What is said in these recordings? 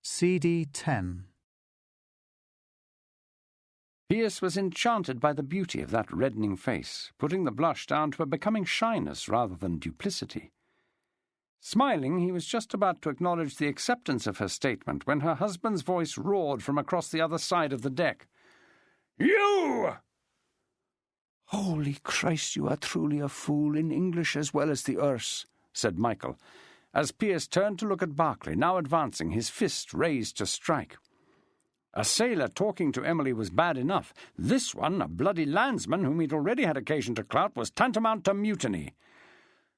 CD 10. Pearce was enchanted by the beauty of that reddening face, putting the blush down to a becoming shyness rather than duplicity. Smiling, he was just about to acknowledge the acceptance of her statement when her husband's voice roared from across the other side of the deck. "You!" "Holy Christ, you are truly a fool in English as well as the Erse," said Michael, as Pearce turned to look at Berkeley, now advancing, his fist raised to strike. A sailor talking to Emily was bad enough. This one, a bloody landsman whom he'd already had occasion to clout, was tantamount to mutiny.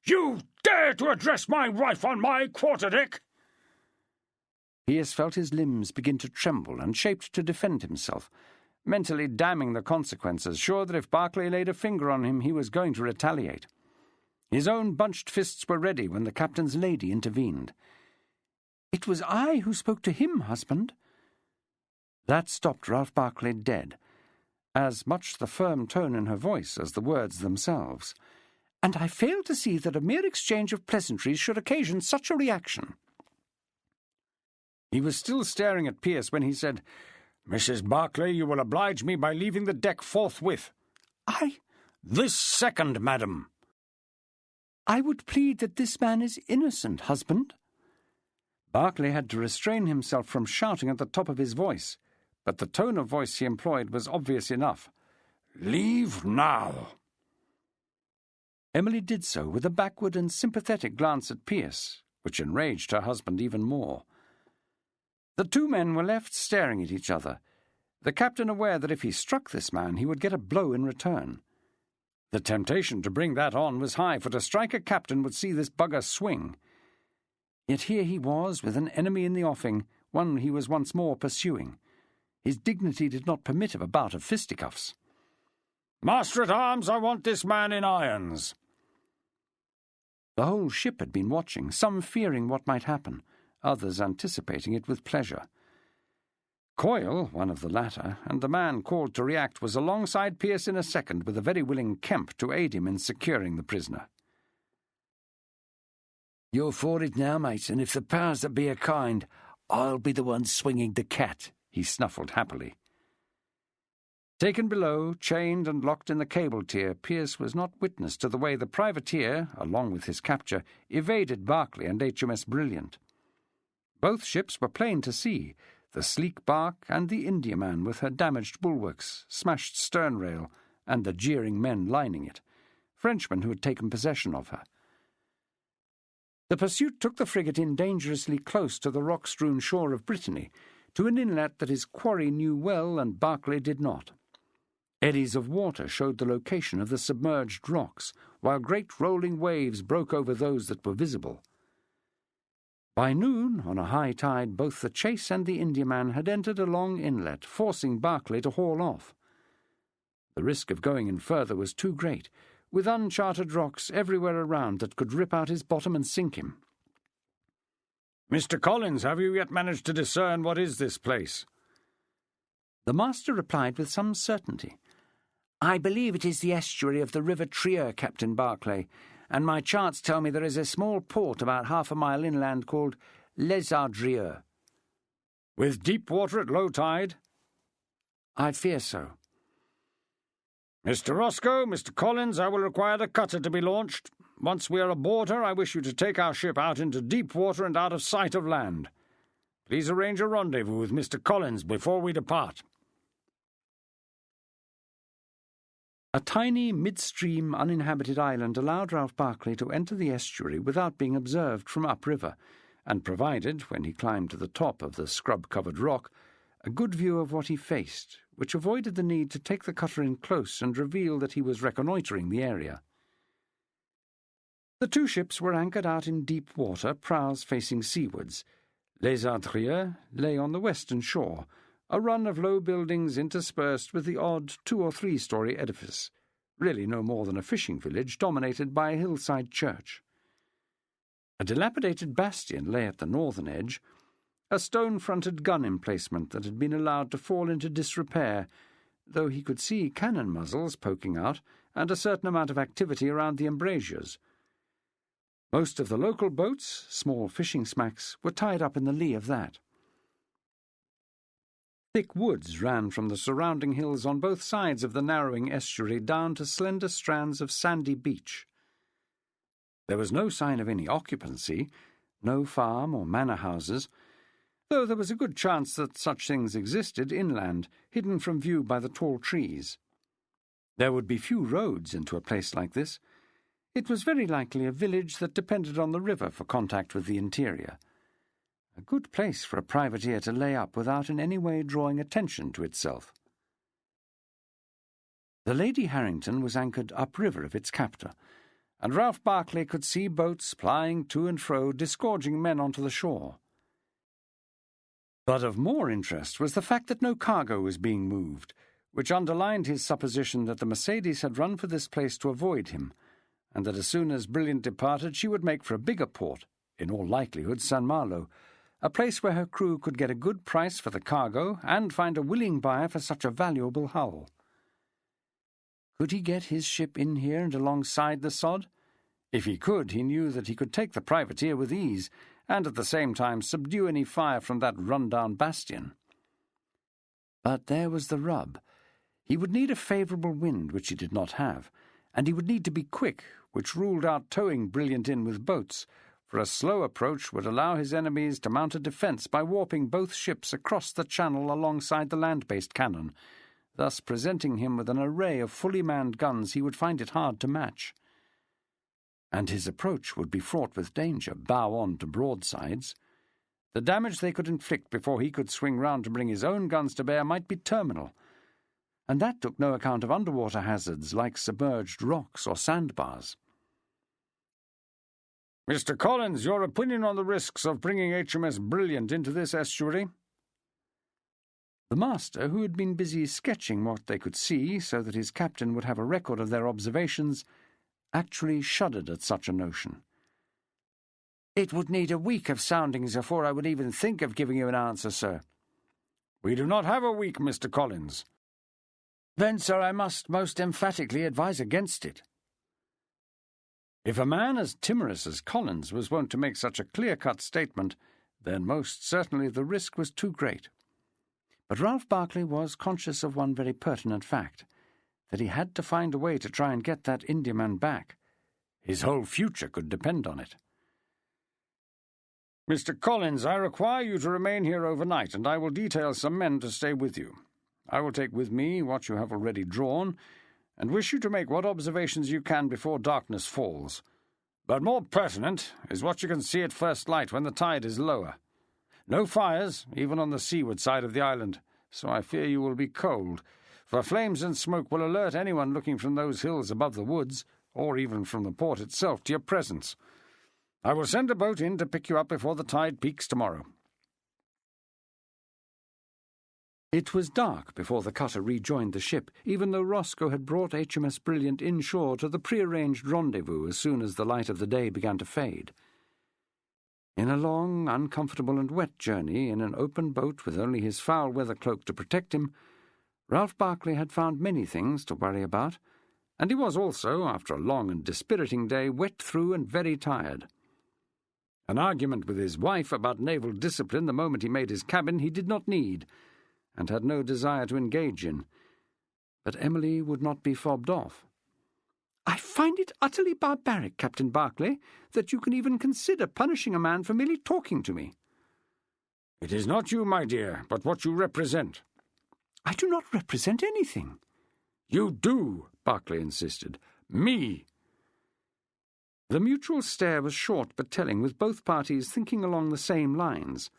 "You dare to address my wife on my quarterdeck?" Pearce felt his limbs begin to tremble and shaped to defend himself, mentally damning the consequences, sure that if Berkeley laid a finger on him he was going to retaliate. His own bunched fists were ready when the captain's lady intervened. "It was I who spoke to him, husband." That stopped Ralph Berkeley dead, as much the firm tone in her voice as the words themselves. "And I fail to see that a mere exchange of pleasantries should occasion such a reaction." He was still staring at Pearce when he said, "Mrs. Berkeley, you will oblige me by leaving the deck forthwith." "This second, madam." "I would plead that this man is innocent, husband." Berkeley had to restrain himself from shouting at the top of his voice, but the tone of voice he employed was obvious enough. "Leave now." Emily did so with a backward and sympathetic glance at Pearce, which enraged her husband even more. The two men were left staring at each other, the captain aware that if he struck this man he would get a blow in return. The temptation to bring that on was high, for to strike a captain would see this bugger swing. Yet here he was, with an enemy in the offing, one he was once more pursuing. His dignity did not permit of a bout of fisticuffs. "Master-at-arms, I want this man in irons." The whole ship had been watching, some fearing what might happen, others anticipating it with pleasure. Coyle, one of the latter, and the man called to react, was alongside Pearce in a second with a very willing Kemp to aid him in securing the prisoner. "You're for it now, mate, and if the powers that be are kind, I'll be the one swinging the cat," he snuffled happily. Taken below, chained and locked in the cable tier, Pearce was not witness to the way the privateer, along with his capture, evaded Berkeley and HMS Brilliant. Both ships were plain to see, the sleek bark and the Indiaman with her damaged bulwarks, smashed stern rail, and the jeering men lining it, Frenchmen who had taken possession of her. The pursuit took the frigate in dangerously close to the rock-strewn shore of Brittany, to an inlet that his quarry knew well and Berkeley did not. Eddies of water showed the location of the submerged rocks, while great rolling waves broke over those that were visible. By noon, on a high tide, both the Chase and the Indiaman had entered a long inlet, forcing Berkeley to haul off. The risk of going in further was too great, with uncharted rocks everywhere around that could rip out his bottom and sink him. "Mr. Collins, have you yet managed to discern what is this place?" The master replied with some certainty. "I believe it is the estuary of the River Trier, Captain Berkeley, and my charts tell me there is a small port about half a mile inland called Les Ardrieux." "With deep water at low tide?" "I fear so." "Mr. Roscoe, Mr. Collins, I will require the cutter to be launched. Once we are aboard her, I wish you to take our ship out into deep water and out of sight of land. Please arrange a rendezvous with Mr. Collins before we depart." A tiny, midstream, uninhabited island allowed Ralph Berkeley to enter the estuary without being observed from upriver, and provided, when he climbed to the top of the scrub-covered rock, a good view of what he faced, which avoided the need to take the cutter in close and reveal that he was reconnoitring the area. The two ships were anchored out in deep water, prows facing seawards. Les Ardrieux lay on the western shore, a run of low buildings interspersed with the odd 2- or 3-story edifice, really no more than a fishing village dominated by a hillside church. A dilapidated bastion lay at the northern edge, a stone-fronted gun emplacement that had been allowed to fall into disrepair, though he could see cannon muzzles poking out and a certain amount of activity around the embrasures. Most of the local boats, small fishing smacks, were tied up in the lee of that. Thick woods ran from the surrounding hills on both sides of the narrowing estuary down to slender strands of sandy beach. There was no sign of any occupancy, no farm or manor houses, though there was a good chance that such things existed inland, hidden from view by the tall trees. There would be few roads into a place like this. It was very likely a village that depended on the river for contact with the interior. A good place for a privateer to lay up without in any way drawing attention to itself. The Lady Harrington was anchored upriver of its captor, and Ralph Barclay could see boats plying to and fro, disgorging men onto the shore. But of more interest was the fact that no cargo was being moved, which underlined his supposition that the Mercedes had run for this place to avoid him, and that as soon as Brilliant departed she would make for a bigger port, in all likelihood San Malo, a place where her crew could get a good price for the cargo and find a willing buyer for such a valuable hull. Could he get his ship in here and alongside the sod? If he could, he knew that he could take the privateer with ease, and at the same time subdue any fire from that run-down bastion. But there was the rub. He would need a favourable wind, which he did not have, and he would need to be quick, which ruled out towing Brilliant in with boats, for a slow approach would allow his enemies to mount a defence by warping both ships across the channel alongside the land-based cannon, thus presenting him with an array of fully manned guns he would find it hard to match. And his approach would be fraught with danger, bow on to broadsides. The damage they could inflict before he could swing round to bring his own guns to bear might be terminal, and that took no account of underwater hazards like submerged rocks or sandbars. "Mr. Collins, your opinion on the risks of bringing HMS Brilliant into this estuary?" The master, who had been busy sketching what they could see so that his captain would have a record of their observations, actually shuddered at such a notion. "It would need a week of soundings before I would even think of giving you an answer, sir." "We do not have a week, Mr. Collins." "Then, sir, I must most emphatically advise against it." If a man as timorous as Collins was wont to make such a clear-cut statement, then most certainly the risk was too great. But Ralph Barclay was conscious of one very pertinent fact, that he had to find a way to try and get that Indiaman back. His whole future could depend on it. "Mr. Collins, I require you to remain here overnight, and I will detail some men to stay with you. I will take with me what you have already drawn, and wish you to make what observations you can before darkness falls. But more pertinent is what you can see at first light when the tide is lower. No fires, even on the seaward side of the island, so I fear you will be cold, for flames and smoke will alert anyone looking from those hills above the woods, or even from the port itself, to your presence. I will send a boat in to pick you up before the tide peaks tomorrow." It was dark before the cutter rejoined the ship, even though Roscoe had brought HMS Brilliant inshore to the prearranged rendezvous as soon as the light of the day began to fade. In a long, uncomfortable and wet journey in an open boat with only his foul-weather cloak to protect him, Ralph Barclay had found many things to worry about, and he was also, after a long and dispiriting day, wet through and very tired. An argument with his wife about naval discipline the moment he made his cabin he did not need, and had no desire to engage in. But Emily would not be fobbed off. "I find it utterly barbaric, Captain Barclay, that you can even consider punishing a man for merely talking to me." "It is not you, my dear, but what you represent." "I do not represent anything." "You do," Barclay insisted. "Me." The mutual stare was short but telling, with both parties thinking along the same lines.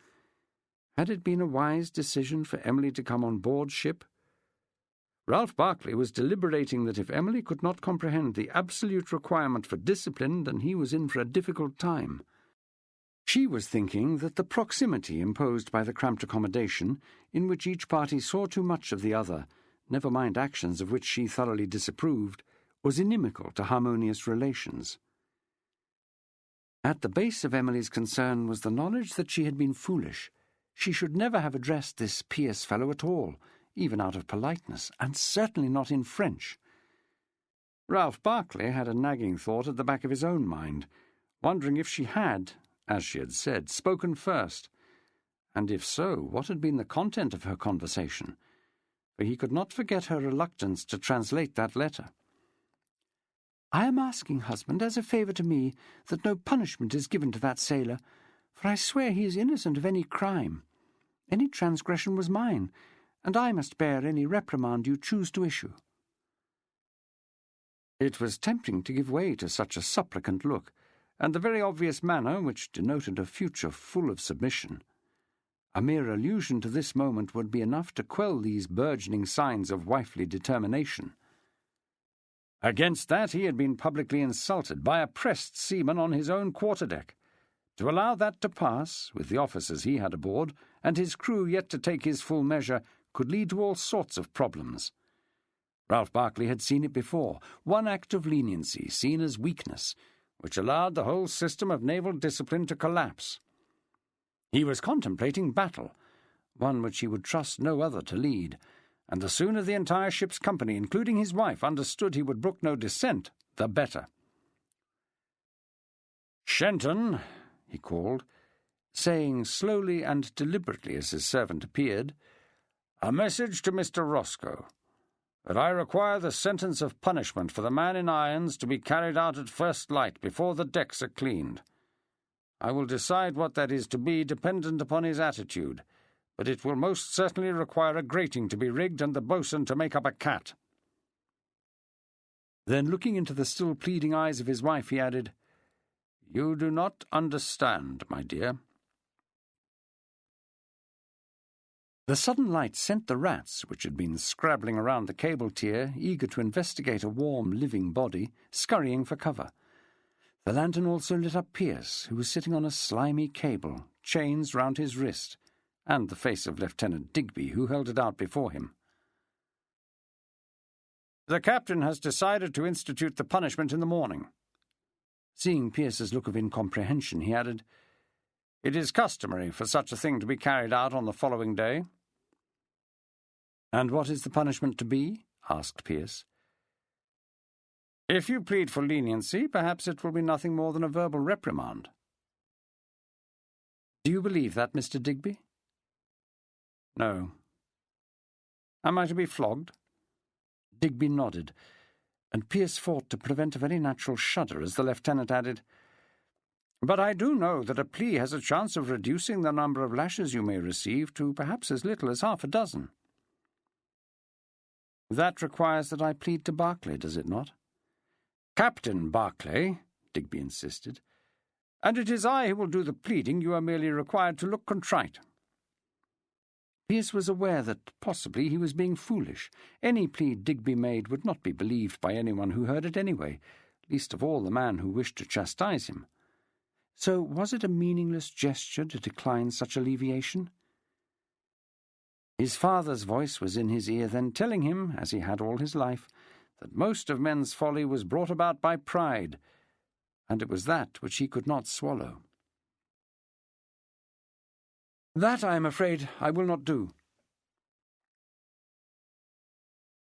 Had it been a wise decision for Emily to come on board ship? Ralph Barclay was deliberating that if Emily could not comprehend the absolute requirement for discipline, then he was in for a difficult time. She was thinking that the proximity imposed by the cramped accommodation, in which each party saw too much of the other, never mind actions of which she thoroughly disapproved, was inimical to harmonious relations. At the base of Emily's concern was the knowledge that she had been foolish. She should never have addressed this Pearce fellow at all, even out of politeness, and certainly not in French. Ralph Barclay had a nagging thought at the back of his own mind, wondering if she had, as she had said, spoken first, And if so, what had been the content of her conversation? For he could not forget her reluctance to translate that letter. "I am asking, husband, as a favour to me, that no punishment is given to that sailor, for I swear he is innocent of any crime. Any transgression was mine, and I must bear any reprimand you choose to issue." It was tempting to give way to such a supplicant look, and the very obvious manner which denoted a future full of submission. A mere allusion to this moment would be enough to quell these burgeoning signs of wifely determination. Against that he had been publicly insulted by a pressed seaman on his own quarterdeck. To allow that to pass, with the officers he had aboard, and his crew yet to take his full measure, could lead to all sorts of problems. Ralph Barclay had seen it before, one act of leniency seen as weakness, which allowed the whole system of naval discipline to collapse. He was contemplating battle, one which he would trust no other to lead, and the sooner the entire ship's company, including his wife, understood he would brook no dissent, the better. "Shenton," he called, saying slowly and deliberately as his servant appeared, "a message to Mr. Roscoe, that I require the sentence of punishment for the man in irons to be carried out at first light before the decks are cleaned. I will decide what that is to be dependent upon his attitude, but it will most certainly require a grating to be rigged and the boatswain to make up a cat." Then, looking into the still pleading eyes of his wife, he added, "You do not understand, my dear." The sudden light sent the rats, which had been scrabbling around the cable tier, eager to investigate a warm, living body, scurrying for cover. The lantern also lit up Pearce, who was sitting on a slimy cable, chains round his wrist, and the face of Lieutenant Digby, who held it out before him. "The captain has decided to institute the punishment in the morning." Seeing Pearce's look of incomprehension, he added, "It is customary for such a thing to be carried out on the following day." "And what is the punishment to be?" asked Pearce. "If you plead for leniency, perhaps it will be nothing more than a verbal reprimand." "Do you believe that, Mr. Digby?" "No." "Am I to be flogged?" Digby nodded, and Pearce fought to prevent a very natural shudder as the lieutenant added, "But I do know that a plea has a chance of reducing the number of lashes you may receive to perhaps as little as half a dozen." "That requires that I plead to Barclay, does it not?" "Captain Barclay," Digby insisted, "and it is I who will do the pleading. You are merely required to look contrite." Pearce was aware that possibly he was being foolish. Any plea Digby made would not be believed by anyone who heard it anyway, least of all the man who wished to chastise him. So was it a meaningless gesture to decline such alleviation? His father's voice was in his ear then, telling him, as he had all his life, that most of men's folly was brought about by pride, and it was that which he could not swallow. "That, I am afraid, I will not do."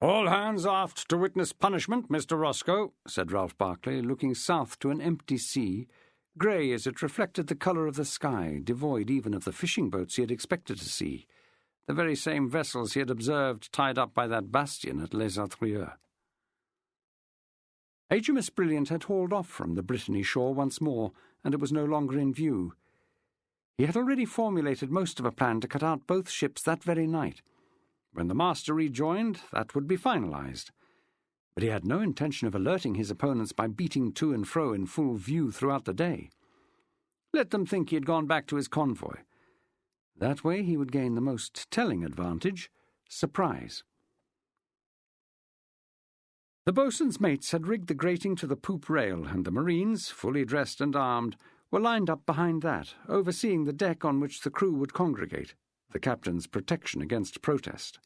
"All hands aft to witness punishment, Mr. Roscoe," said Ralph Barclay, looking south to an empty sea, grey as it reflected the colour of the sky, devoid even of the fishing boats he had expected to see, the very same vessels he had observed tied up by that bastion at Les Artrieux. HMS Brilliant had hauled off from the Brittany shore once more, and it was no longer in view. He had already formulated most of a plan to cut out both ships that very night. When the master rejoined, that would be finalized. But he had no intention of alerting his opponents by beating to and fro in full view throughout the day. Let them think he had gone back to his convoy. That way he would gain the most telling advantage, surprise. The boatswain's mates had rigged the grating to the poop rail, and the marines, fully dressed and armed, were lined up behind that, overseeing the deck on which the crew would congregate, the captain's protection against protest.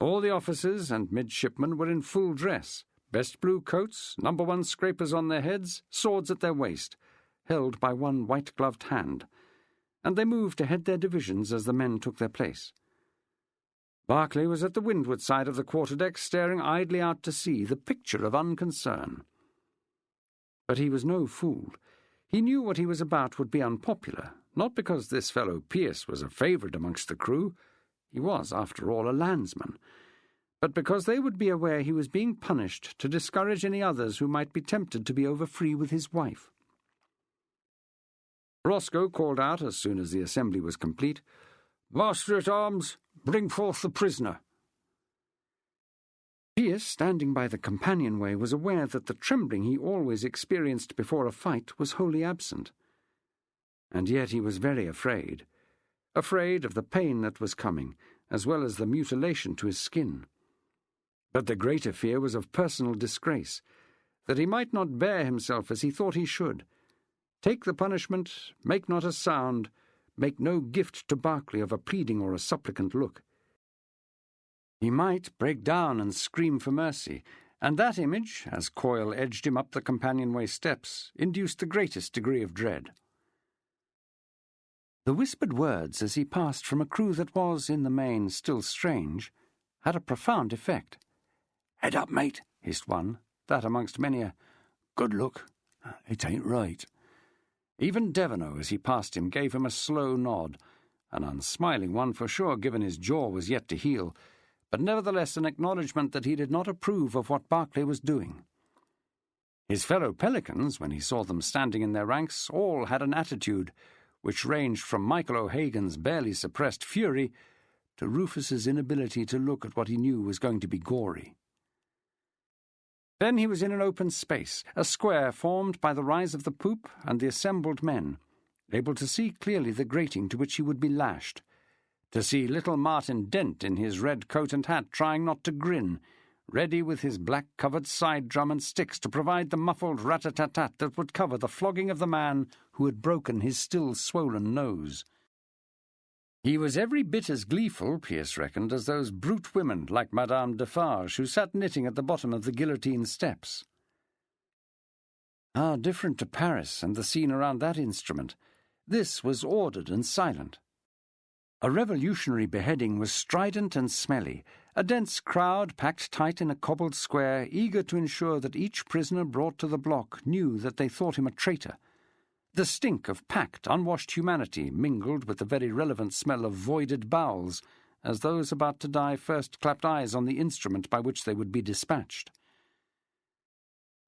All the officers and midshipmen were in full dress, best blue coats, No. 1 scrapers on their heads, swords at their waist, held by one white-gloved hand, and they moved to head their divisions as the men took their place. Barclay was at the windward side of the quarterdeck, staring idly out to sea, the picture of unconcern. But he was no fool. He knew what he was about would be unpopular, not because this fellow Pearce was a favourite amongst the crew, he was, after all, a landsman, but because they would be aware he was being punished to discourage any others who might be tempted to be over-free with his wife. Roscoe called out as soon as the assembly was complete, "Master-at-arms, bring forth the prisoner." Pearce, standing by the companionway, was aware that the trembling he always experienced before a fight was wholly absent. And yet he was very afraid of the pain that was coming, as well as the mutilation to his skin. But the greater fear was of personal disgrace, that he might not bear himself as he thought he should. Take the punishment, make not a sound, make no gift to Berkeley of a pleading or a supplicant look. He might break down and scream for mercy, and that image, as Coyle edged him up the companionway steps, induced the greatest degree of dread. The whispered words as he passed from a crew that was, in the main, still strange, had a profound effect. "Head up, mate," hissed one, that amongst many a "good look, it ain't right." Even Devereux, as he passed him, gave him a slow nod, an unsmiling one for sure, given his jaw was yet to heal, but nevertheless an acknowledgment that he did not approve of what Berkeley was doing. His fellow pelicans, when he saw them standing in their ranks, all had an attitude which ranged from Michael O'Hagan's barely suppressed fury to Rufus's inability to look at what he knew was going to be gory. Then he was in an open space, a square formed by the rise of the poop and the assembled men, able to see clearly the grating to which he would be lashed, to see little Martin Dent in his red coat and hat trying not to grin, ready with his black-covered side drum and sticks to provide the muffled rat-a-tat-tat that would cover the flogging of the man who had broken his still swollen nose. He was every bit as gleeful, Pearce reckoned, as those brute women like Madame Defarge who sat knitting at the bottom of the guillotine steps. How different to Paris and the scene around that instrument. This was ordered and silent. A revolutionary beheading was strident and smelly, a dense crowd packed tight in a cobbled square, eager to ensure that each prisoner brought to the block knew that they thought him a traitor. The stink of packed, unwashed humanity mingled with the very relevant smell of voided bowels, as those about to die first clapped eyes on the instrument by which they would be dispatched.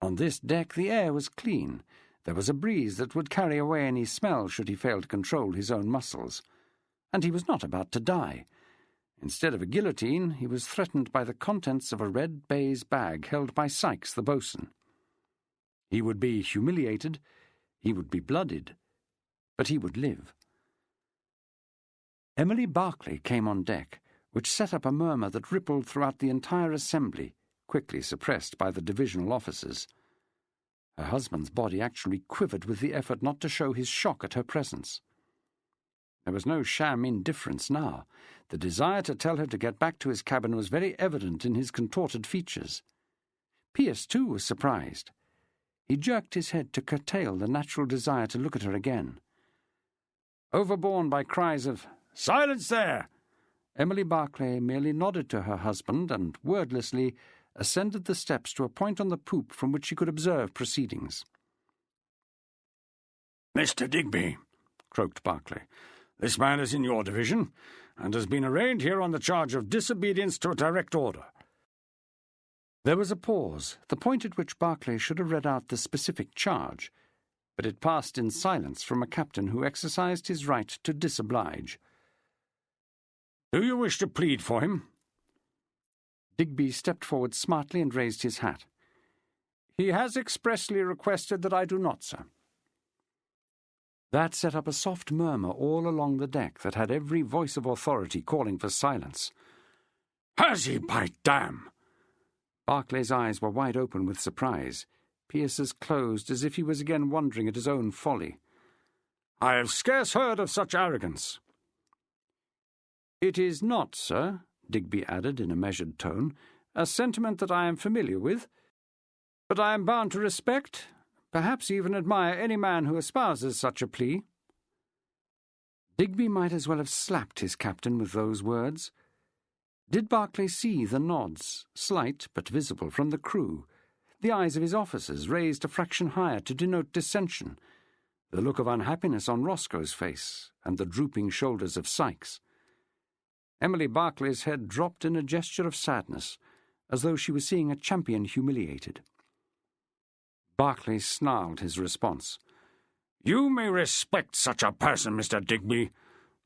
On this deck the air was clean. There was a breeze that would carry away any smell should he fail to control his own muscles. And he was not about to die. Instead of a guillotine, he was threatened by the contents of a red baize bag held by Sykes the boatswain. He would be humiliated, he would be blooded, but he would live. Emily Berkeley came on deck, which set up a murmur that rippled throughout the entire assembly, quickly suppressed by the divisional officers. Her husband's body actually quivered with the effort not to show his shock at her presence. There was no sham indifference now. The desire to tell her to get back to his cabin was very evident in his contorted features. Pearce, too, was surprised. He jerked his head to curtail the natural desire to look at her again. Overborne by cries of "Silence there!" Emily Berkeley merely nodded to her husband and, wordlessly, ascended the steps to a point on the poop from which she could observe proceedings. "Mr. Digby," croaked Berkeley, "this man is in your division, and has been arraigned here on the charge of disobedience to a direct order." There was a pause, the point at which Berkeley should have read out the specific charge, but it passed in silence from a captain who exercised his right to disoblige. "Do you wish to plead for him?" Digby stepped forward smartly and raised his hat. "He has expressly requested that I do not, sir." That set up a soft murmur all along the deck that had every voice of authority calling for silence. "Has he, by damn?" Berkeley's eyes were wide open with surprise. Pearce's closed as if he was again wondering at his own folly. "I have scarce heard of such arrogance." "It is not, sir," Digby added in a measured tone, "a sentiment that I am familiar with, but I am bound to respect, perhaps even admire, any man who espouses such a plea." Digby might as well have slapped his captain with those words. Did Berkeley see the nods, slight but visible, from the crew, the eyes of his officers raised a fraction higher to denote dissension, the look of unhappiness on Roscoe's face, and the drooping shoulders of Sykes. Emily Barclay's head dropped in a gesture of sadness, as though she was seeing a champion humiliated. Barclay snarled his response. "You may respect such a person, Mr. Digby.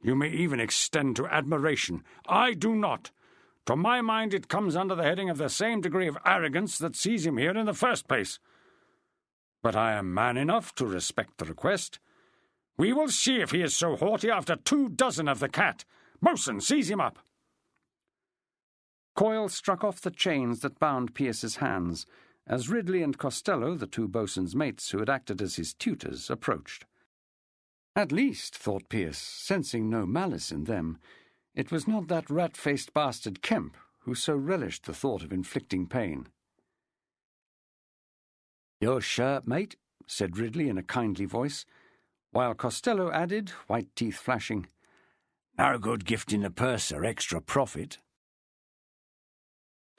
You may even extend to admiration. I do not. To my mind, it comes under the heading of the same degree of arrogance that sees him here in the first place. But I am man enough to respect the request. We will see if he is so haughty after 24 of the cat. Boatswain, seize him up." Coyle struck off the chains that bound Pearce's hands, as Ridley and Costello, the two boatswain's mates who had acted as his tutors, approached. At least, thought Pearce, sensing no malice in them, it was not that rat-faced bastard Kemp who so relished the thought of inflicting pain. "Your shirt, mate," said Ridley in a kindly voice, while Costello added, white teeth flashing, "No good gifting the purser extra profit."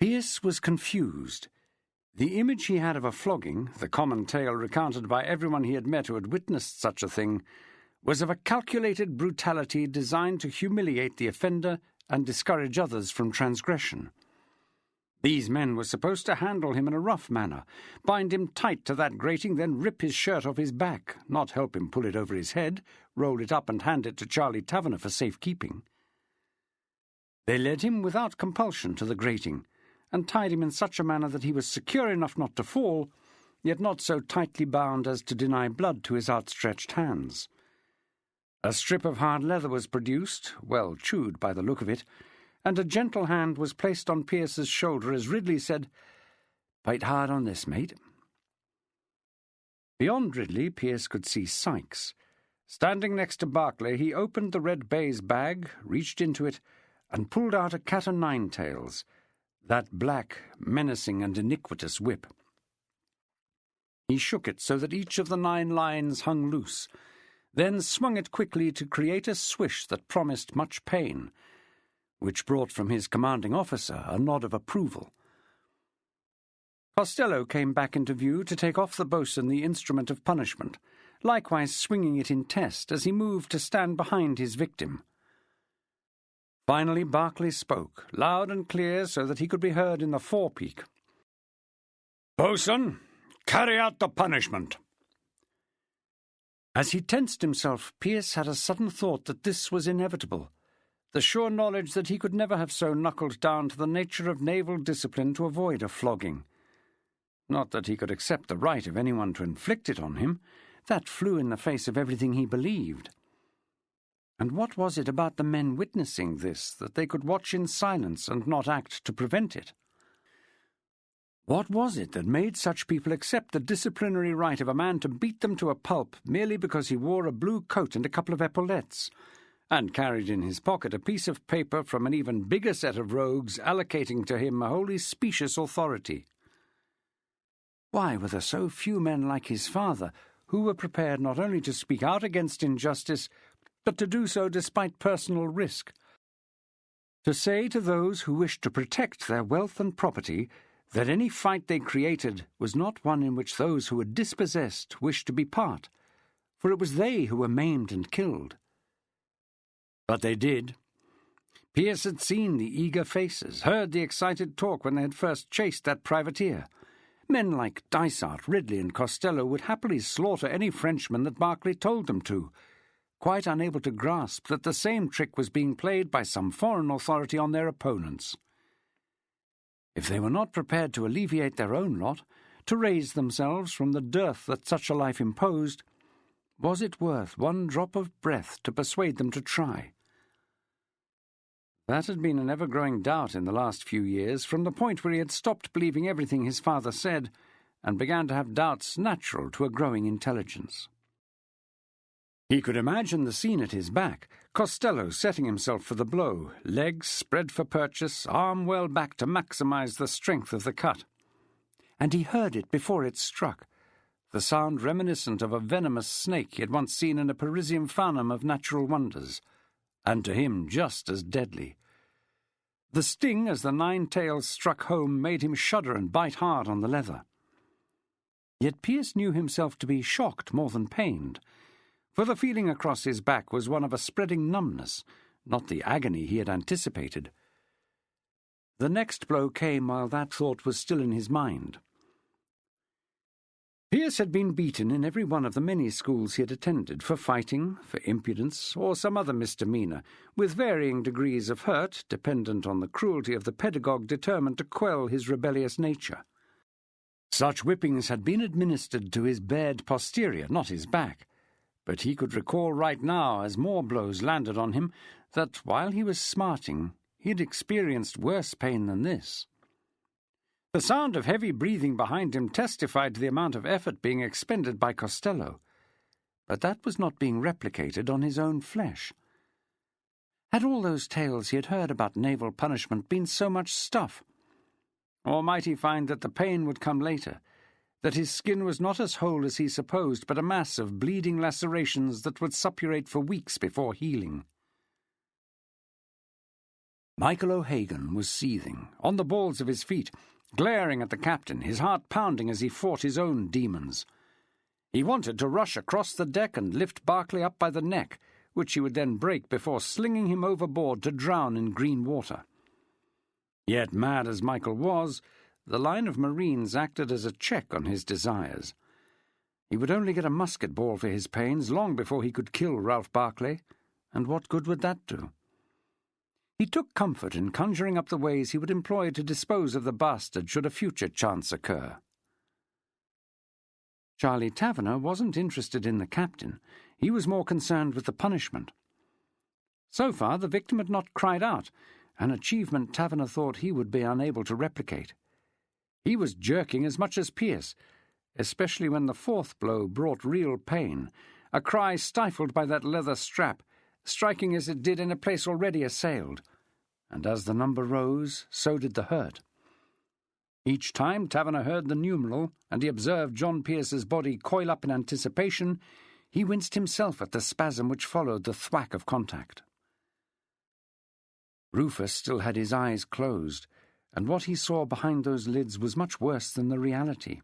Pearce was confused. The image he had of a flogging, the common tale recounted by everyone he had met who had witnessed such a thing, was of a calculated brutality designed to humiliate the offender and discourage others from transgression. These men were supposed to handle him in a rough manner, bind him tight to that grating, then rip his shirt off his back, not help him pull it over his head, roll it up and hand it to Charlie Taverner for safekeeping. They led him without compulsion to the grating, and tied him in such a manner that he was secure enough not to fall, yet not so tightly bound as to deny blood to his outstretched hands. A strip of hard leather was produced, well chewed by the look of it, and a gentle hand was placed on Pearce's shoulder as Ridley said, "Bite hard on this, mate." Beyond Ridley, Pearce could see Sykes. Standing next to Barclay, he opened the red baize bag, reached into it, and pulled out a cat-o'-nine-tails, that black, menacing and iniquitous whip. He shook it so that each of the 9 lines hung loose, then swung it quickly to create a swish that promised much pain, which brought from his commanding officer a nod of approval. Costello came back into view to take off the boatswain the instrument of punishment, likewise swinging it in test as he moved to stand behind his victim. Finally Barclay spoke, loud and clear so that he could be heard in the forepeak. "Boatswain, carry out the punishment." As he tensed himself, Pearce had a sudden thought that this was inevitable, the sure knowledge that he could never have so knuckled down to the nature of naval discipline to avoid a flogging. Not that he could accept the right of anyone to inflict it on him. That flew in the face of everything he believed. And what was it about the men witnessing this that they could watch in silence and not act to prevent it? What was it that made such people accept the disciplinary right of a man to beat them to a pulp merely because he wore a blue coat and a couple of epaulettes, and carried in his pocket a piece of paper from an even bigger set of rogues allocating to him a wholly specious authority? Why were there so few men like his father who were prepared not only to speak out against injustice, but to do so despite personal risk? To say to those who wished to protect their wealth and property that any fight they created was not one in which those who were dispossessed wished to be part, for it was they who were maimed and killed. But they did. Pearce had seen the eager faces, heard the excited talk when they had first chased that privateer. Men like Dysart, Ridley and Costello would happily slaughter any Frenchman that Barclay told them to, quite unable to grasp that the same trick was being played by some foreign authority on their opponents. If they were not prepared to alleviate their own lot, to raise themselves from the dearth that such a life imposed, was it worth one drop of breath to persuade them to try? That had been an ever-growing doubt in the last few years, from the point where he had stopped believing everything his father said and began to have doubts natural to a growing intelligence. He could imagine the scene at his back, Costello setting himself for the blow, legs spread for purchase, arm well back to maximize the strength of the cut. And he heard it before it struck, the sound reminiscent of a venomous snake he had once seen in a Parisian farnham of natural wonders, and to him just as deadly. The sting as the 9 tails struck home made him shudder and bite hard on the leather. Yet Pearce knew himself to be shocked more than pained, for the feeling across his back was one of a spreading numbness, not the agony he had anticipated. The next blow came while that thought was still in his mind. Pearce had been beaten in every one of the many schools he had attended for fighting, for impudence, or some other misdemeanour, with varying degrees of hurt, dependent on the cruelty of the pedagogue determined to quell his rebellious nature. Such whippings had been administered to his bared posterior, not his back, but he could recall right now, as more blows landed on him, that while he was smarting, he had experienced worse pain than this. The sound of heavy breathing behind him testified to the amount of effort being expended by Costello, but that was not being replicated on his own flesh. Had all those tales he had heard about naval punishment been so much stuff? Or might he find that the pain would come later, that his skin was not as whole as he supposed, but a mass of bleeding lacerations that would suppurate for weeks before healing? Michael O'Hagan was seething, on the balls of his feet, glaring at the captain, his heart pounding as he fought his own demons. He wanted to rush across the deck and lift Barclay up by the neck, which he would then break before slinging him overboard to drown in green water. Yet, mad as Michael was, the line of Marines acted as a check on his desires. He would only get a musket ball for his pains long before he could kill Ralph Barclay, and what good would that do? He took comfort in conjuring up the ways he would employ to dispose of the bastard should a future chance occur. Charlie Taverner wasn't interested in the captain. He was more concerned with the punishment. So far, the victim had not cried out, an achievement Taverner thought he would be unable to replicate. He was jerking as much as Pearce, especially when the fourth blow brought real pain, a cry stifled by that leather strap, striking as it did in a place already assailed, and as the number rose, so did the hurt. Each time Taverner heard the numeral, and he observed John Pearce's body coil up in anticipation, he winced himself at the spasm which followed the thwack of contact. Rufus still had his eyes closed, and what he saw behind those lids was much worse than the reality.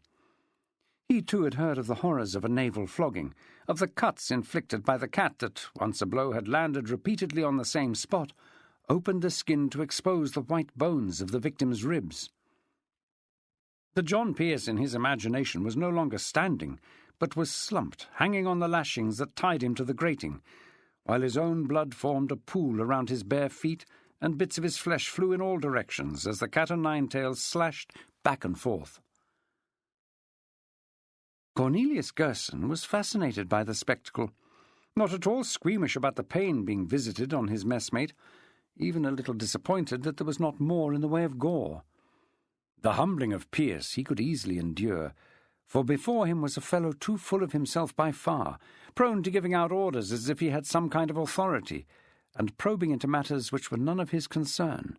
He too had heard of the horrors of a naval flogging, of the cuts inflicted by the cat that, once a blow had landed repeatedly on the same spot, opened the skin to expose the white bones of the victim's ribs. The John Pearce in his imagination was no longer standing, but was slumped, hanging on the lashings that tied him to the grating, while his own blood formed a pool around his bare feet, and bits of his flesh flew in all directions as the cat-o'-nine-tails slashed back and forth. Cornelius Gerson was fascinated by the spectacle, not at all squeamish about the pain being visited on his messmate, even a little disappointed that there was not more in the way of gore. The humbling of Pearce he could easily endure, for before him was a fellow too full of himself by far, prone to giving out orders as if he had some kind of authority, and probing into matters which were none of his concern.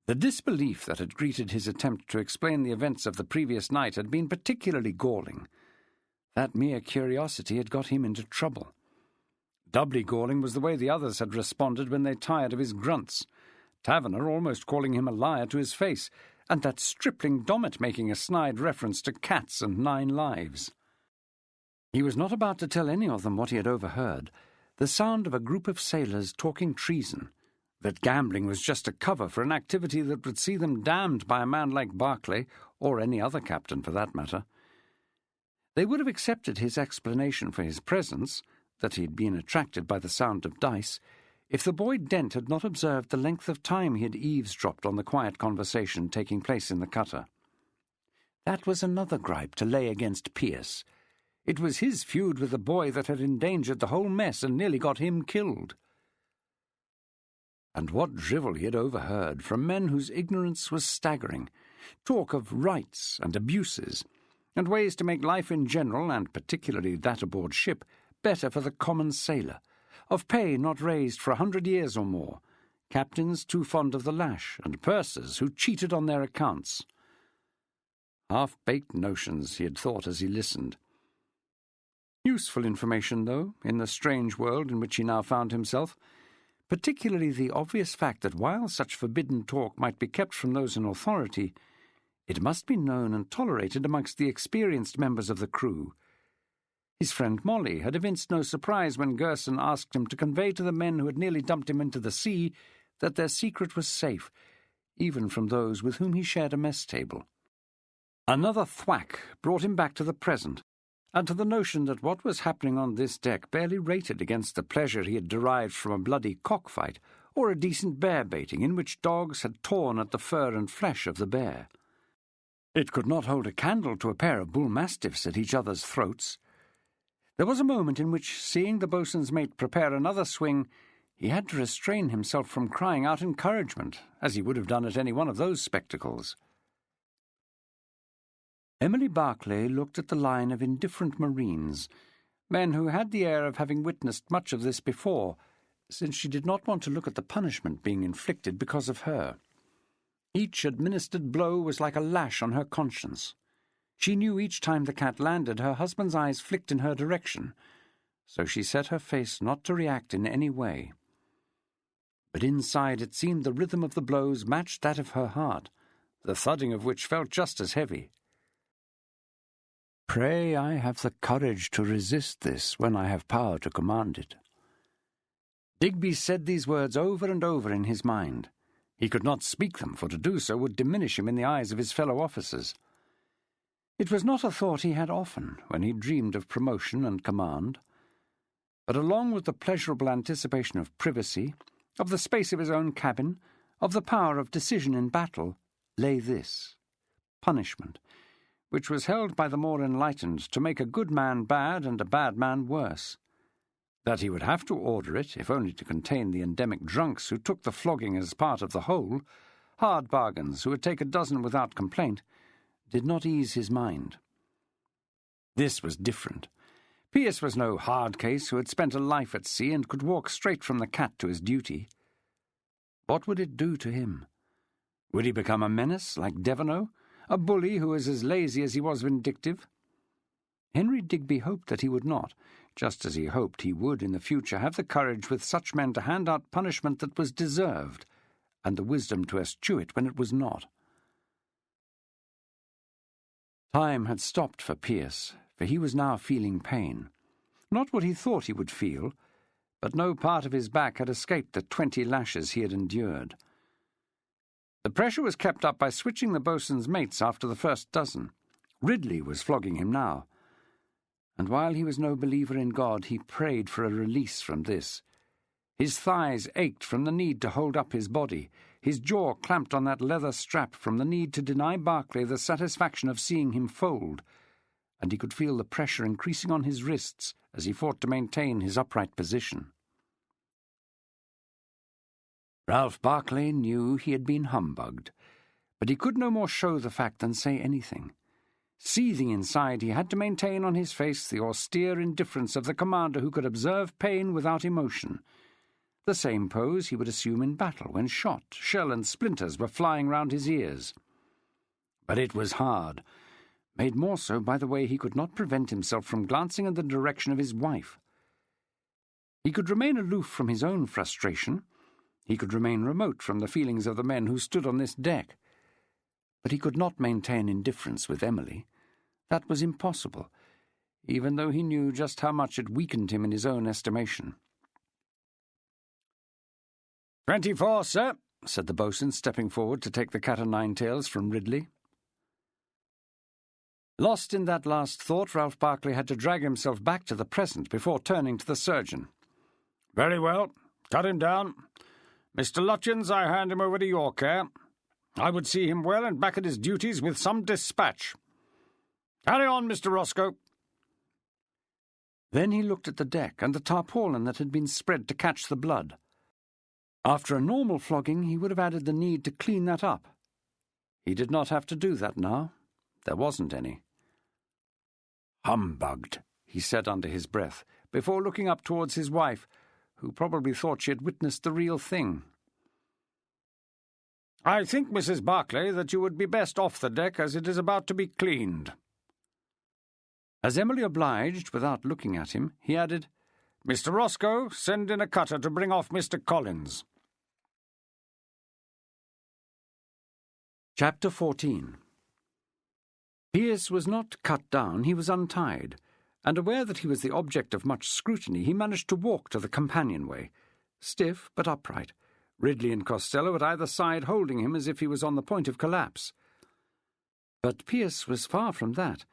The disbelief that had greeted his attempt to explain the events of the previous night had been particularly galling. That mere curiosity had got him into trouble. Doubly galling was the way the others had responded when they tired of his grunts, Taverner almost calling him a liar to his face, and that stripling Dommett making a snide reference to cats and 9 lives. He was not about to tell any of them what he had overheard, the sound of a group of sailors talking treason, that gambling was just a cover for an activity that would see them damned by a man like Barclay, or any other captain for that matter. They would have accepted his explanation for his presence, that he had been attracted by the sound of dice, if the boy Dent had not observed the length of time he had eavesdropped on the quiet conversation taking place in the cutter. That was another gripe to lay against Pearce. It was his feud with the boy that had endangered the whole mess and nearly got him killed. And what drivel he had overheard from men whose ignorance was staggering, talk of rights and abuses, and ways to make life in general, and particularly that aboard ship, better for the common sailor, of pay not raised for 100 years or more, captains too fond of the lash, and pursers who cheated on their accounts. Half-baked notions, he had thought as he listened. Useful information, though, in the strange world in which he now found himself, particularly the obvious fact that while such forbidden talk might be kept from those in authority, it must be known and tolerated amongst the experienced members of the crew. His friend Molly had evinced no surprise when Gerson asked him to convey to the men who had nearly dumped him into the sea that their secret was safe, even from those with whom he shared a mess table. Another thwack brought him back to the present, and to the notion that what was happening on this deck barely rated against the pleasure he had derived from a bloody cockfight or a decent bear-baiting in which dogs had torn at the fur and flesh of the bear. It could not hold a candle to a pair of bull-mastiffs at each other's throats. There was a moment in which, seeing the boatswain's mate prepare another swing, he had to restrain himself from crying out encouragement, as he would have done at any one of those spectacles. Emily Barclay looked at the line of indifferent marines, men who had the air of having witnessed much of this before, since she did not want to look at the punishment being inflicted because of her. Each administered blow was like a lash on her conscience. She knew each time the cat landed, her husband's eyes flicked in her direction, so she set her face not to react in any way. But inside it seemed the rhythm of the blows matched that of her heart, the thudding of which felt just as heavy. Pray I have the courage to resist this when I have power to command it. Digby said these words over and over in his mind. He could not speak them, for to do so would diminish him in the eyes of his fellow officers. It was not a thought he had often when he dreamed of promotion and command, but along with the pleasurable anticipation of privacy, of the space of his own cabin, of the power of decision in battle, lay this: punishment, which was held by the more enlightened to make a good man bad and a bad man worse. That he would have to order it, if only to contain the endemic drunks who took the flogging as part of the whole, hard bargains who would take a dozen without complaint, did not ease his mind. This was different. Pearce was no hard case who had spent a life at sea and could walk straight from the cat to his duty. What would it do to him? Would he become a menace like Devereux, a bully who was as lazy as he was vindictive? Henry Digby hoped that he would not, just as he hoped he would in the future have the courage with such men to hand out punishment that was deserved, and the wisdom to eschew it when it was not. Time had stopped for Pearce, for he was now feeling pain. Not what he thought he would feel, but no part of his back had escaped the 20 lashes he had endured. The pressure was kept up by switching the boatswain's mates after the first dozen. Ridley was flogging him now, and while he was no believer in God, he prayed for a release from this. His thighs ached from the need to hold up his body, his jaw clamped on that leather strap from the need to deny Barclay the satisfaction of seeing him fold, and he could feel the pressure increasing on his wrists as he fought to maintain his upright position. Ralph Barclay knew he had been humbugged, but he could no more show the fact than say anything. Seething inside, he had to maintain on his face the austere indifference of the commander who could observe pain without emotion. The same pose he would assume in battle when shot, shell and splinters were flying round his ears. But it was hard, made more so by the way he could not prevent himself from glancing in the direction of his wife. He could remain aloof from his own frustration. He could remain remote from the feelings of the men who stood on this deck. But he could not maintain indifference with Emily. That was impossible, even though he knew just how much it weakened him in his own estimation. "24, sir," said the boatswain, stepping forward to take the cat-o'-nine-tails from Ridley. Lost in that last thought, Ralph Barclay had to drag himself back to the present before turning to the surgeon. "Very well. Cut him down. Mr. Lutyens, I hand him over to your care. I would see him well and back at his duties with some dispatch. Carry on, Mr. Roscoe." Then he looked at the deck and the tarpaulin that had been spread to catch the blood. After a normal flogging, he would have added the need to clean that up. He did not have to do that now. There wasn't any. "Humbugged," he said under his breath, before looking up towards his wife, who probably thought she had witnessed the real thing. "I think, Mrs. Barclay, that you would be best off the deck, as it is about to be cleaned." As Emily obliged, without looking at him, he added, "Mr. Roscoe, send in a cutter to bring off Mr. Collins." Chapter 14. Pearce was not cut down, he was untied, and aware that he was the object of much scrutiny, he managed to walk to the companionway, stiff but upright, Ridley and Costello at either side holding him as if he was on the point of collapse. But Pearce was far from that.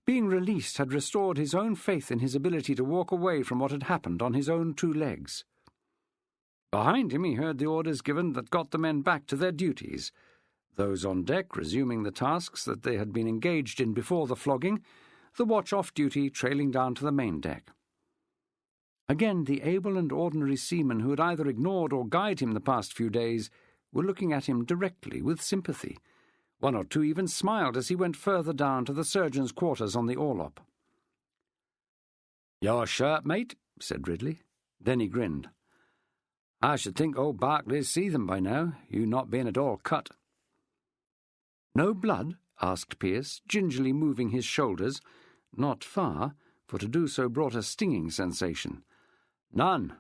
Being released had restored his own faith in his ability to walk away from what had happened on his own 2 legs. Behind him he heard the orders given that got the men back to their duties, those on deck resuming the tasks that they had been engaged in before the flogging, the watch off duty trailing down to the main deck. Again, the able and ordinary seamen who had either ignored or guyed him the past few days were looking at him directly with sympathy. 1 or 2 even smiled as he went further down to the surgeon's quarters on the orlop. "Your shirt, mate?" said Ridley. Then he grinned. "I should think old Barclay's see them by now, you not being at all cut." "No blood?" asked Pearce, gingerly moving his shoulders, not far, for to do so brought a stinging sensation. "None,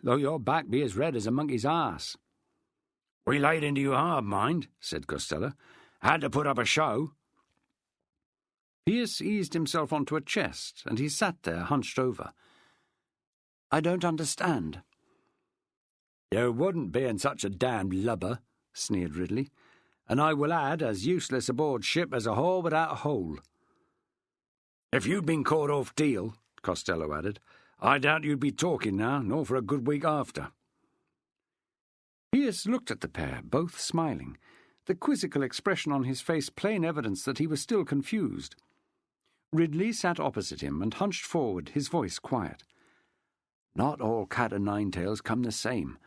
though your back be as red as a monkey's arse." "We laid into you hard, mind," said Costello. "Had to put up a show." Pearce eased himself onto a chest, and he sat there hunched over. "I don't understand." "You wouldn't being such a damned lubber," sneered Ridley, "and I will add as useless aboard ship as a whore without a hole." "If you'd been caught off deal," Costello added, "I doubt you'd be talking now, nor for a good week after." Pearce looked at the pair, both smiling, the quizzical expression on his face plain evidence that he was still confused. Ridley sat opposite him and hunched forward, his voice quiet. "Not all cat-o'-nine-tails come the same,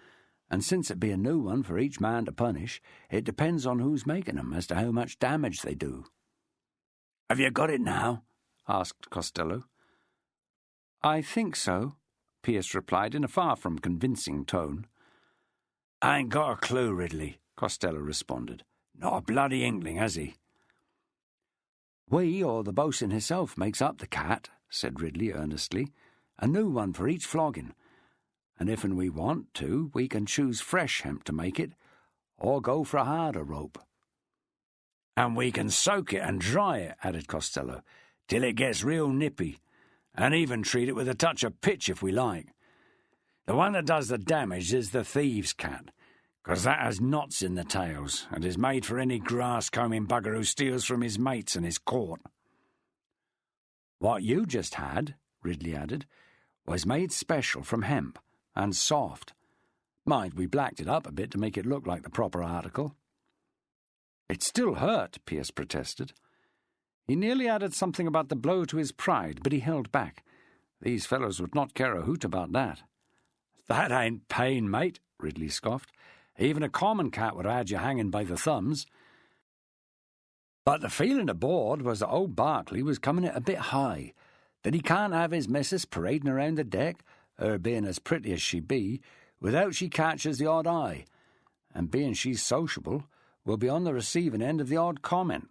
and since it be a new one for each man to punish, it depends on who's making 'em as to how much damage they do." "Have you got it now?" asked Costello. "I think so," Pearce replied in a far from convincing tone. "I ain't got a clue, Ridley," Costello responded. "Not a bloody inkling, has he?" "We, or the boatswain himself, makes up the cat," said Ridley earnestly. "A new one for each flogging. And if we want to, we can choose fresh hemp to make it, or go for a harder rope." "And we can soak it and dry it," added Costello, "till it gets real nippy, and even treat it with a touch of pitch if we like. The one that does the damage is the thieves' cat, 'cause that has knots in the tails, and is made for any grass-combing bugger who steals from his mates and his court." "What you just had," Ridley added, "was made special from hemp, and soft. Mind, we blacked it up a bit to make it look like the proper article." "It still hurt," Pearce protested. He nearly added something about the blow to his pride, but he held back. These fellows would not care a hoot about that. "That ain't pain, mate," Ridley scoffed. "Even a common cat would have had you hanging by the thumbs. But the feeling aboard was that old Barclay was coming it a bit high, that he can't have his missus parading around the deck, her being as pretty as she be, without she catches the odd eye, and being she's sociable, will be on the receiving end of the odd comment.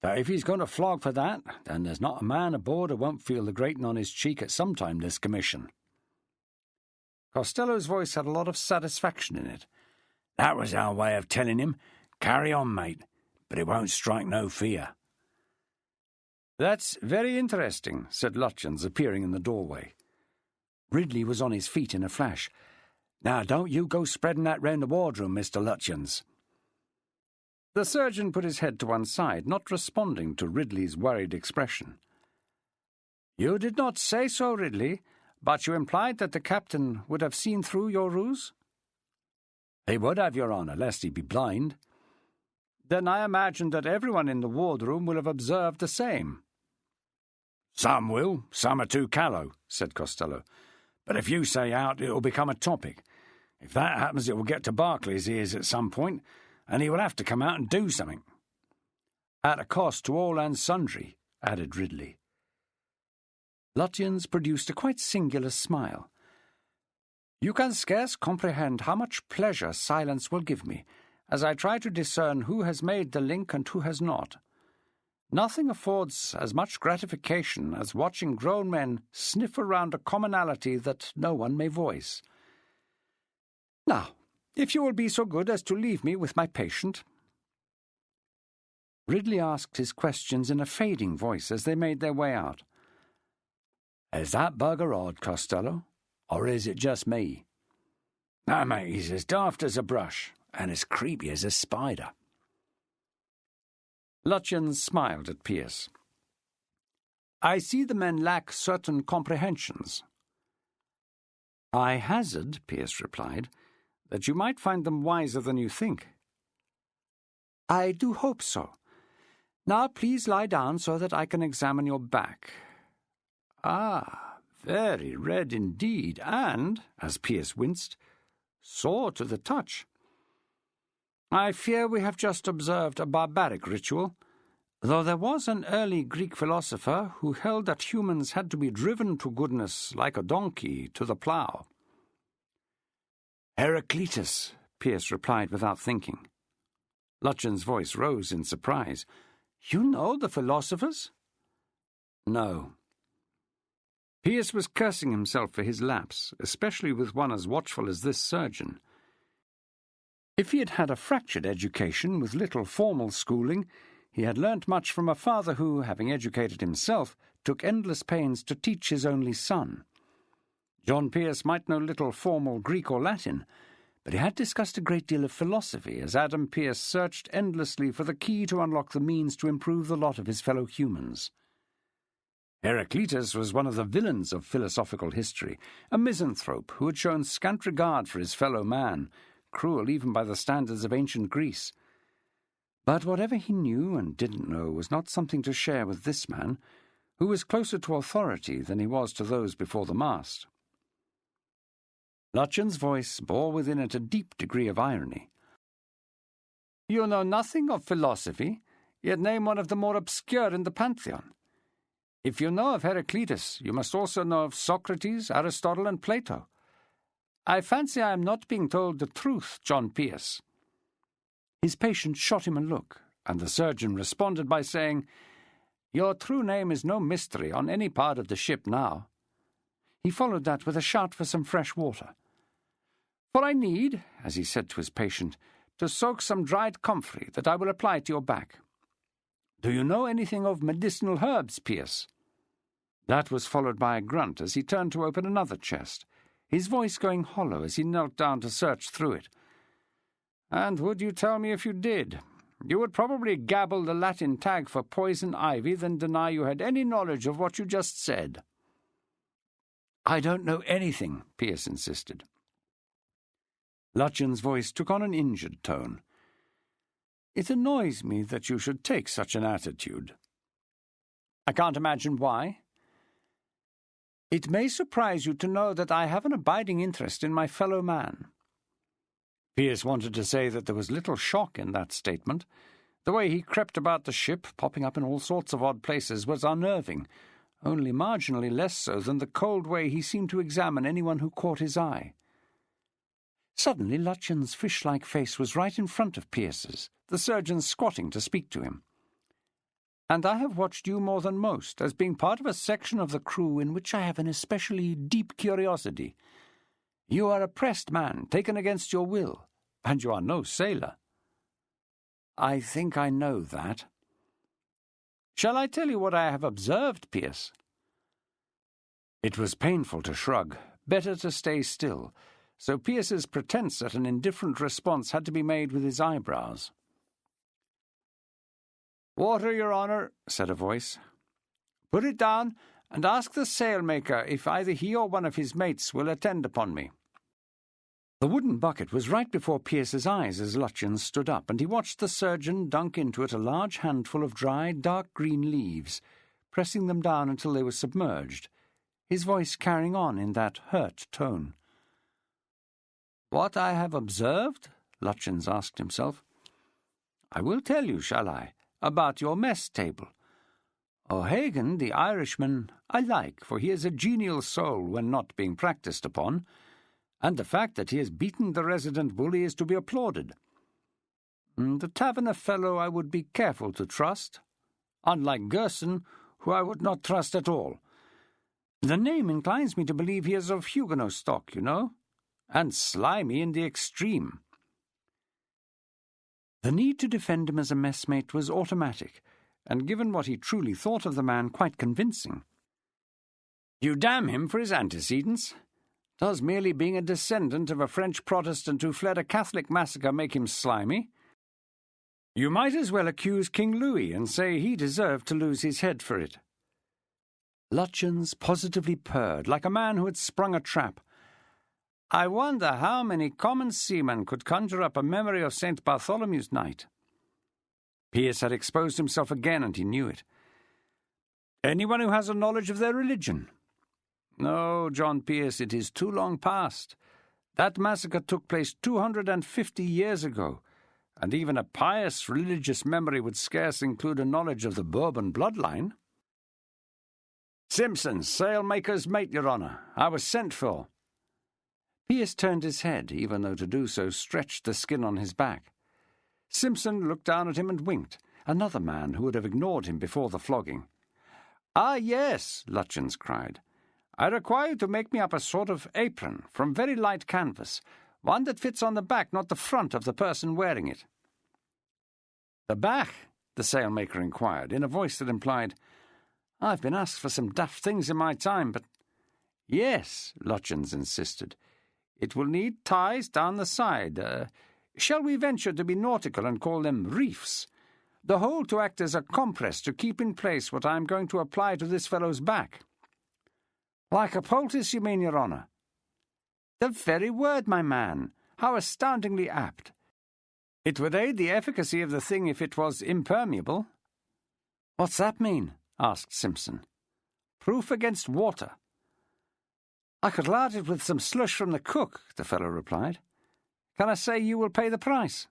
That if he's going to flog for that, then there's not a man aboard who won't feel the grating on his cheek at some time this commission." Costello's voice had a lot of satisfaction in it. "That was our way of telling him, 'Carry on, mate, but it won't strike no fear.'" "That's very interesting," said Lutyens, appearing in the doorway. Ridley was on his feet in a flash. "Now, don't you go spreading that round the wardroom, Mr. Lutyens." The surgeon put his head to one side, not responding to Ridley's worried expression. "You did not say so, Ridley, but you implied that the captain would have seen through your ruse?" "He would have, your honour, lest he be blind." "Then I imagine that everyone in the wardroom will have observed the same." "Some will, some are too callow," said Costello. "But if you say out, it will become a topic. If that happens, it will get to Barclay's ears at some point, and he will have to come out and do something." "At a cost to all and sundry," added Ridley. Lutyens produced a quite singular smile. "You can scarce comprehend how much pleasure silence will give me, as I try to discern who has made the link and who has not. Nothing affords as much gratification as watching grown men sniff around a commonality that no one may voice. Now, if you will be so good as to leave me with my patient." Ridley asked his questions in a fading voice as they made their way out. Is that bugger odd, Costello? Or is it just me? No, mate, he's as daft as a brush, and as creepy as a spider. Lutyens smiled at Pearce. I see the men lack certain comprehensions. I hazard, Pearce replied, that you might find them wiser than you think. I do hope so. Now please lie down so that I can examine your back. Ah, very red indeed, and, as Pearce winced, sore to the touch. I fear we have just observed a barbaric ritual, though there was an early Greek philosopher who held that humans had to be driven to goodness like a donkey to the plough. Heraclitus, Pearce replied without thinking. Lutyens' voice rose in surprise. You know the philosophers? No. Pearce was cursing himself for his lapse, especially with one as watchful as this surgeon. If he had had a fractured education with little formal schooling, he had learnt much from a father who, having educated himself, took endless pains to teach his only son. John Pearce might know little formal Greek or Latin, but he had discussed a great deal of philosophy as Adam Pearce searched endlessly for the key to unlock the means to improve the lot of his fellow humans. Heraclitus was one of the villains of philosophical history, a misanthrope who had shown scant regard for his fellow man, cruel even by the standards of ancient Greece. But whatever he knew and didn't know was not something to share with this man, who was closer to authority than he was to those before the mast. Lutyens' voice bore within it a deep degree of irony. You know nothing of philosophy, yet name one of the more obscure in the pantheon. If you know of Heraclitus, you must also know of Socrates, Aristotle, and Plato. I fancy I am not being told the truth, John Pearce. His patient shot him a look, and the surgeon responded by saying, Your true name is no mystery on any part of the ship now. He followed that with a shout for some fresh water. For I need, as he said to his patient, to soak some dried comfrey that I will apply to your back. Do you know anything of medicinal herbs, Pearce? That was followed by a grunt as he turned to open another chest, his voice going hollow as he knelt down to search through it. And would you tell me if you did? You would probably gabble the Latin tag for poison ivy than deny you had any knowledge of what you just said. I don't know anything, Pearce insisted. Lutyens' voice took on an injured tone. It annoys me that you should take such an attitude. I can't imagine why. It may surprise you to know that I have an abiding interest in my fellow man. Pearce wanted to say that there was little shock in that statement. The way he crept about the ship, popping up in all sorts of odd places, was unnerving, only marginally less so than the cold way he seemed to examine anyone who caught his eye. Suddenly Lutyens' fish-like face was right in front of Pearce's, the surgeon squatting to speak to him. And I have watched you more than most, as being part of a section of the crew in which I have an especially deep curiosity. You are a pressed man, taken against your will, and you are no sailor. I think I know that. Shall I tell you what I have observed, Pearce? It was painful to shrug, better to stay still, so Pearce's pretense at an indifferent response had to be made with his eyebrows. Water, Your Honour, said a voice. Put it down, and ask the sailmaker if either he or one of his mates will attend upon me. The wooden bucket was right before Pearce's eyes as Lutyens stood up, and he watched the surgeon dunk into it a large handful of dry, dark green leaves, pressing them down until they were submerged, his voice carrying on in that hurt tone. What I have observed? Lutyens asked himself. I will tell you, shall I, about your mess table. O'Hagan, the Irishman, I like, for he is a genial soul when not being practised upon, and the fact that he has beaten the resident bully is to be applauded. The Taverner fellow I would be careful to trust, unlike Gerson, who I would not trust at all. The name inclines me to believe he is of Huguenot stock, you know, and slimy in the extreme. The need to defend him as a messmate was automatic, and given what he truly thought of the man, quite convincing. You damn him for his antecedents. Does merely being a descendant of a French Protestant who fled a Catholic massacre make him slimy? You might as well accuse King Louis and say he deserved to lose his head for it. Lutyens positively purred, like a man who had sprung a trap. I wonder how many common seamen could conjure up a memory of St. Bartholomew's Night. Pearce had exposed himself again, and he knew it. Anyone who has a knowledge of their religion. No, John Pearce, it is too long past. That massacre took place 250 years ago, and even a pious religious memory would scarce include a knowledge of the Bourbon bloodline. Simpson, sailmaker's mate, Your Honour. I was sent for. Pearce turned his head, even though to do so stretched the skin on his back. Simpson looked down at him and winked, another man who would have ignored him before the flogging. Ah, yes, Lutyens cried. I require you to make me up a sort of apron from very light canvas, one that fits on the back, not the front of the person wearing it. The back? The sailmaker inquired, in a voice that implied, I've been asked for some daft things in my time, but— Yes, Lutyens insisted. It will need ties down the side. Shall we venture to be nautical and call them reefs? The whole to act as a compress to keep in place what I am going to apply to this fellow's back. Like a poultice, you mean, Your Honour? The very word, my man. How astoundingly apt. It would aid the efficacy of the thing if it was impermeable. What's that mean? Asked Simpson. Proof against water. I could lard it with some slush from the cook, the fellow replied. Can I say you will pay the price?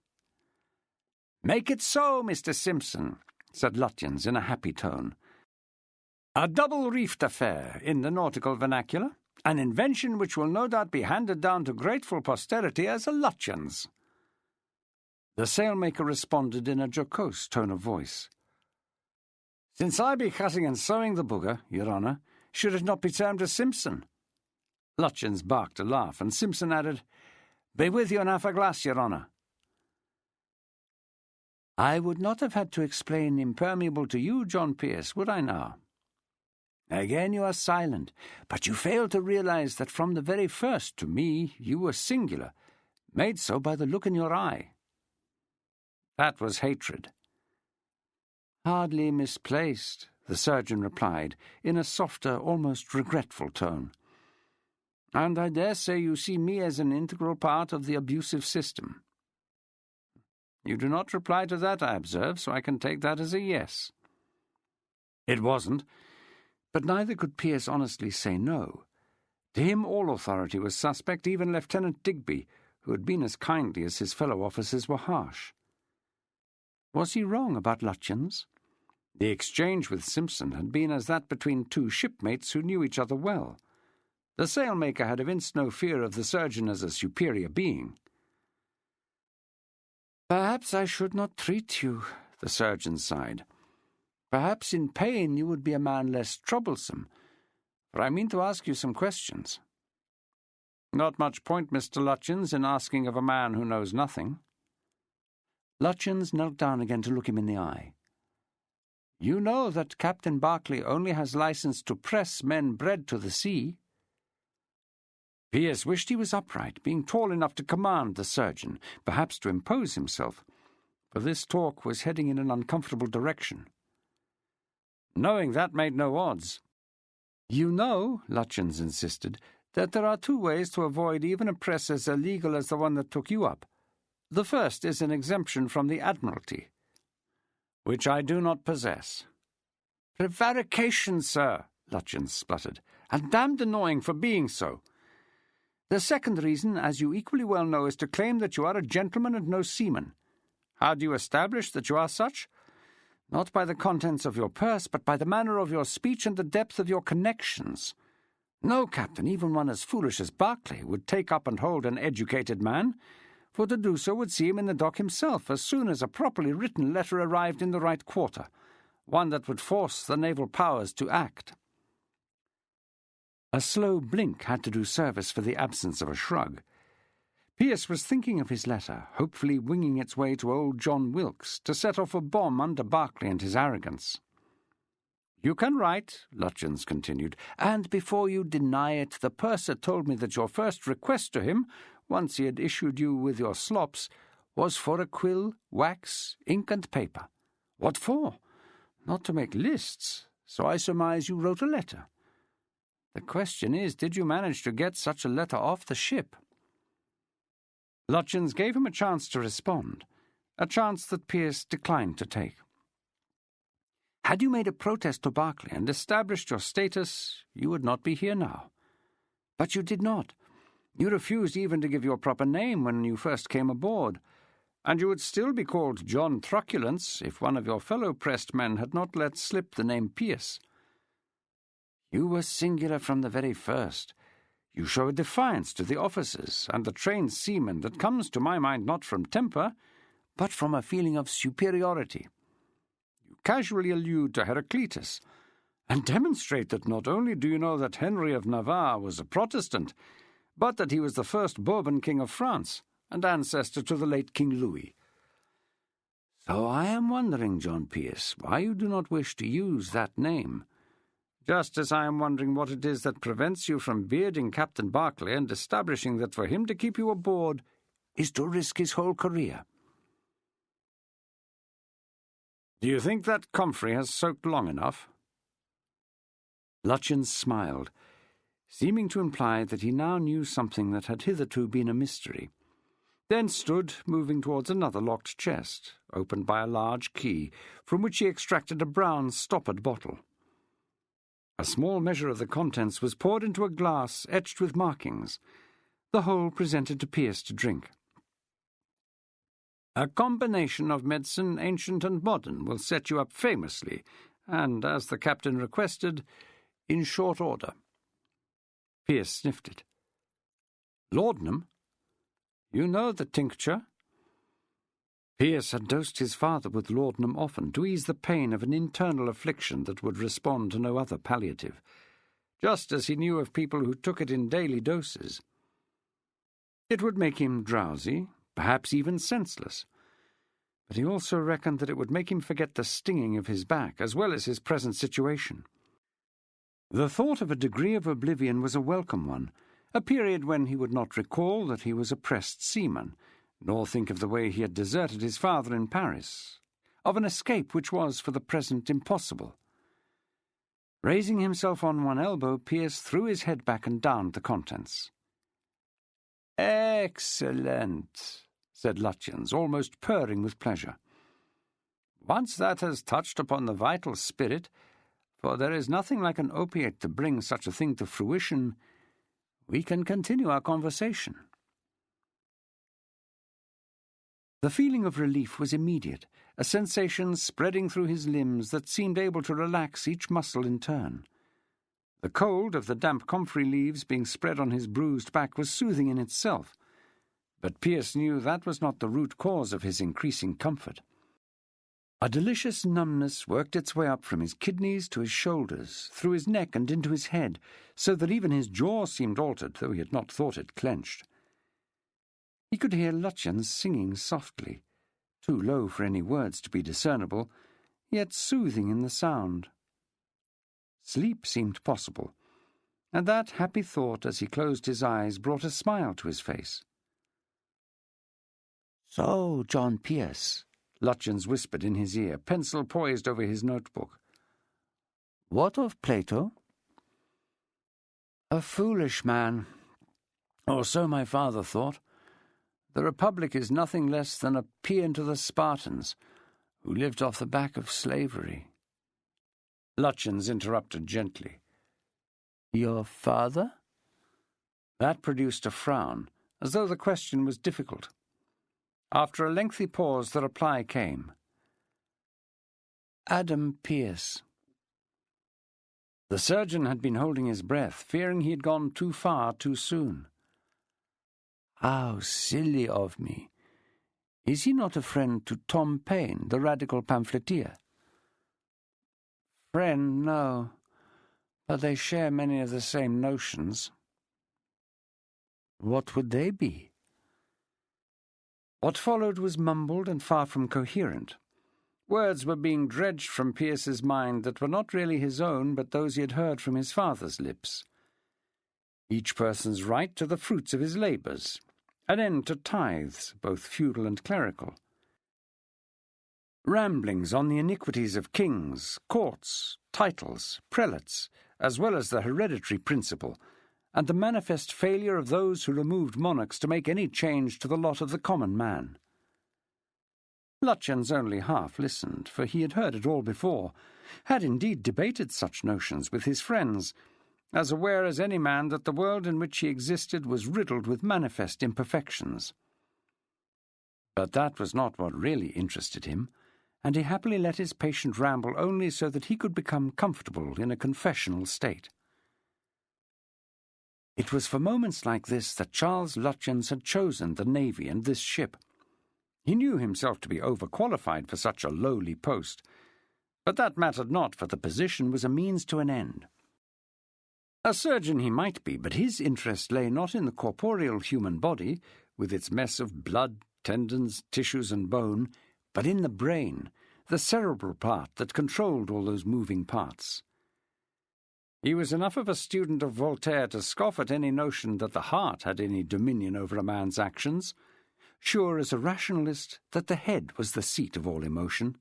Make it so, Mr. Simpson, said Lutyens in a happy tone. A double-reefed affair, in the nautical vernacular, an invention which will no doubt be handed down to grateful posterity as a Lutyens. The sailmaker responded in a jocose tone of voice. Since I be cutting and sewing the bugger, Your Honour, should it not be termed a Simpson? Lutyens barked a laugh, and Simpson added, Be with you in half a glass, Your Honour. I would not have had to explain impermeable to you, John Pearce, would I now? Again you are silent, but you fail to realize that from the very first, to me, you were singular, made so by the look in your eye. That was hatred. Hardly misplaced, the surgeon replied, in a softer, almost regretful tone. And I dare say you see me as an integral part of the abusive system. You do not reply to that, I observe, so I can take that as a yes. It wasn't, but neither could Pearce honestly say no. To him all authority was suspect, even Lieutenant Digby, who had been as kindly as his fellow officers were harsh. Was he wrong about Lutyens? The exchange with Simpson had been as that between two shipmates who knew each other well. The sailmaker had evinced no fear of the surgeon as a superior being. Perhaps I should not treat you, the surgeon sighed. Perhaps in pain you would be a man less troublesome, for I mean to ask you some questions. Not much point, Mr. Lutyens, in asking of a man who knows nothing. Lutyens knelt down again to look him in the eye. You know that Captain Barclay only has license to press men bred to the sea. Pearce wished he was upright, being tall enough to command the surgeon, perhaps to impose himself, for this talk was heading in an uncomfortable direction. Knowing that made no odds. You know, Lutyens insisted, that there are two ways to avoid even a press as illegal as the one that took you up. The first is an exemption from the Admiralty, which I do not possess. Prevarication, sir, Lutyens spluttered, and damned annoying for being so. The second reason, as you equally well know, is to claim that you are a gentleman and no seaman. How do you establish that you are such? Not by the contents of your purse, but by the manner of your speech and the depth of your connections. No captain, even one as foolish as Barclay, would take up and hold an educated man, for to do so would see him in the dock himself as soon as a properly written letter arrived in the right quarter, one that would force the naval powers to act. A slow blink had to do service for the absence of a shrug. Pearce was thinking of his letter, hopefully winging its way to old John Wilkes, to set off a bomb under Barclay and his arrogance. "You can write," Lutyens continued, "and before you deny it, the purser told me that your first request to him, once he had issued you with your slops, was for a quill, wax, ink, and paper. What for? Not to make lists, so I surmise you wrote a letter. The question is, did you manage to get such a letter off the ship?" Lutyens gave him a chance to respond, a chance that Pearce declined to take. "Had you made a protest to Berkeley and established your status, you would not be here now. But you did not. You refused even to give your proper name when you first came aboard, and you would still be called John Truculence if one of your fellow pressed men had not let slip the name Pearce. You were singular from the very first. You showed defiance to the officers and the trained seamen that comes to my mind not from temper, but from a feeling of superiority. You casually allude to Heraclitus, and demonstrate that not only do you know that Henry of Navarre was a Protestant, but that he was the first Bourbon king of France, and ancestor to the late King Louis. So I am wondering, John Pearce, why you do not wish to use that name, just as I am wondering what it is that prevents you from bearding Captain Berkeley and establishing that for him to keep you aboard is to risk his whole career." "Do you think that comfrey has soaked long enough?" Lutyens smiled, seeming to imply that he now knew something that had hitherto been a mystery, then stood, moving towards another locked chest, opened by a large key, from which he extracted a brown stoppered bottle. A small measure of the contents was poured into a glass etched with markings, the whole presented to Pearce to drink. "A combination of medicine, ancient and modern, will set you up famously, and, as the captain requested, in short order." Pearce sniffed it. "Laudanum? You know the tincture?" Pearce had dosed his father with laudanum often to ease the pain of an internal affliction that would respond to no other palliative, just as he knew of people who took it in daily doses. It would make him drowsy, perhaps even senseless, but he also reckoned that it would make him forget the stinging of his back as well as his present situation. The thought of a degree of oblivion was a welcome one, a period when he would not recall that he was a pressed seaman, nor think of the way he had deserted his father in Paris, of an escape which was for the present impossible. Raising himself on one elbow, Pearce threw his head back and downed the contents. "Excellent," said Lutyens, almost purring with pleasure. "Once that has touched upon the vital spirit, for there is nothing like an opiate to bring such a thing to fruition, we can continue our conversation." The feeling of relief was immediate, a sensation spreading through his limbs that seemed able to relax each muscle in turn. The cold of the damp comfrey leaves being spread on his bruised back was soothing in itself, but Pearce knew that was not the root cause of his increasing comfort. A delicious numbness worked its way up from his kidneys to his shoulders, through his neck and into his head, so that even his jaw seemed altered, though he had not thought it clenched. He could hear Lutyens singing softly, too low for any words to be discernible, yet soothing in the sound. Sleep seemed possible, and that happy thought as he closed his eyes brought a smile to his face. "So, John Pearce," Lutyens whispered in his ear, pencil poised over his notebook. "What of Plato?" "A foolish man, or so my father thought. The Republic is nothing less than a paean to the Spartans, who lived off the back of slavery." Lutyens interrupted gently. "Your father?" That produced a frown, as though the question was difficult. After a lengthy pause, the reply came. "Adam Pearce." The surgeon had been holding his breath, fearing he had gone too far too soon. "How silly of me. Is he not a friend to Tom Paine, the radical pamphleteer?" "Friend, no, but they share many of the same notions." "What would they be?" What followed was mumbled and far from coherent. Words were being dredged from Pearce's mind that were not really his own, but those he had heard from his father's lips. Each person's right to the fruits of his labours, an end to tithes, both feudal and clerical. Ramblings on the iniquities of kings, courts, titles, prelates, as well as the hereditary principle, and the manifest failure of those who removed monarchs to make any change to the lot of the common man. Lutyens only half listened, for he had heard it all before, had indeed debated such notions with his friends, as aware as any man that the world in which he existed was riddled with manifest imperfections. But that was not what really interested him, and he happily let his patient ramble only so that he could become comfortable in a confessional state. It was for moments like this that Charles Lutyens had chosen the navy and this ship. He knew himself to be overqualified for such a lowly post, but that mattered not, for the position was a means to an end. A surgeon he might be, but his interest lay not in the corporeal human body, with its mess of blood, tendons, tissues, and bone, but in the brain, the cerebral part that controlled all those moving parts. He was enough of a student of Voltaire to scoff at any notion that the heart had any dominion over a man's actions, sure as a rationalist that the head was the seat of all emotion.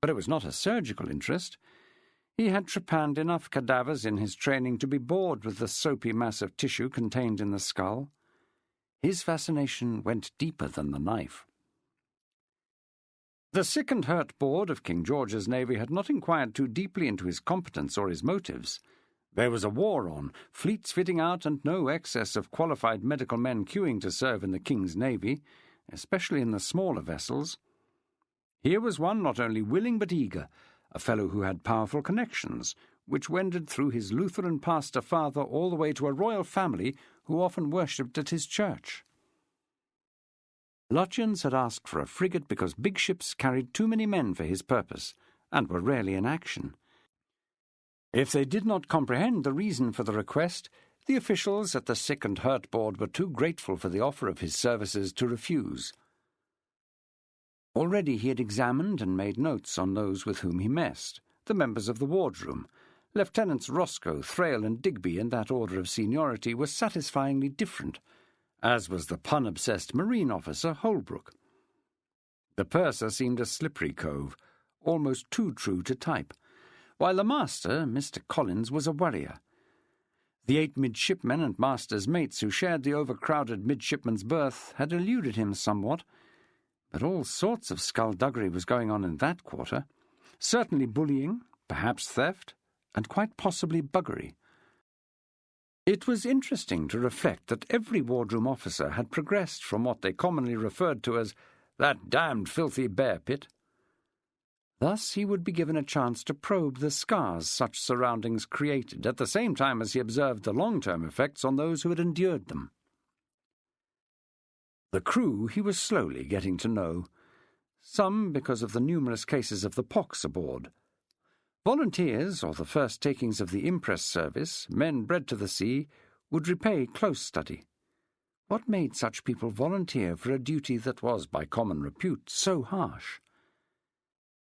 But it was not a surgical interest. He had trepanned enough cadavers in his training to be bored with the soapy mass of tissue contained in the skull. His fascination went deeper than the knife. The Sick and Hurt Board of King George's Navy had not inquired too deeply into his competence or his motives. There was a war on, fleets fitting out, and no excess of qualified medical men queuing to serve in the King's Navy, especially in the smaller vessels. Here was one not only willing but eager, a fellow who had powerful connections, which wended through his Lutheran pastor father all the way to a royal family who often worshipped at his church. Lutyens had asked for a frigate because big ships carried too many men for his purpose, and were rarely in action. If they did not comprehend the reason for the request, the officials at the Sick and Hurt Board were too grateful for the offer of his services to refuse. Already he had examined and made notes on those with whom he messed, the members of the wardroom. Lieutenants Roscoe, Thrale, and Digby, in that order of seniority, were satisfyingly different, as was the pun-obsessed marine officer Holbrook. The purser seemed a slippery cove, almost too true to type, while the master, Mr. Collins, was a worrier. The 8 midshipmen and master's mates who shared the overcrowded midshipman's berth had eluded him somewhat, but all sorts of skullduggery was going on in that quarter, certainly bullying, perhaps theft, and quite possibly buggery. It was interesting to reflect that every wardroom officer had progressed from what they commonly referred to as that damned filthy bear pit. Thus he would be given a chance to probe the scars such surroundings created, at the same time as he observed the long-term effects on those who had endured them. The crew he was slowly getting to know, some because of the numerous cases of the pox aboard. Volunteers, or the first takings of the impress service, men bred to the sea, would repay close study. What made such people volunteer for a duty that was, by common repute, so harsh?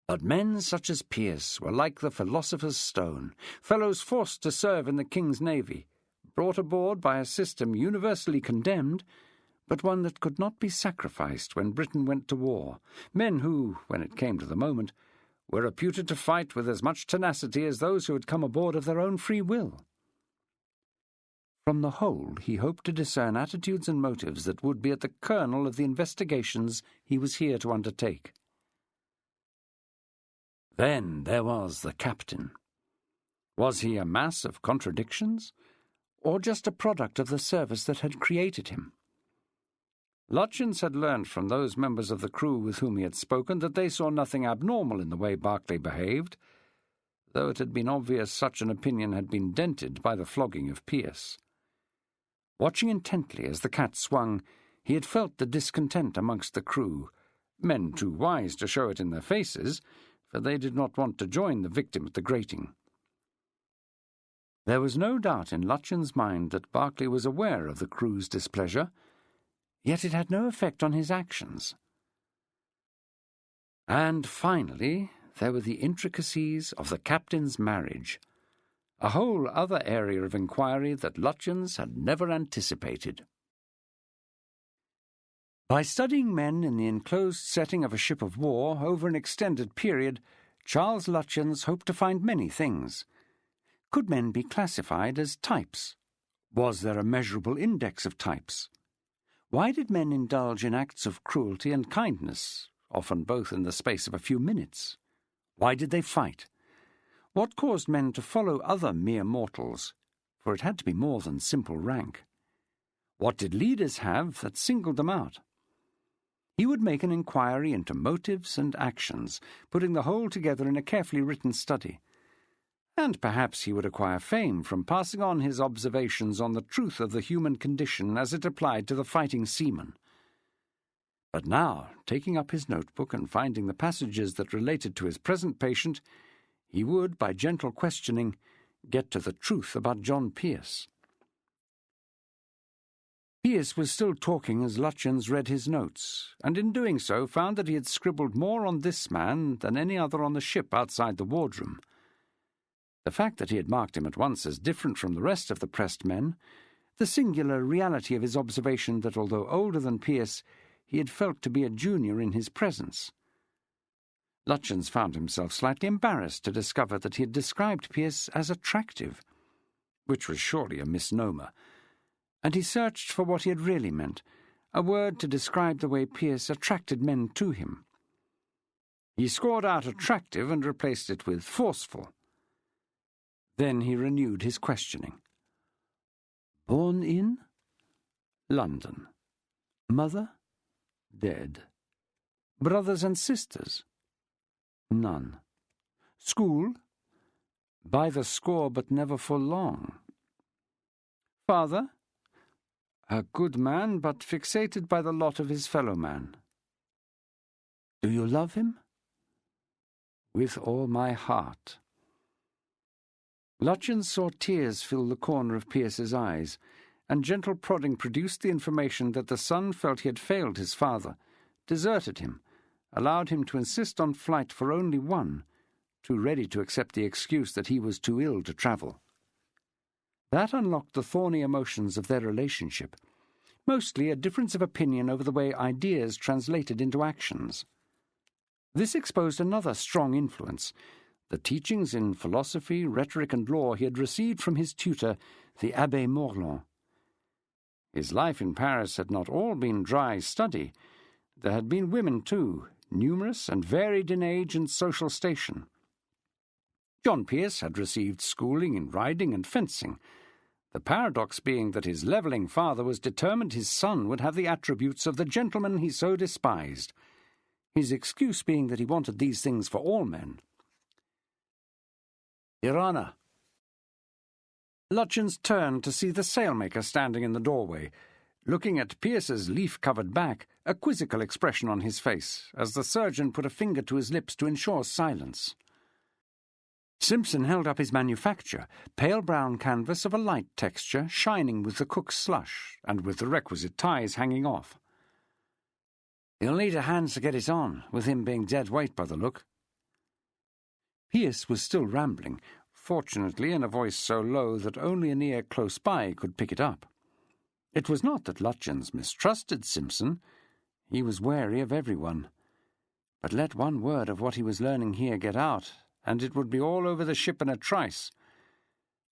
But men such as Pearce were like the philosopher's stone, fellows forced to serve in the King's Navy, brought aboard by a system universally condemned, but one that could not be sacrificed when Britain went to war, men who, when it came to the moment, were reputed to fight with as much tenacity as those who had come aboard of their own free will. From the whole, he hoped to discern attitudes and motives that would be at the kernel of the investigations he was here to undertake. Then there was the captain. Was he a mass of contradictions, or just a product of the service that had created him? Lutyens had learned from those members of the crew with whom he had spoken that they saw nothing abnormal in the way Berkeley behaved, though it had been obvious such an opinion had been dented by the flogging of Pearce. Watching intently as the cat swung, he had felt the discontent amongst the crew, men too wise to show it in their faces, for they did not want to join the victim at the grating. There was no doubt in Lutyens' mind that Berkeley was aware of the crew's displeasure, yet it had no effect on his actions. And finally, there were the intricacies of the captain's marriage, a whole other area of inquiry that Lutyens had never anticipated. By studying men in the enclosed setting of a ship of war over an extended period, Charles Lutyens hoped to find many things. Could men be classified as types? Was there a measurable index of types? Why did men indulge in acts of cruelty and kindness, often both in the space of a few minutes? Why did they fight? What caused men to follow other mere mortals? For it had to be more than simple rank. What did leaders have that singled them out? He would make an inquiry into motives and actions, putting the whole together in a carefully written study. And perhaps he would acquire fame from passing on his observations on the truth of the human condition as it applied to the fighting seaman. But now, taking up his notebook and finding the passages that related to his present patient, he would, by gentle questioning, get to the truth about John Pearce. Pearce was still talking as Lutyens read his notes, and in doing so found that he had scribbled more on this man than any other on the ship outside the wardroom. The fact that he had marked him at once as different from the rest of the pressed men, the singular reality of his observation that although older than Pearce, he had felt to be a junior in his presence. Lutyens found himself slightly embarrassed to discover that he had described Pearce as attractive, which was surely a misnomer, and he searched for what he had really meant, a word to describe the way Pearce attracted men to him. He scored out attractive and replaced it with forceful. Then he renewed his questioning. Born in? London. Mother? Dead. Brothers and sisters? None. School? By the score, but never for long. Father? A good man, but fixated by the lot of his fellow man. Do you love him? With all my heart. Lutyens saw tears fill the corner of Pearce's eyes, and gentle prodding produced the information that the son felt he had failed his father, deserted him, allowed him to insist on flight for only one, too ready to accept the excuse that he was too ill to travel. That unlocked the thorny emotions of their relationship, mostly a difference of opinion over the way ideas translated into actions. This exposed another strong influence, the teachings in philosophy, rhetoric, and law he had received from his tutor, the Abbé Morland. His life in Paris had not all been dry study. There had been women, too, numerous and varied in age and social station. John Pearce had received schooling in riding and fencing, the paradox being that his levelling father was determined his son would have the attributes of the gentleman he so despised, his excuse being that he wanted these things for all men. Your Honour. Lutyens turned to see the sailmaker standing in the doorway, looking at Pearce's leaf-covered back, a quizzical expression on his face, as the surgeon put a finger to his lips to ensure silence. Simpson held up his manufacture, pale brown canvas of a light texture, shining with the cook's slush, and with the requisite ties hanging off. You'll need a hand to get it on, with him being dead weight by the look. Pearce was still rambling, fortunately in a voice so low that only an ear close by could pick it up. It was not that Lutyens mistrusted Simpson. He was wary of everyone. But let one word of what he was learning here get out, and it would be all over the ship in a trice.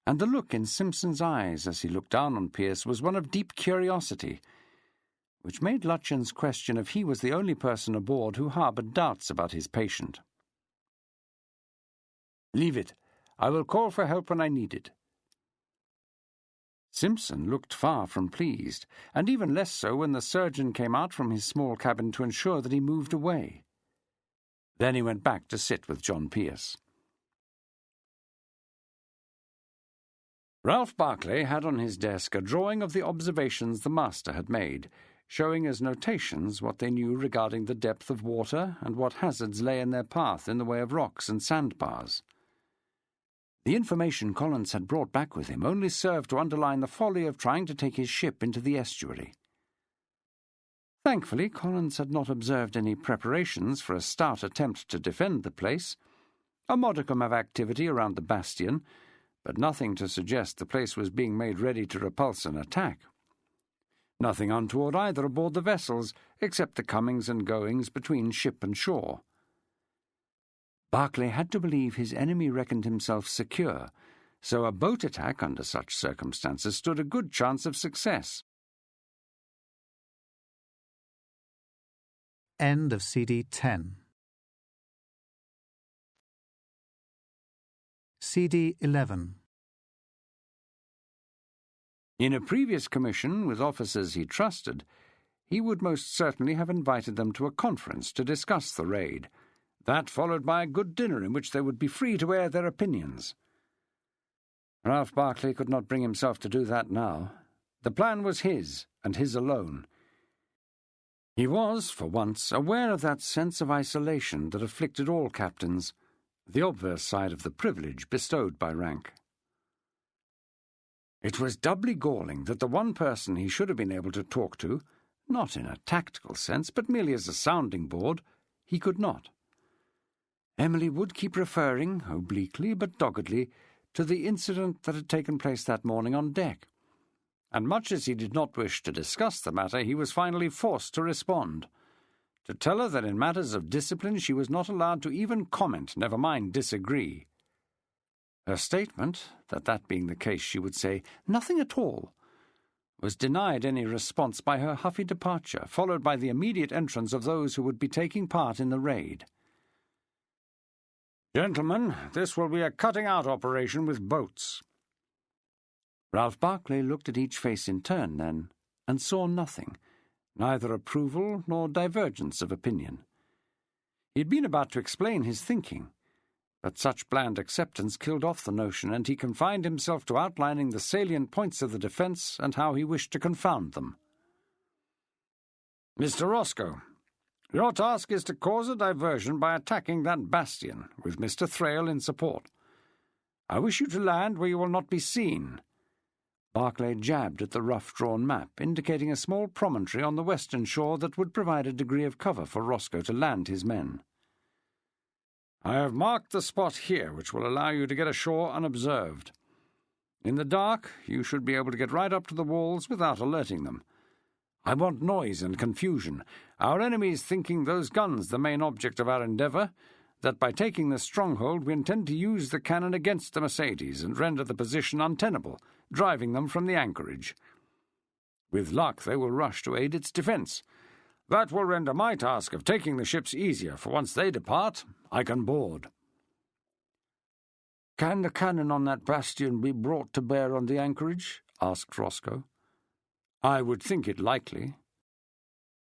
And the look in Simpson's eyes as he looked down on Pearce was one of deep curiosity, which made Lutyens question if he was the only person aboard who harboured doubts about his patient. Leave it. I will call for help when I need it. Simpson looked far from pleased, and even less so when the surgeon came out from his small cabin to ensure that he moved away. Then he went back to sit with John Pearce. Ralph Barclay had on his desk a drawing of the observations the master had made, showing as notations what they knew regarding the depth of water and what hazards lay in their path in the way of rocks and sandbars. The information Collins had brought back with him only served to underline the folly of trying to take his ship into the estuary. Thankfully, Collins had not observed any preparations for a stout attempt to defend the place. A modicum of activity around the bastion, but nothing to suggest the place was being made ready to repulse an attack. Nothing untoward either aboard the vessels, except the comings and goings between ship and shore. Barclay had to believe his enemy reckoned himself secure, so a boat attack under such circumstances stood a good chance of success. End of CD 10. CD 11. In a previous commission with officers he trusted, he would most certainly have invited them to a conference to discuss the raid, that followed by a good dinner in which they would be free to air their opinions. Ralph Barclay could not bring himself to do that now. The plan was his, and his alone. He was, for once, aware of that sense of isolation that afflicted all captains, the obverse side of the privilege bestowed by rank. It was doubly galling that the one person he should have been able to talk to, not in a tactical sense, but merely as a sounding board, he could not. Emily would keep referring, obliquely but doggedly, to the incident that had taken place that morning on deck, and much as he did not wish to discuss the matter, he was finally forced to respond, to tell her that in matters of discipline she was not allowed to even comment, never mind disagree. Her statement, that being the case she would say nothing at all, was denied any response by her huffy departure, followed by the immediate entrance of those who would be taking part in the raid. "Gentlemen, this will be a cutting-out operation with boats." Ralph Barclay looked at each face in turn then, and saw nothing, neither approval nor divergence of opinion. He had been about to explain his thinking, but such bland acceptance killed off the notion, and he confined himself to outlining the salient points of the defence and how he wished to confound them. "Mr. Roscoe, your task is to cause a diversion by attacking that bastion, with Mr. Thrale in support. I wish you to land where you will not be seen." Barclay jabbed at the rough-drawn map, indicating a small promontory on the western shore that would provide a degree of cover for Roscoe to land his men. "I have marked the spot here, which will allow you to get ashore unobserved. In the dark, you should be able to get right up to the walls without alerting them. I want noise and confusion, our enemies thinking those guns the main object of our endeavour, that by taking the stronghold we intend to use the cannon against the Mercedes and render the position untenable, driving them from the anchorage. With luck they will rush to aid its defence. That will render my task of taking the ships easier, for once they depart, I can board." "Can the cannon on that bastion be brought to bear on the anchorage?" asked Roscoe. "I would think it likely."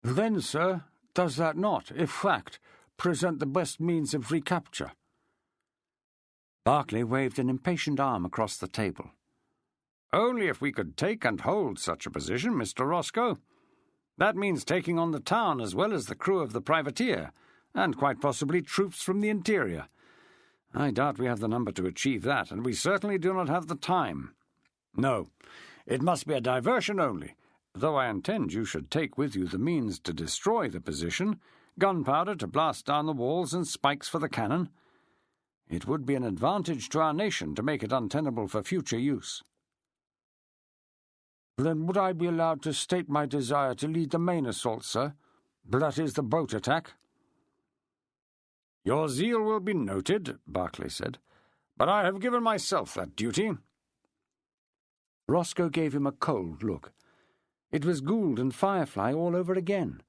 "Then, sir, does that not, if fact, present the best means of recapture?" Barclay waved an impatient arm across the table. "Only if we could take and hold such a position, Mr. Roscoe. That means taking on the town as well as the crew of the privateer, and quite possibly troops from the interior. I doubt we have the number to achieve that, and we certainly do not have the time. No, it must be a diversion only, though I intend you should take with you the means to destroy the position, gunpowder to blast down the walls and spikes for the cannon. It would be an advantage to our nation to make it untenable for future use." "Then would I be allowed to state my desire to lead the main assault, sir? That is, the boat attack?" "Your zeal will be noted," Barclay said, "but I have given myself that duty." Roscoe gave him a cold look. It was Gould and Firefly all over again.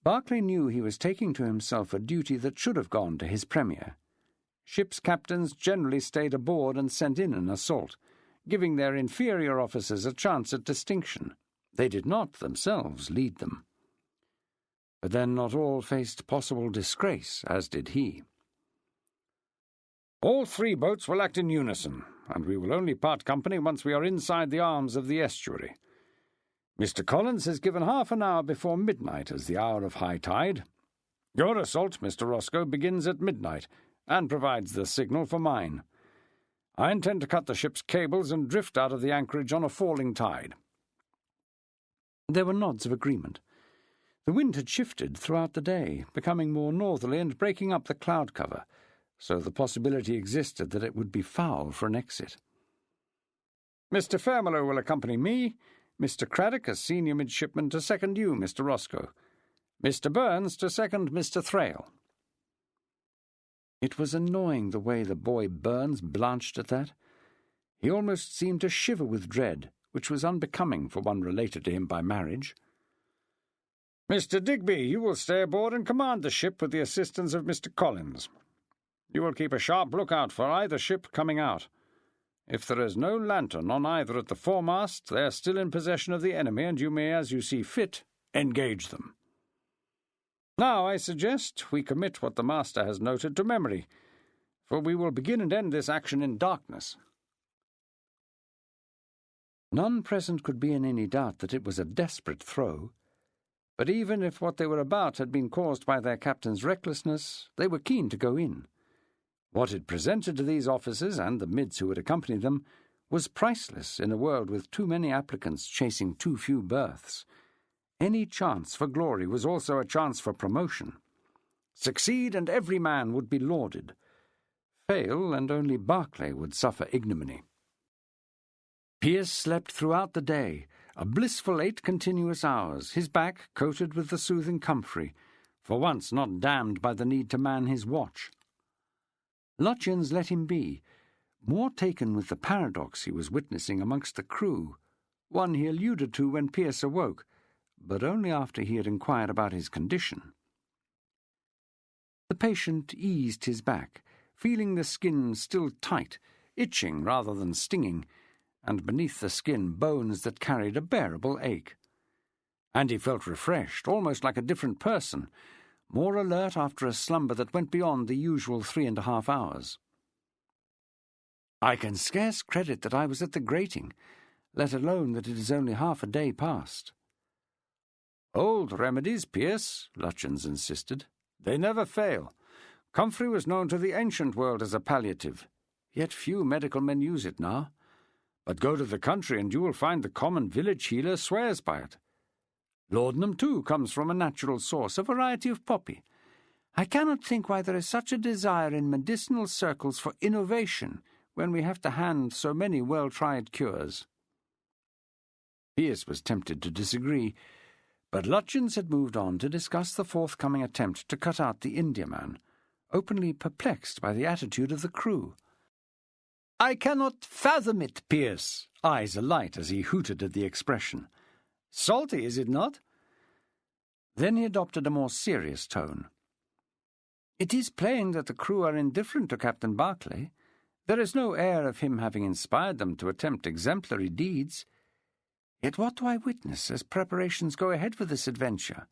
Barclay knew he was taking to himself a duty that should have gone to his premier. Ship's captains generally stayed aboard and sent in an assault, giving their inferior officers a chance at distinction. They did not, themselves, lead them. But then not all faced possible disgrace, as did he. "All three boats will act in unison, and we will only part company once we are inside the arms of the estuary. Mr. Collins has given half an hour before midnight as the hour of high tide. Your assault, Mr. Roscoe, begins at midnight, and provides the signal for mine. I intend to cut the ship's cables and drift out of the anchorage on a falling tide." There were nods of agreement. The wind had shifted throughout the day, becoming more northerly and breaking up the cloud cover, so the possibility existed that it would be foul for an exit. "Mr. Fairmelow will accompany me, Mr. Craddock as senior midshipman to second you, Mr. Roscoe, Mr. Burns to second Mr. Thrale." It was annoying the way the boy Burns blanched at that. He almost seemed to shiver with dread, which was unbecoming for one related to him by marriage. "Mr. Digby, you will stay aboard and command the ship with the assistance of Mr. Collins. You will keep a sharp lookout for either ship coming out. If there is no lantern on either at the foremast, they are still in possession of the enemy, and you may, as you see fit, engage them. Now, I suggest we commit what the master has noted to memory, for we will begin and end this action in darkness." None present could be in any doubt that it was a desperate throw, but even if what they were about had been caused by their captain's recklessness, they were keen to go in. What it presented to these officers and the mids who would accompany them was priceless in a world with too many applicants chasing too few berths. Any chance for glory was also a chance for promotion. Succeed and every man would be lauded. Fail and only Barclay would suffer ignominy. Pearce slept throughout the day, a blissful 8 continuous hours, his back coated with the soothing comfrey, for once not damned by the need to man his watch. Lutyens let him be, more taken with the paradox he was witnessing amongst the crew, one he alluded to when Pearce awoke, but only after he had inquired about his condition. The patient eased his back, feeling the skin still tight, itching rather than stinging, and beneath the skin bones that carried a bearable ache. And he felt refreshed, almost like a different person, more alert after a slumber that went beyond the usual 3.5 hours. "I can scarce credit that I was at the grating, let alone that it is only half a day past." "Old remedies, Pearce," Lutyens insisted. "They never fail. Comfrey was known to the ancient world as a palliative, yet few medical men use it now. But go to the country and you will find the common village healer swears by it. Laudanum, too, comes from a natural source, a variety of poppy. I cannot think why there is such a desire in medicinal circles for innovation when we have to hand so many well-tried cures." Pearce was tempted to disagree, but Lutyens had moved on to discuss the forthcoming attempt to cut out the Indiaman, openly perplexed by the attitude of the crew. "I cannot fathom it, Pearce," eyes alight as he hooted at the expression. "Salty, is it not?" Then he adopted a more serious tone. "It is plain that the crew are indifferent to Captain Barclay. There is no air of him having inspired them to attempt exemplary deeds. Yet what do I witness as preparations go ahead for this adventure?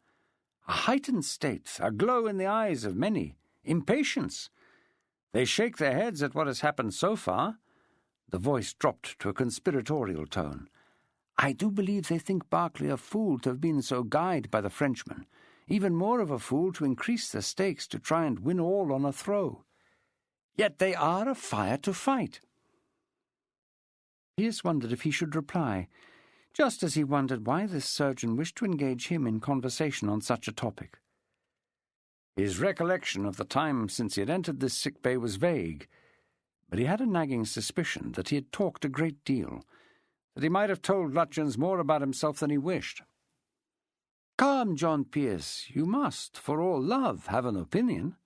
A heightened state, a glow in the eyes of many, impatience. They shake their heads at what has happened so far." The voice dropped to a conspiratorial tone. "I do believe they think Barclay a fool to have been so guyed by the Frenchman, even more of a fool to increase the stakes to try and win all on a throw. Yet they are afire to fight." Pearce wondered if he should reply, just as he wondered why this surgeon wished to engage him in conversation on such a topic. His recollection of the time since he had entered this sick bay was vague, but he had a nagging suspicion that he had talked a great deal, that he might have told Lutyens more about himself than he wished. "Come, John Pearce, you must, for all love, have an opinion."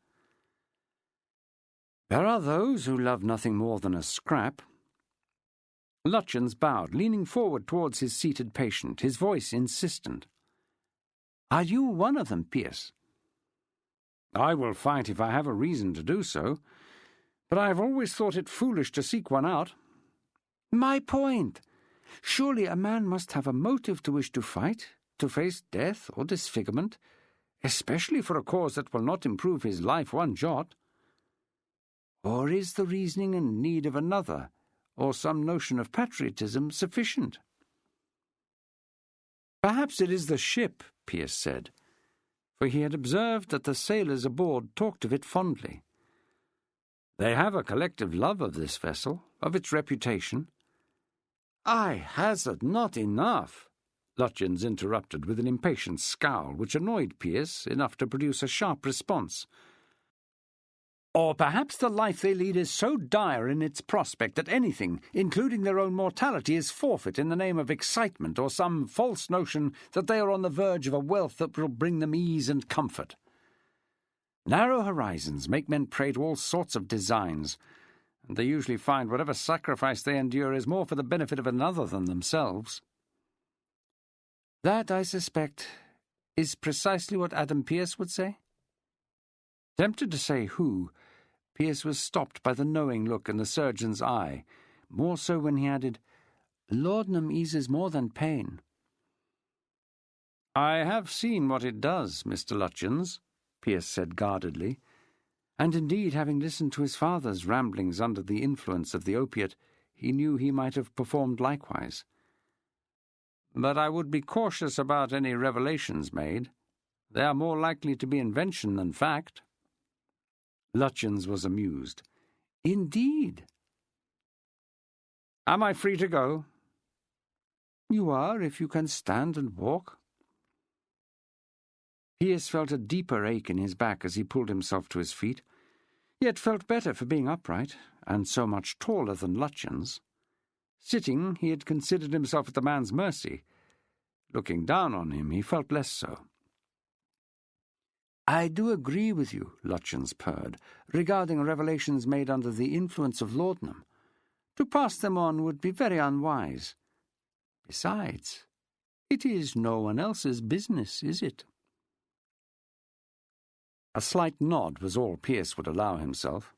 "There are those who love nothing more than a scrap." Lutyens bowed, leaning forward towards his seated patient, his voice insistent. "Are you one of them, Pearce?" "I will fight if I have a reason to do so, but I have always thought it foolish to seek one out." "My point. Surely a man must have a motive to wish to fight, to face death or disfigurement, especially for a cause that will not improve his life one jot. Or is the reasoning and need of another, or some notion of patriotism, sufficient?" "Perhaps it is the ship," Pearce said, for he had observed that the sailors aboard talked of it fondly. "They have a collective love of this vessel, of its reputation." "I hazard not enough," Lutyens interrupted with an impatient scowl which annoyed Pearce enough to produce a sharp response. Or perhaps the life they lead is so dire in its prospect that anything, including their own mortality, is forfeit in the name of excitement or some false notion that they are on the verge of a wealth that will bring them ease and comfort. Narrow horizons make men prey to all sorts of designs, and they usually find whatever sacrifice they endure is more for the benefit of another than themselves. That, I suspect, is precisely what Adam Pearce would say. Tempted to say who, Pearce was stopped by the knowing look in the surgeon's eye, more so when he added, "Laudanum eases more than pain." "I have seen what it does, Mr. Lutyens," Pearce said guardedly, and indeed, having listened to his father's ramblings under the influence of the opiate, he knew he might have performed likewise. "But I would be cautious about any revelations made. They are more likely to be invention than fact." Lutyens was amused. "Indeed." "Am I free to go?" "You are, if you can stand and walk." Pearce felt a deeper ache in his back as he pulled himself to his feet, yet felt better for being upright, and so much taller than Lutyens. Sitting, he had considered himself at the man's mercy. Looking down on him, he felt less so. "I do agree with you," Lutyens purred, "regarding revelations made under the influence of laudanum. To pass them on would be very unwise. Besides, it is no one else's business, is it?" A slight nod was all Pearce would allow himself.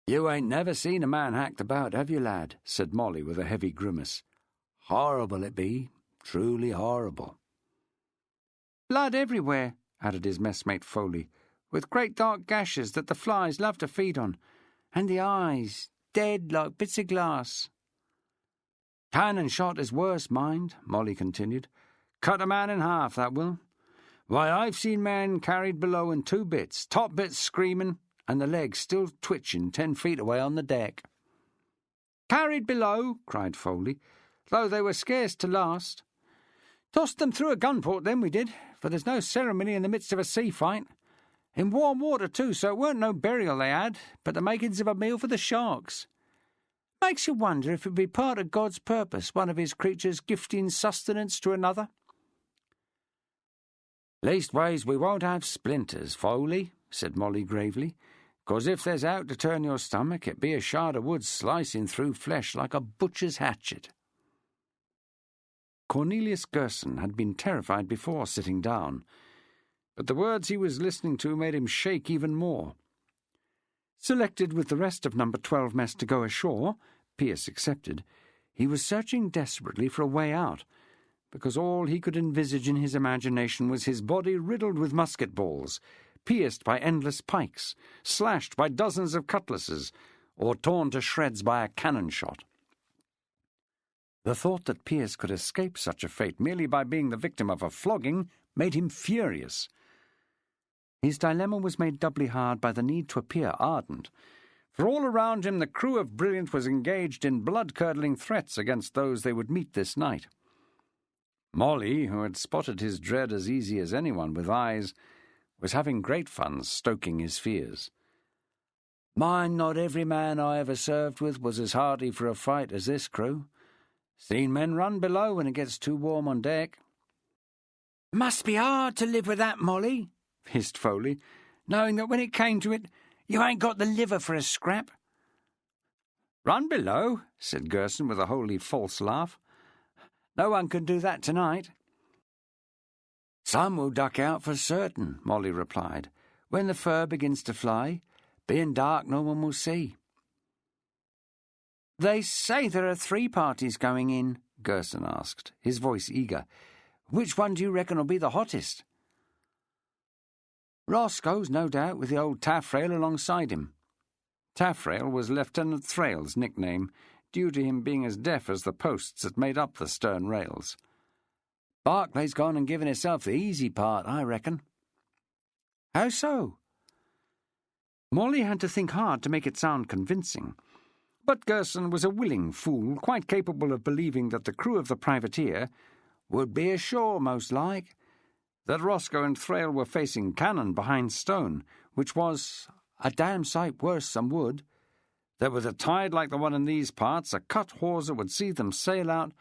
"You ain't never seen a man hacked about, have you, lad?" said Molly with a heavy grimace. "Horrible it be, truly horrible." "Blood everywhere," added his messmate Foley, "with great dark gashes that the flies love to feed on, and the eyes dead like bits of glass." "Cannon shot is worse, mind," Molly continued. "Cut a man in half, that will. Why, I've seen men carried below in 2 bits, top bits screaming, and the legs still twitching 10 feet away on the deck." "Carried below," cried Foley, "though they were scarce to last. Tossed them through a gun-port, then we did, for there's no ceremony in the midst of a sea-fight. In warm water, too, so it weren't no burial they had, but the makings of a meal for the sharks. Makes you wonder if it be part of God's purpose, one of his creatures gifting sustenance to another." "Leastways, we won't have splinters, Foley," said Molly gravely, "'cause if there's out to turn your stomach, it be a shard of wood slicing through flesh like a butcher's hatchet." Cornelius Gerson had been terrified before sitting down, but the words he was listening to made him shake even more. Selected with the rest of No. 12 mess to go ashore, Pearce excepted, he was searching desperately for a way out, because all he could envisage in his imagination was his body riddled with musket balls, pierced by endless pikes, slashed by dozens of cutlasses, or torn to shreds by a cannon shot. The thought that Pearce could escape such a fate merely by being the victim of a flogging made him furious. His dilemma was made doubly hard by the need to appear ardent, for all around him the crew of Brilliant was engaged in blood-curdling threats against those they would meet this night. Molly, who had spotted his dread as easy as anyone with eyes, was having great fun stoking his fears. "Mind not every man I ever served with was as hardy for a fight as this crew. Seen men run below when it gets too warm on deck." "Must be hard to live with that, Molly," hissed Foley, "knowing that when it came to it, you ain't got the liver for a scrap." "Run below," said Gerson with a wholly false laugh. "No one can do that tonight." "Some will duck out for certain," Molly replied. "When the fur begins to fly, being dark no one will see." "They say there are 3 parties going in," Gerson asked, his voice eager. "Which one do you reckon will be the hottest?" "Roscoe's, no doubt, with the old taffrail alongside him." Taffrail was Lieutenant Thrale's nickname, due to him being as deaf as the posts that made up the stern rails. "Barclay's gone and given herself the easy part, I reckon." "How so?" Molly had to think hard to make it sound convincing, But Gerson was a willing fool, quite capable of believing that the crew of the privateer would be ashore, most like, that Roscoe and Thrale were facing cannon behind stone, which was a damn sight worse than wood, that with a tide like the one in these parts, a cut hawser would see them sail out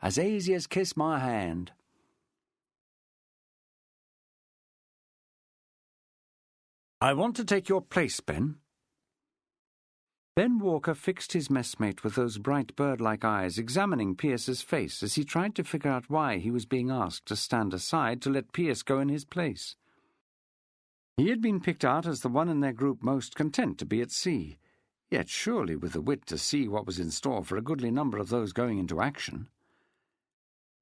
as easy as kiss my hand. "I want to take your place, Ben." Ben Walker fixed his messmate with those bright bird-like eyes, examining Pearce's face as he tried to figure out why he was being asked to stand aside to let Pearce go in his place. He had been picked out as the one in their group most content to be at sea, yet surely with the wit to see what was in store for a goodly number of those going into action.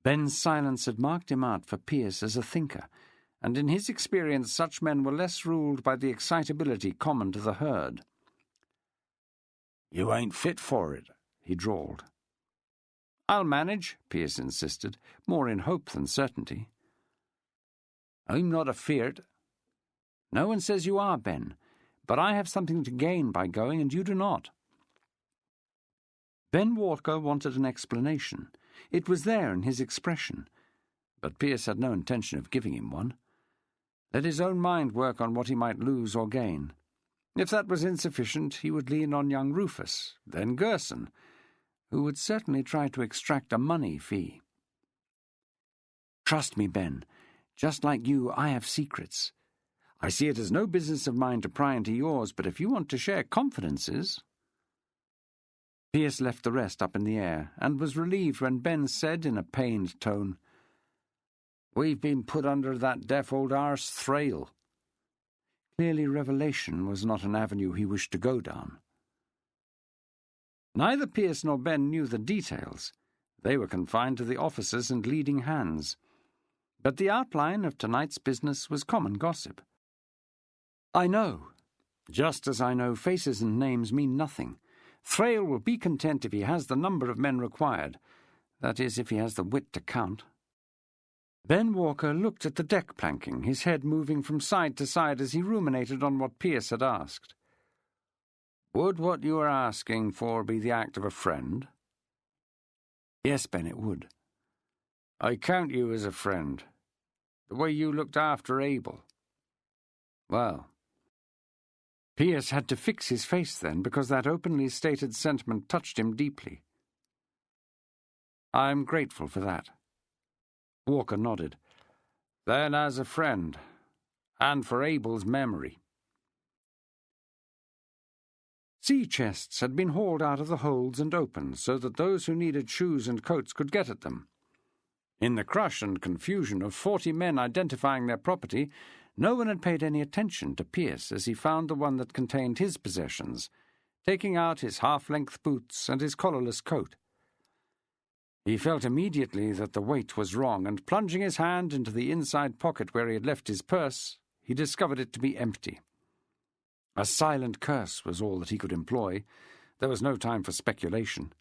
Ben's silence had marked him out for Pearce as a thinker, and in his experience such men were less ruled by the excitability common to the herd. "You ain't fit for it," he drawled. "I'll manage," Pearce insisted, more in hope than certainty. "I'm not afeard." "No one says you are, Ben, but I have something to gain by going, and you do not." Ben Walker wanted an explanation. It was there in his expression, but Pearce had no intention of giving him one. Let his own mind work on what he might lose or gain. If that was insufficient, he would lean on young Rufus, then Gerson, who would certainly try to extract a money fee. "Trust me, Ben. Just like you, I have secrets. I see it as no business of mine to pry into yours, but if you want to share confidences—" Pearce left the rest up in the air, and was relieved when Ben said in a pained tone, "We've been put under that deaf old arse Thrale." Clearly revelation was not an avenue he wished to go down. Neither Pearce nor Ben knew the details. They were confined to the officers and leading hands. But the outline of tonight's business was common gossip. "I know. Just as I know faces and names mean nothing. Thrale will be content if he has the number of men required. That is, if he has the wit to count." Ben Walker looked at the deck planking, his head moving from side to side as he ruminated on what Pearce had asked. "Would what you are asking for be the act of a friend?" "Yes, Ben, it would." "I count you as a friend. The way you looked after Abel." "Well." Pearce had to fix his face then, because that openly stated sentiment touched him deeply. "I'm grateful for that." Walker nodded. "Then as a friend, and for Abel's memory." Sea chests had been hauled out of the holds and opened so that those who needed shoes and coats could get at them. In the crush and confusion of 40 men identifying their property, no one had paid any attention to Pearce as he found the one that contained his possessions, taking out his half-length boots and his collarless coat. He felt immediately that the weight was wrong, and plunging his hand into the inside pocket where he had left his purse, he discovered it to be empty. A silent curse was all that he could employ. There was no time for speculation.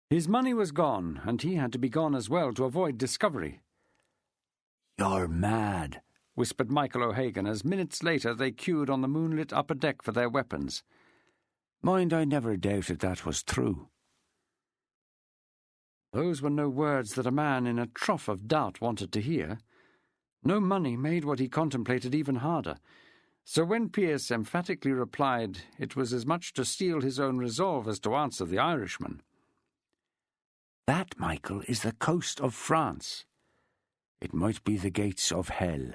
His money was gone, and he had to be gone as well to avoid discovery. "You're mad," whispered Michael O'Hagan as minutes later they queued on the moonlit upper deck for their weapons. "Mind, I never doubted that was true." Those were no words that a man in a trough of doubt wanted to hear. No money made what he contemplated even harder. So when Pearce emphatically replied it was as much to steel his own resolve as to answer the Irishman. "That, Michael, is the coast of France. It might be the gates of hell."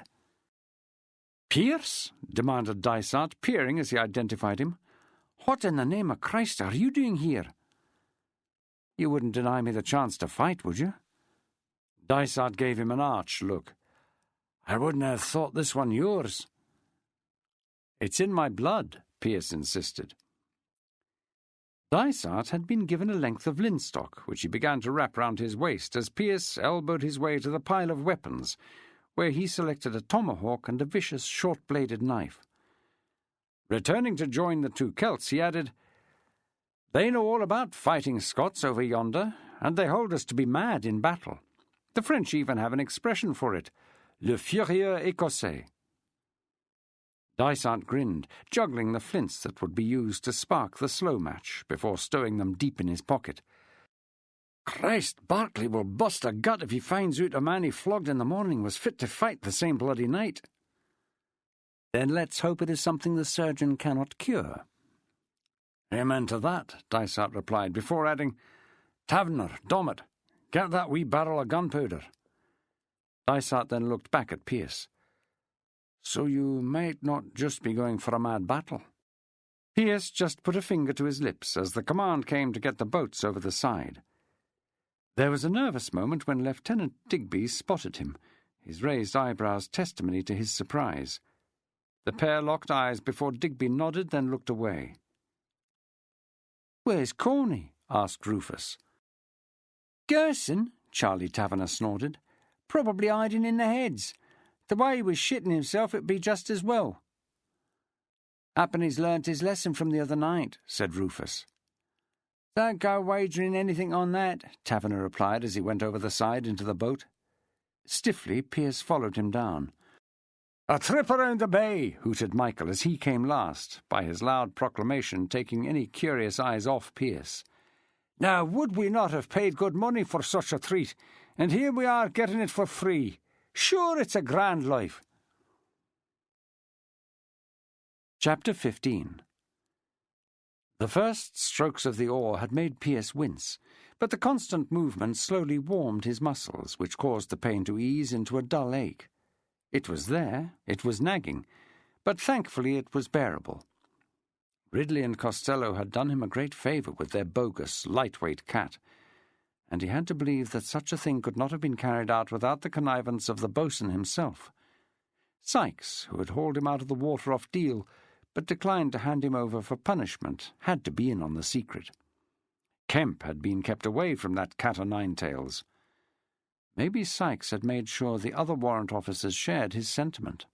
"Pearce?" demanded Dysart, peering as he identified him. "What in the name of Christ are you doing here?" "You wouldn't deny me the chance to fight, would you?" Dysart gave him an arch look. "I wouldn't have thought this one yours." "It's in my blood," Pearce insisted. Dysart had been given a length of linstock, which he began to wrap round his waist as Pearce elbowed his way to the pile of weapons, where he selected a tomahawk and a vicious short-bladed knife. Returning to join the two Celts, he added, "They know all about fighting Scots over yonder, and they hold us to be mad in battle. The French even have an expression for it, le furieux écossais." Dysart grinned, juggling the flints that would be used to spark the slow match before stowing them deep in his pocket. "Christ, Barclay will bust a gut if he finds out a man he flogged in the morning was fit to fight the same bloody night." "Then let's hope it is something the surgeon cannot cure." "Amen to that," Dysart replied, before adding, "Taverner, Dommett, get that wee barrel of gunpowder." Dysart then looked back at Pearce. "So you might not just be going for a mad battle?" Pearce just put a finger to his lips as the command came to get the boats over the side. There was a nervous moment when Lieutenant Digby spotted him, his raised eyebrows testimony to his surprise. The pair locked eyes before Digby nodded, then looked away. "Where's Corney?" asked Rufus. "Gerson," Charlie Taverner snorted. "Probably hiding in the heads. The way he was shitting himself, it'd be just as well." "Happen he's learnt his lesson from the other night," said Rufus. "Don't go wagering anything on that," Taverner replied as he went over the side into the boat. Stiffly, Pearce followed him down. "A trip around the bay," hooted Michael as he came last, by his loud proclamation taking any curious eyes off Pearce. "Now, would we not have paid good money for such a treat? And here we are getting it for free. Sure, it's a grand life." Chapter 15. The first strokes of the oar had made Pearce wince, but the constant movement slowly warmed his muscles, which caused the pain to ease into a dull ache. It was there, it was nagging, but thankfully it was bearable. Ridley and Costello had done him a great favour with their bogus, lightweight cat, and he had to believe that such a thing could not have been carried out without the connivance of the boatswain himself. Sykes, who had hauled him out of the water off Deal, but declined to hand him over for punishment, had to be in on the secret. Kemp had been kept away from that cat-o'-nine-tails. Maybe Sykes had made sure the other warrant officers shared his sentiment.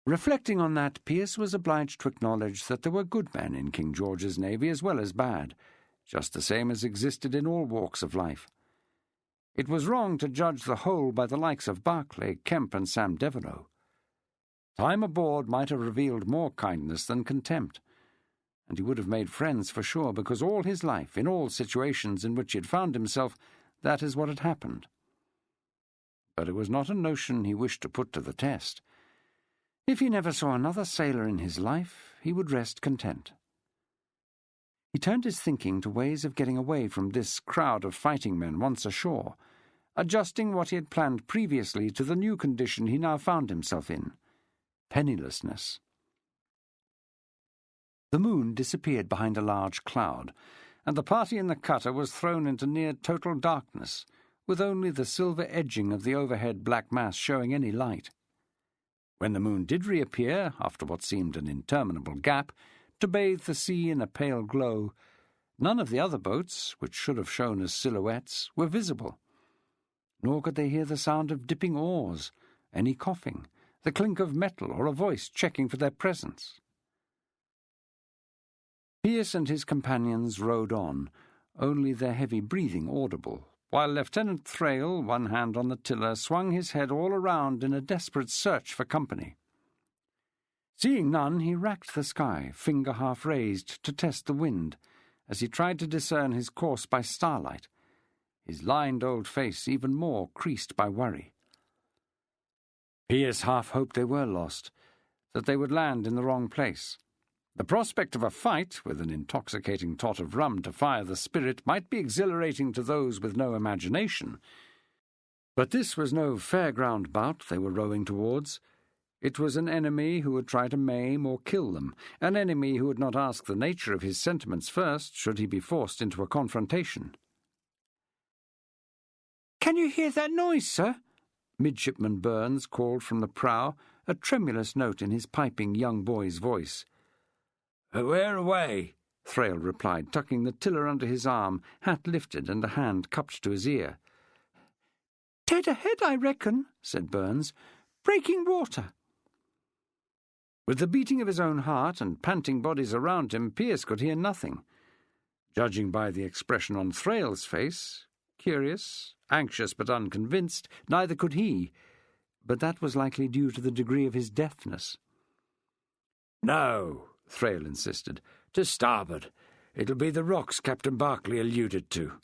Reflecting on that, Pearce was obliged to acknowledge that there were good men in King George's Navy as well as bad, just the same as existed in all walks of life. It was wrong to judge the whole by the likes of Barclay, Kemp, and Sam Devereux. Time aboard might have revealed more kindness than contempt, and he would have made friends for sure, because all his life, in all situations in which he had found himself, that is what had happened. But it was not a notion he wished to put to the test. If he never saw another sailor in his life, he would rest content. He turned his thinking to ways of getting away from this crowd of fighting men once ashore, adjusting what he had planned previously to the new condition he now found himself in: pennilessness. The moon disappeared behind a large cloud, and the party in the cutter was thrown into near total darkness, with only the silver edging of the overhead black mass showing any light. When the moon did reappear, after what seemed an interminable gap, to bathe the sea in a pale glow, none of the other boats, which should have shown as silhouettes, were visible. Nor could they hear the sound of dipping oars, any coughing, the clink of metal, or a voice checking for their presence. Pearce and his companions rowed on, only their heavy breathing audible, while Lieutenant Thrale, one hand on the tiller, swung his head all around in a desperate search for company. Seeing none, he racked the sky, finger half raised, to test the wind, as he tried to discern his course by starlight, his lined old face even more creased by worry. Pearce half hoped they were lost, that they would land in the wrong place. The prospect of a fight, with an intoxicating tot of rum to fire the spirit, might be exhilarating to those with no imagination. But this was no fairground bout they were rowing towards. It was an enemy who would try to maim or kill them, an enemy who would not ask the nature of his sentiments first, should he be forced into a confrontation. "Can you hear that noise, sir?" Midshipman Burns called from the prow, a tremulous note in his piping young boy's voice. "Where away?" Thrale replied, tucking the tiller under his arm, hat lifted and a hand cupped to his ear. "Dead ahead, I reckon," said Burns. "Breaking water." With the beating of his own heart and panting bodies around him, Pearce could hear nothing. Judging by the expression on Thrale's face, curious, anxious but unconvinced, neither could he. but that was likely due to the degree of his deafness. "No," Thrale insisted. "To starboard. It'll be the rocks Captain Barclay alluded to."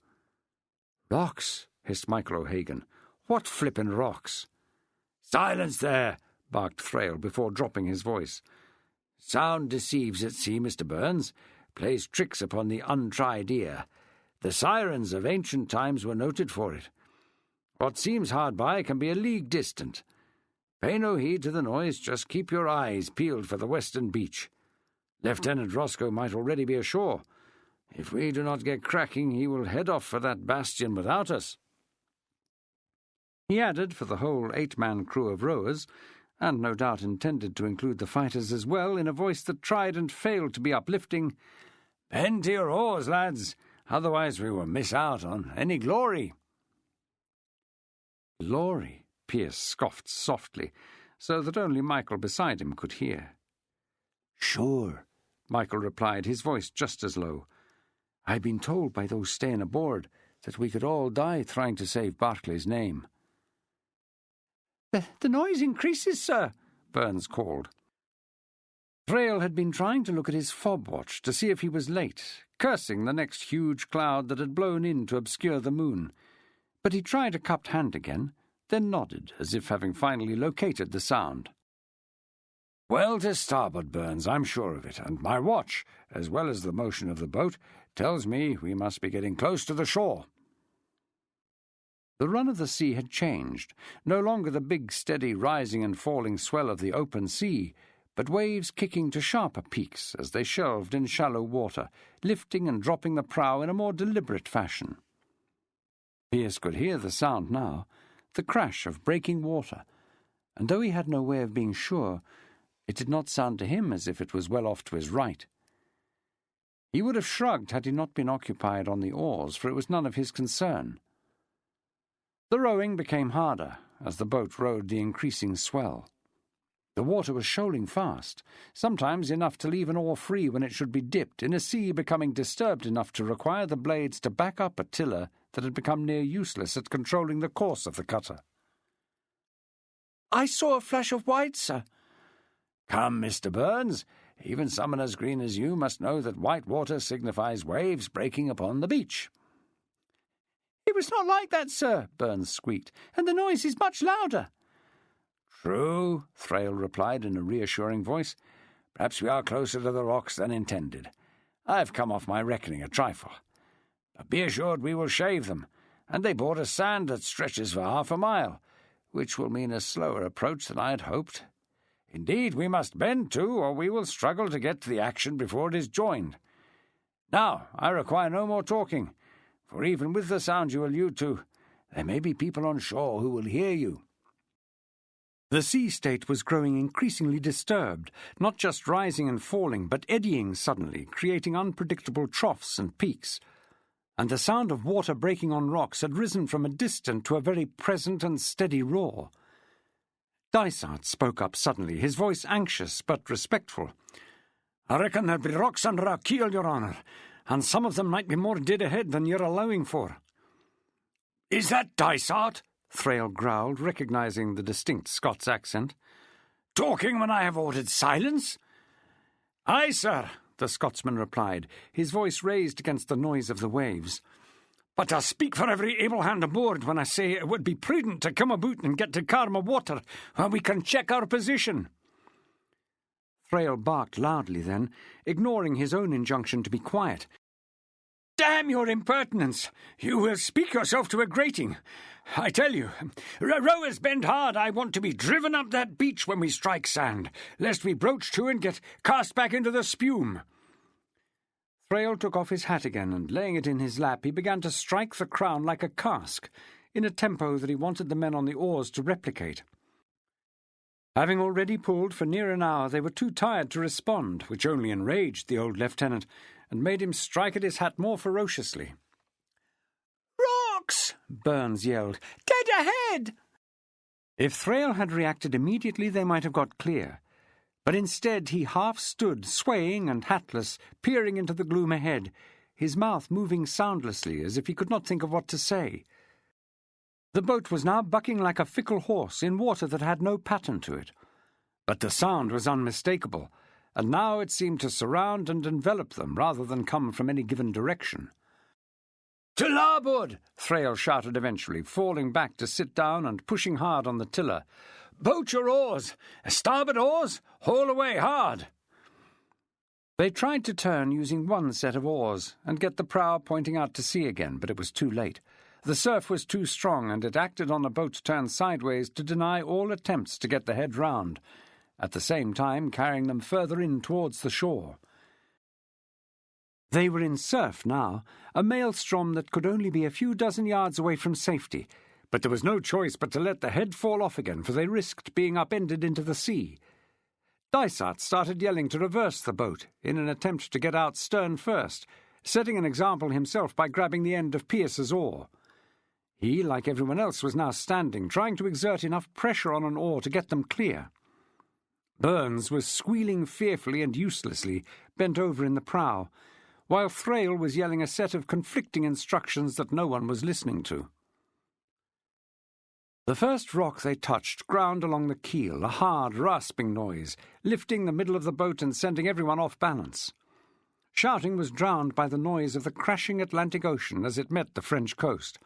"Rocks?" hissed Michael O'Hagan. "What flippin' rocks?" "Silence there," barked Thrale before dropping his voice. "Sound deceives at sea, Mr. Burns, plays tricks upon the untried ear. The sirens of ancient times were noted for it. What seems hard by can be a league distant. Pay no heed to the noise, just keep your eyes peeled for the western beach. Lieutenant Roscoe might already be ashore. If we do not get cracking, he will head off for that bastion without us." He added, for the whole 8-man crew of rowers, and no doubt intended to include the fighters as well, in a voice that tried and failed to be uplifting, "Bend to your oars, lads, otherwise we will miss out on any glory." "Glory," Pearce scoffed softly, so that only Michael beside him could hear. "Sure," Michael replied, his voice just as low. "I've been told by those staying aboard that we could all die trying to save Barclay's name." The noise increases, sir," Burns called. Thrale had been trying to look at his fob watch to see if he was late, cursing the next huge cloud that had blown in to obscure the moon. But he tried a cupped hand again, then nodded, as if having finally located the sound. "Well to starboard, Burns, I'm sure of it, and my watch, as well as the motion of the boat, tells me we must be getting close to the shore." The run of the sea had changed, no longer the big, steady rising and falling swell of the open sea, but waves kicking to sharper peaks as they shelved in shallow water, lifting and dropping the prow in a more deliberate fashion. Pearce could hear the sound now, the crash of breaking water, and though he had no way of being sure, it did not sound to him as if it was well off to his right. He would have shrugged had he not been occupied on the oars, for it was none of his concern. The rowing became harder as the boat rode the increasing swell. The water was shoaling fast, sometimes enough to leave an oar free when it should be dipped, in a sea becoming disturbed enough to require the blades to back up a tiller that had become near useless at controlling the course of the cutter. "I saw a flash of white, sir." "Come, Mr. Burns, even someone as green as you must know that white water signifies waves breaking upon the beach." "It was not like that, sir," Burns squeaked, "and the noise is much louder." "True," Thrale replied in a reassuring voice. "Perhaps we are closer to the rocks than intended. I've come off my reckoning a trifle. But be assured we will shave them, and they brought us sand that stretches for 1/2 a mile, which will mean a slower approach than I had hoped. Indeed, we must bend too, or we will struggle to get to the action before it is joined. Now, I require no more talking, for even with the sound you allude to, there may be people on shore who will hear you." The sea state was growing increasingly disturbed, not just rising and falling, but eddying suddenly, creating unpredictable troughs and peaks. And the sound of water breaking on rocks had risen from a distant to a very present and steady roar. Dysart spoke up suddenly, his voice anxious but respectful. "I reckon there'll be rocks under our keel, your honour, and some of them might be more dead ahead than you're allowing for." "Is that Dysart?" Thrale growled, recognising the distinct Scots accent. "Talking when I have ordered silence?" "Aye, sir," the Scotsman replied, his voice raised against the noise of the waves. "But I speak for every able hand aboard when I say it would be prudent to come aboot and get to calmer water where we can check our position." Thrale barked loudly then, ignoring his own injunction to be quiet. "Damn your impertinence! You will speak yourself to a grating. I tell you, rowers bend hard. I want to be driven up that beach when we strike sand, lest we broach to and get cast back into the spume." Thrale took off his hat again, and laying it in his lap, he began to strike the crown like a cask, in a tempo that he wanted the men on the oars to replicate. Having already pulled for near an hour, they were too tired to respond, which only enraged the old lieutenant, and made him strike at his hat more ferociously. "Rocks!" Burns yelled. "Dead ahead!" If Thrale had reacted immediately, they might have got clear. But instead he half stood, swaying and hatless, peering into the gloom ahead, his mouth moving soundlessly as if he could not think of what to say. The boat was now bucking like a fickle horse in water that had no pattern to it. But the sound was unmistakable, and now it seemed to surround and envelop them rather than come from any given direction. "To larboard!" Thrale shouted eventually, falling back to sit down and pushing hard on the tiller. "Boat your oars! Starboard oars! Haul away hard!" They tried to turn using one set of oars and get the prow pointing out to sea again, but it was too late. The surf was too strong, and it acted on a boat turned sideways to deny all attempts to get the head round, at the same time carrying them further in towards the shore. They were in surf now, a maelstrom that could only be a few dozen yards away from safety, but there was no choice but to let the head fall off again, for they risked being upended into the sea. Dysart started yelling to reverse the boat, in an attempt to get out stern first, setting an example himself by grabbing the end of Pearce's oar. He, like everyone else, was now standing, trying to exert enough pressure on an oar to get them clear. Burns was squealing fearfully and uselessly, bent over in the prow, while Thrale was yelling a set of conflicting instructions that no one was listening to. The first rock they touched ground along the keel, a hard, rasping noise, lifting the middle of the boat and sending everyone off balance. Shouting was drowned by the noise of the crashing Atlantic Ocean as it met the French coast.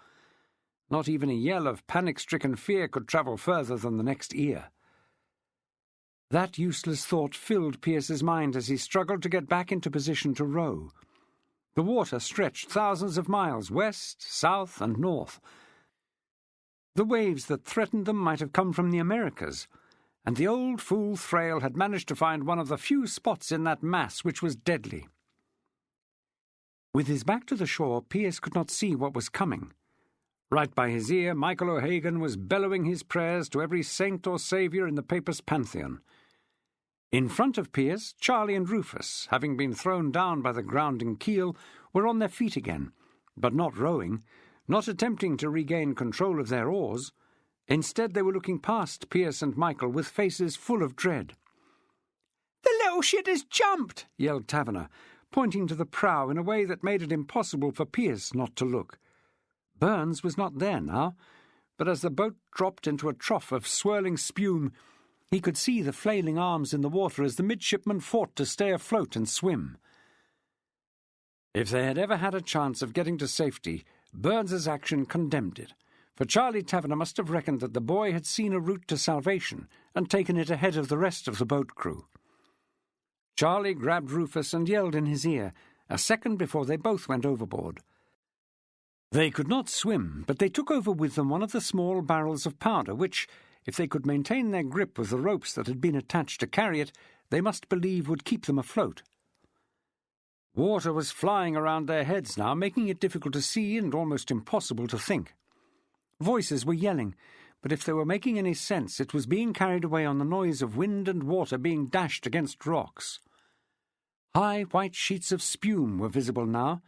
Not even a yell of panic-stricken fear could travel further than the next ear. That useless thought filled Pearce's mind as he struggled to get back into position to row. The water stretched thousands of miles west, south, and north. The waves that threatened them might have come from the Americas, and the old fool Thrale had managed to find one of the few spots in that mass which was deadly. With his back to the shore, Pearce could not see what was coming. Right by his ear, Michael O'Hagan was bellowing his prayers to every saint or saviour in the Papist pantheon. In front of Pearce, Charlie and Rufus, having been thrown down by the grounding keel, were on their feet again, but not rowing, not attempting to regain control of their oars. Instead, they were looking past Pearce and Michael with faces full of dread. "The little shit has jumped!" yelled Taverner, pointing to the prow in a way that made it impossible for Pearce not to look. Burns was not there now, but as the boat dropped into a trough of swirling spume, he could see the flailing arms in the water as the midshipmen fought to stay afloat and swim. If they had ever had a chance of getting to safety, Burns's action condemned it, for Charlie Taverner must have reckoned that the boy had seen a route to salvation and taken it ahead of the rest of the boat crew. Charlie grabbed Rufus and yelled in his ear, a second before they both went overboard. They could not swim, but they took over with them one of the small barrels of powder which, if they could maintain their grip with the ropes that had been attached to carry it, they must believe would keep them afloat. Water was flying around their heads now, making it difficult to see and almost impossible to think. Voices were yelling, but if they were making any sense, it was being carried away on the noise of wind and water being dashed against rocks. High white sheets of spume were visible now,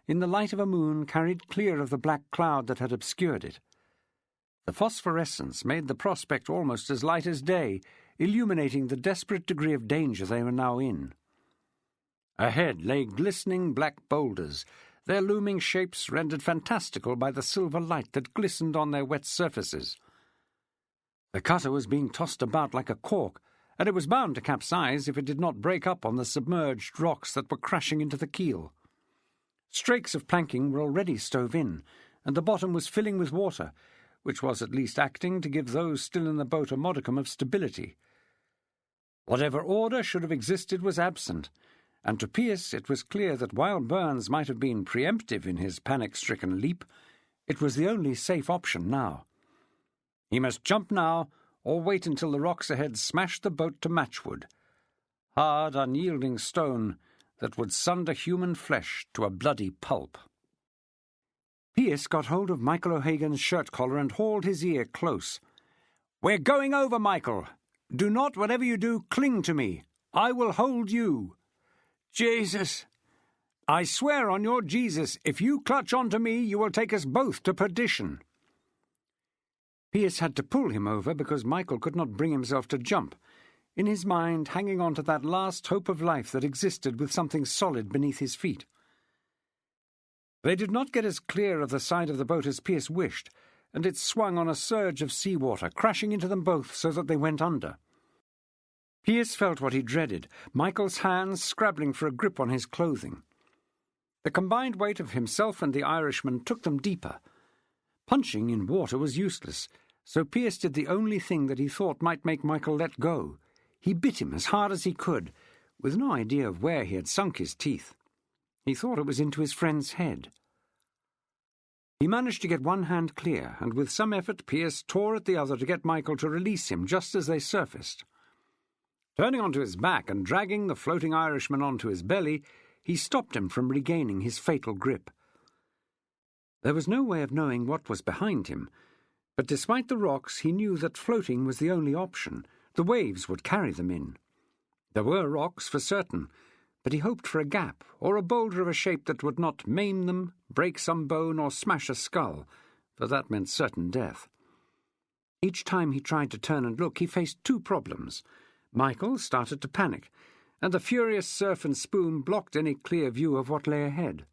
in the light of a moon carried clear of the black cloud that had obscured it. The phosphorescence made the prospect almost as light as day, illuminating the desperate degree of danger they were now in. Ahead lay glistening black boulders, their looming shapes rendered fantastical by the silver light that glistened on their wet surfaces. The cutter was being tossed about like a cork, and it was bound to capsize if it did not break up on the submerged rocks that were crashing into the keel. Strakes of planking were already stove in, and the bottom was filling with water, which was at least acting to give those still in the boat a modicum of stability. Whatever order should have existed was absent, and to Pearce it was clear that while Burns might have been preemptive in his panic-stricken leap, it was the only safe option now. He must jump now, or wait until the rocks ahead smashed the boat to matchwood. Hard, unyielding stone that would sunder human flesh to a bloody pulp. Pearce got hold of Michael O'Hagan's shirt collar and hauled his ear close. "We're going over, Michael. Do not, whatever you do, cling to me. I will hold you." "Jesus!" "I swear on your Jesus, if you clutch onto me, you will take us both to perdition." Pearce had to pull him over because Michael could not bring himself to jump, in his mind hanging on to that last hope of life that existed with something solid beneath his feet. They did not get as clear of the side of the boat as Pearce wished, and it swung on a surge of seawater, crashing into them both so that they went under. Pearce felt what he dreaded, Michael's hands scrabbling for a grip on his clothing. The combined weight of himself and the Irishman took them deeper. Punching in water was useless, so Pearce did the only thing that he thought might make Michael let go. He bit him as hard as he could, with no idea of where he had sunk his teeth. He thought it was into his friend's head. He managed to get one hand clear, and with some effort Pearce tore at the other to get Michael to release him just as they surfaced. Turning onto his back and dragging the floating Irishman onto his belly, he stopped him from regaining his fatal grip. There was no way of knowing what was behind him, but despite the rocks he knew that floating was the only option. The waves would carry them in. There were rocks for certain, but he hoped for a gap, or a boulder of a shape that would not maim them, break some bone, or smash a skull, for that meant certain death. Each time he tried to turn and look, he faced two problems. Michael started to panic, and the furious surf and spume blocked any clear view of what lay ahead.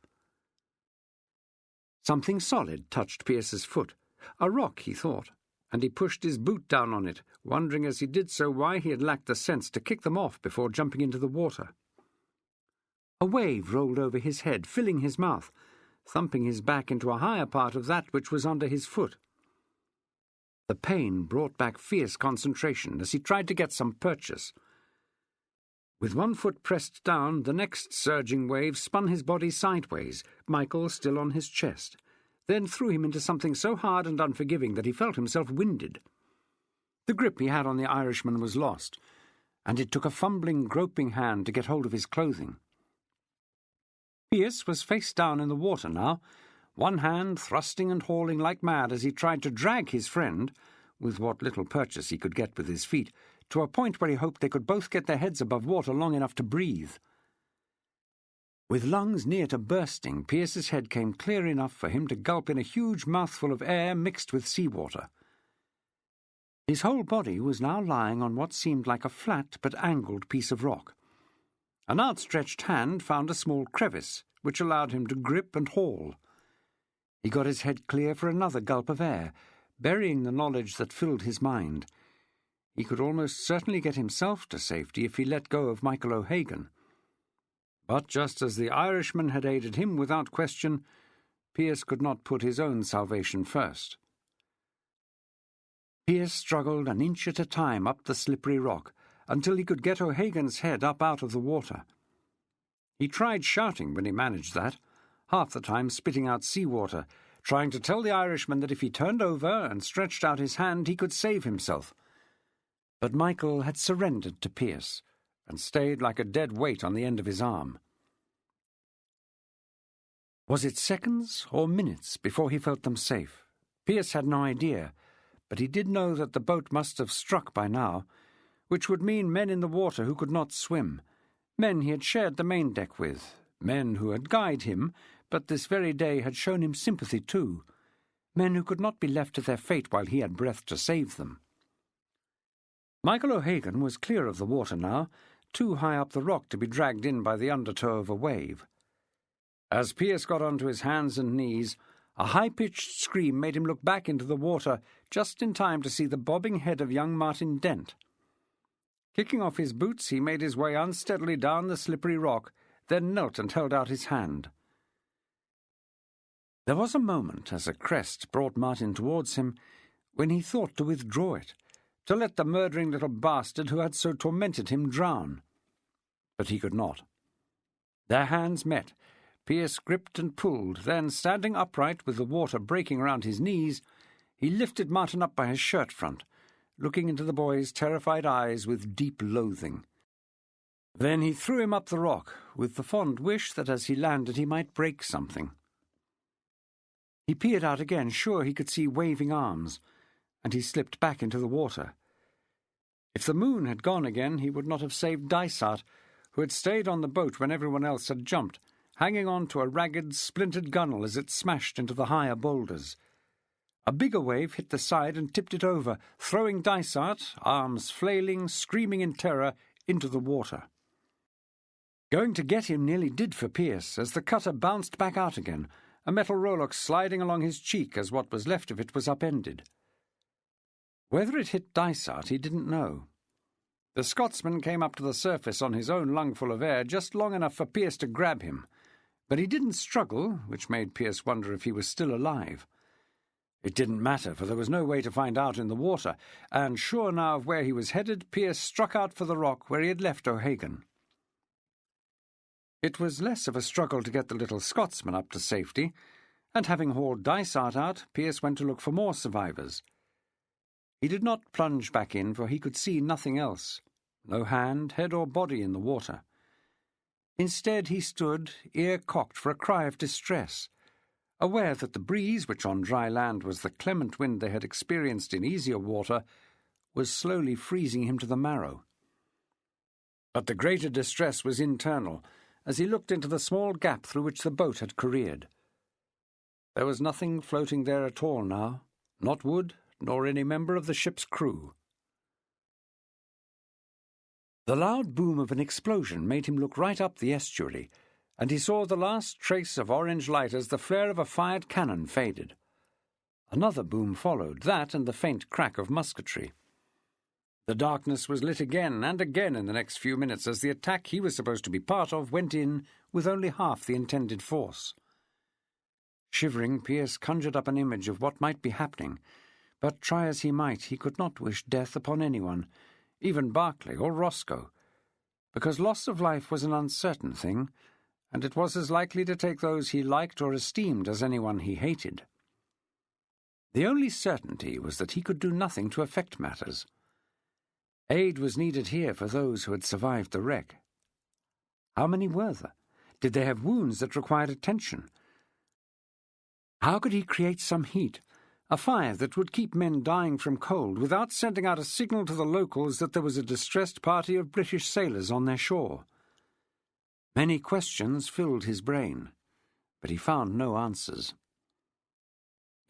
Something solid touched Pearce's foot. A rock, he thought, and he pushed his boot down on it, wondering as he did so why he had lacked the sense to kick them off before jumping into the water. A wave rolled over his head, filling his mouth, thumping his back into a higher part of that which was under his foot. The pain brought back fierce concentration as he tried to get some purchase. With one foot pressed down, the next surging wave spun his body sideways, Michael still on his chest, then threw him into something so hard and unforgiving that he felt himself winded. The grip he had on the Irishman was lost, and it took a fumbling, groping hand to get hold of his clothing. Pearce was face down in the water now, one hand thrusting and hauling like mad as he tried to drag his friend, with what little purchase he could get with his feet, to a point where he hoped they could both get their heads above water long enough to breathe. With lungs near to bursting, Pearce's head came clear enough for him to gulp in a huge mouthful of air mixed with seawater. His whole body was now lying on what seemed like a flat but angled piece of rock. An outstretched hand found a small crevice, which allowed him to grip and haul. He got his head clear for another gulp of air, burying the knowledge that filled his mind. He could almost certainly get himself to safety if he let go of Michael O'Hagan. But just as the Irishman had aided him without question, Pearce could not put his own salvation first. Pearce struggled an inch at a time up the slippery rock, until he could get O'Hagan's head up out of the water. He tried shouting when he managed that, half the time spitting out seawater, trying to tell the Irishman that if he turned over and stretched out his hand he could save himself. But Michael had surrendered to Pearce, and stayed like a dead weight on the end of his arm. Was it seconds or minutes before he felt them safe? Pearce had no idea, but he did know that the boat must have struck by now, which would mean men in the water who could not swim, men he had shared the main deck with, men who had guyed him, but this very day had shown him sympathy too, men who could not be left to their fate while he had breath to save them. Michael O'Hagan was clear of the water now, too high up the rock to be dragged in by the undertow of a wave. As Pearce got onto his hands and knees, a high-pitched scream made him look back into the water just in time to see the bobbing head of young Martin Dent. Kicking off his boots, he made his way unsteadily down the slippery rock, then knelt and held out his hand. There was a moment, as a crest brought Martin towards him, when he thought to withdraw it, to let the murdering little bastard who had so tormented him drown. But he could not. Their hands met. Pearce gripped and pulled, then, standing upright with the water breaking around his knees, he lifted Martin up by his shirt front, looking into the boy's terrified eyes with deep loathing. Then he threw him up the rock, with the fond wish that as he landed he might break something. He peered out again, sure he could see waving arms, and he slipped back into the water. If the moon had gone again, he would not have saved Dysart, who had stayed on the boat when everyone else had jumped, hanging on to a ragged, splintered gunwale as it smashed into the higher boulders. A bigger wave hit the side and tipped it over, throwing Dysart, arms flailing, screaming in terror, into the water. Going to get him nearly did for Pearce, as the cutter bounced back out again, a metal rowlock sliding along his cheek as what was left of it was upended. Whether it hit Dysart he didn't know. The Scotsman came up to the surface on his own lungful of air just long enough for Pearce to grab him, but he didn't struggle, which made Pearce wonder if he was still alive. It didn't matter, for there was no way to find out in the water, and sure now of where he was headed, Pearce struck out for the rock where he had left O'Hagan. It was less of a struggle to get the little Scotsman up to safety, and having hauled Dysart out, Pearce went to look for more survivors. He did not plunge back in, for he could see nothing else, no hand, head or body in the water. Instead he stood, ear cocked for a cry of distress, aware that the breeze, which on dry land was the clement wind they had experienced in easier water, was slowly freezing him to the marrow. But the greater distress was internal, as he looked into the small gap through which the boat had careered. There was nothing floating there at all now, not wood, nor any member of the ship's crew. The loud boom of an explosion made him look right up the estuary, and he saw the last trace of orange light as the flare of a fired cannon faded. Another boom followed, that and the faint crack of musketry. The darkness was lit again and again in the next few minutes as the attack he was supposed to be part of went in with only half the intended force. Shivering, Pearce conjured up an image of what might be happening, but try as he might, he could not wish death upon anyone, even Barclay or Roscoe, because loss of life was an uncertain thing, and it was as likely to take those he liked or esteemed as anyone he hated. The only certainty was that he could do nothing to affect matters. Aid was needed here for those who had survived the wreck. How many were there? Did they have wounds that required attention? How could he create some heat, a fire that would keep men dying from cold without sending out a signal to the locals that there was a distressed party of British sailors on their shore? Many questions filled his brain, but he found no answers.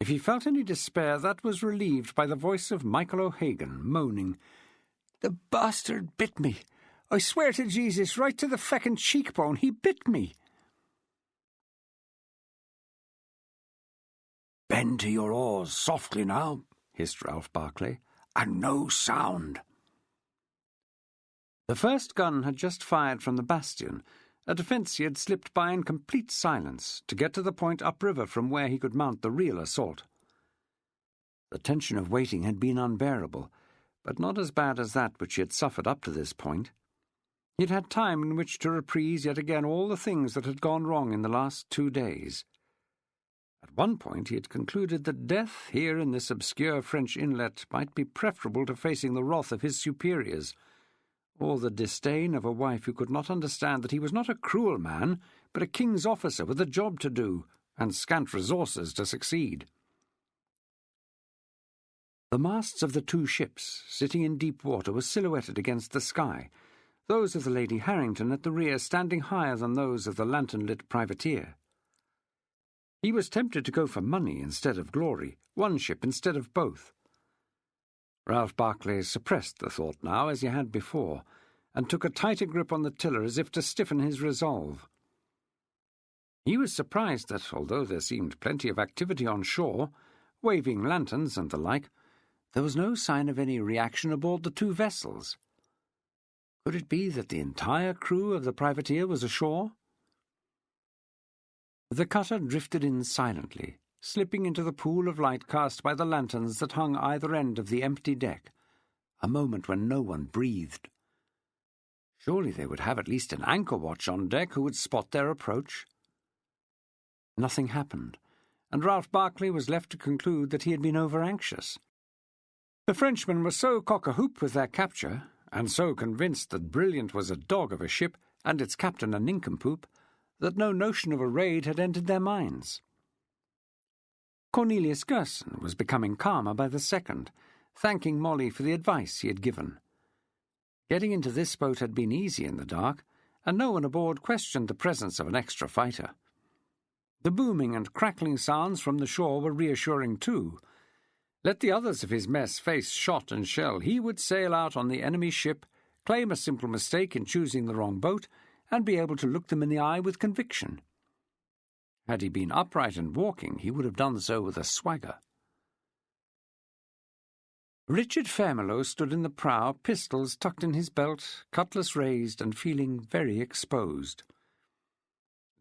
If he felt any despair, that was relieved by the voice of Michael O'Hagan, moaning, "The bastard bit me! I swear to Jesus, right to the feckin' cheekbone, he bit me!" "Bend to your oars softly now," hissed Ralph Barclay, "and no sound." The first gun had just fired from the bastion, a defence he had slipped by in complete silence to get to the point upriver from where he could mount the real assault. The tension of waiting had been unbearable, but not as bad as that which he had suffered up to this point. He had had time in which to reprise yet again all the things that had gone wrong in the last 2 days. At one point he had concluded that death here in this obscure French inlet might be preferable to facing the wrath of his superiors, or the disdain of a wife who could not understand that he was not a cruel man, but a king's officer with a job to do, and scant resources to succeed. The masts of the 2 ships, sitting in deep water, were silhouetted against the sky, those of the Lady Harrington at the rear standing higher than those of the lantern-lit privateer. He was tempted to go for money instead of glory, one ship instead of both. Ralph Barclay suppressed the thought now, as he had before, and took a tighter grip on the tiller as if to stiffen his resolve. He was surprised that, although there seemed plenty of activity on shore, waving lanterns and the like, there was no sign of any reaction aboard the 2 vessels. Could it be that the entire crew of the privateer was ashore? The cutter drifted in silently, slipping into the pool of light cast by the lanterns that hung either end of the empty deck, a moment when no one breathed. Surely they would have at least an anchor watch on deck who would spot their approach. Nothing happened, and Ralph Barclay was left to conclude that he had been over-anxious. The Frenchmen were so cock-a-hoop with their capture, and so convinced that Brilliant was a dog of a ship and its captain a nincompoop, that no notion of a raid had entered their minds. Cornelius Gerson was becoming calmer by the second, thanking Molly for the advice he had given. Getting into this boat had been easy in the dark, and no one aboard questioned the presence of an extra fighter. The booming and crackling sounds from the shore were reassuring too. Let the others of his mess face shot and shell, he would sail out on the enemy's ship, claim a simple mistake in choosing the wrong boat, and be able to look them in the eye with conviction. Had he been upright and walking, he would have done so with a swagger. Richard Fairmelow stood in the prow, pistols tucked in his belt, cutlass raised, and feeling very exposed.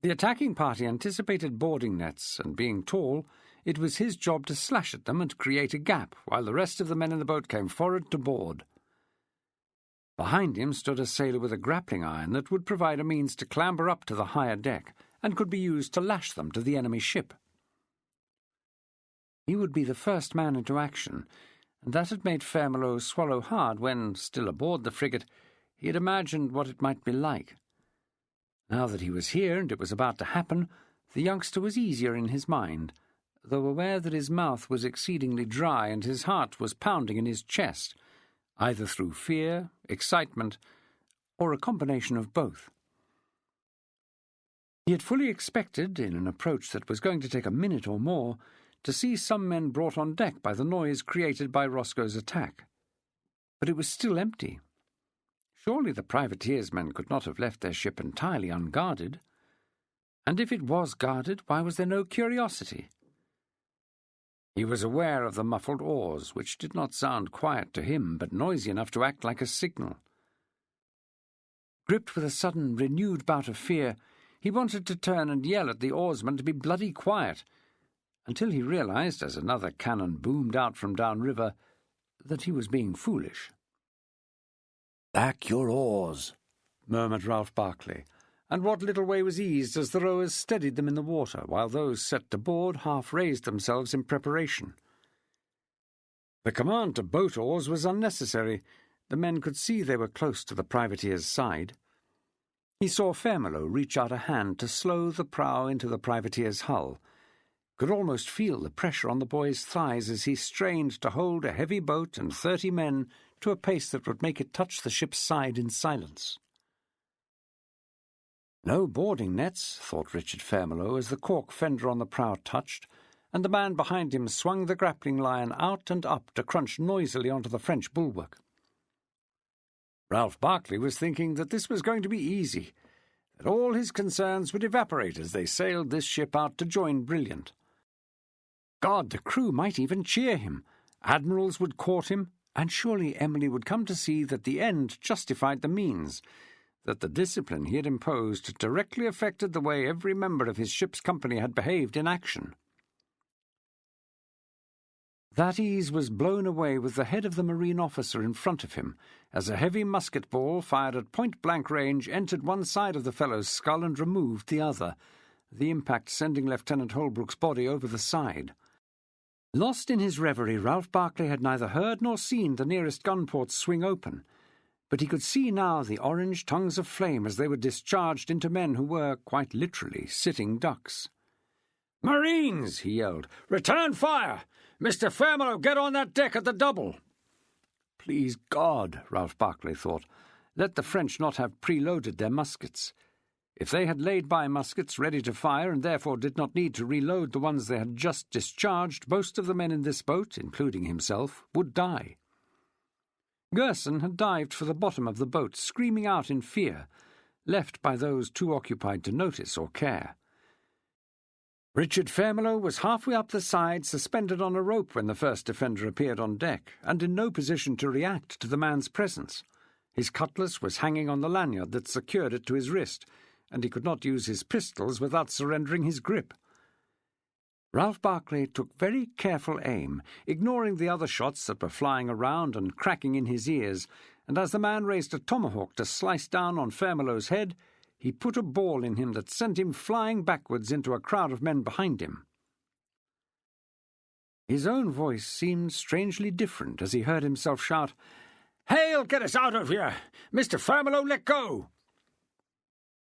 The attacking party anticipated boarding nets, and being tall, it was his job to slash at them and create a gap, while the rest of the men in the boat came forward to board. Behind him stood a sailor with a grappling iron that would provide a means to clamber up to the higher deck, and could be used to lash them to the enemy ship. He would be the first man into action, and that had made Fairmelow swallow hard when, still aboard the frigate, he had imagined what it might be like. Now that he was here and it was about to happen, the youngster was easier in his mind, though aware that his mouth was exceedingly dry and his heart was pounding in his chest, either through fear, excitement, or a combination of both. He had fully expected, in an approach that was going to take a minute or more, to see some men brought on deck by the noise created by Roscoe's attack. But it was still empty. Surely the privateersmen could not have left their ship entirely unguarded. And if it was guarded, why was there no curiosity? He was aware of the muffled oars, which did not sound quiet to him, but noisy enough to act like a signal. Gripped with a sudden, renewed bout of fear, he wanted to turn and yell at the oarsmen to be bloody quiet, until he realized, as another cannon boomed out from downriver, that he was being foolish. "Back your oars," murmured Ralph Barclay, and what little way was eased as the rowers steadied them in the water, while those set to board half raised themselves in preparation. The command to boat oars was unnecessary. The men could see they were close to the privateer's side. He saw Fairmelow reach out a hand to slow the prow into the privateer's hull, could almost feel the pressure on the boy's thighs as he strained to hold a heavy boat and 30 men to a pace that would make it touch the ship's side in silence. No boarding nets, thought Richard Fairmelow, as the cork fender on the prow touched, and the man behind him swung the grappling line out and up to crunch noisily onto the French bulwark. Ralph Barclay was thinking that this was going to be easy, that all his concerns would evaporate as they sailed this ship out to join Brilliant. God, the crew might even cheer him. Admirals would court him, and surely Emily would come to see that the end justified the means, that the discipline he had imposed directly affected the way every member of his ship's company had behaved in action. That ease was blown away with the head of the marine officer in front of him, as a heavy musket ball fired at point-blank range entered one side of the fellow's skull and removed the other, the impact sending Lieutenant Holbrook's body over the side. Lost in his reverie, Ralph Barclay had neither heard nor seen the nearest gun ports swing open, but he could see now the orange tongues of flame as they were discharged into men who were, quite literally, sitting ducks. "Marines!" he yelled. "Return fire! Mr. Fairmelow, get on that deck at the double!" Please God, Ralph Barclay thought, let the French not have preloaded their muskets. If they had laid by muskets ready to fire and therefore did not need to reload the ones they had just discharged, most of the men in this boat, including himself, would die. Gerson had dived for the bottom of the boat, screaming out in fear, left by those too occupied to notice or care. Richard Fairmelow was halfway up the side, suspended on a rope when the first defender appeared on deck, and in no position to react to the man's presence. His cutlass was hanging on the lanyard that secured it to his wrist, and he could not use his pistols without surrendering his grip. Ralph Barclay took very careful aim, ignoring the other shots that were flying around and cracking in his ears, and as the man raised a tomahawk to slice down on Fairmelow's head, he put a ball in him that sent him flying backwards into a crowd of men behind him. His own voice seemed strangely different as he heard himself shout, "Hale, get us out of here! Mr. Fairmelow, let go!"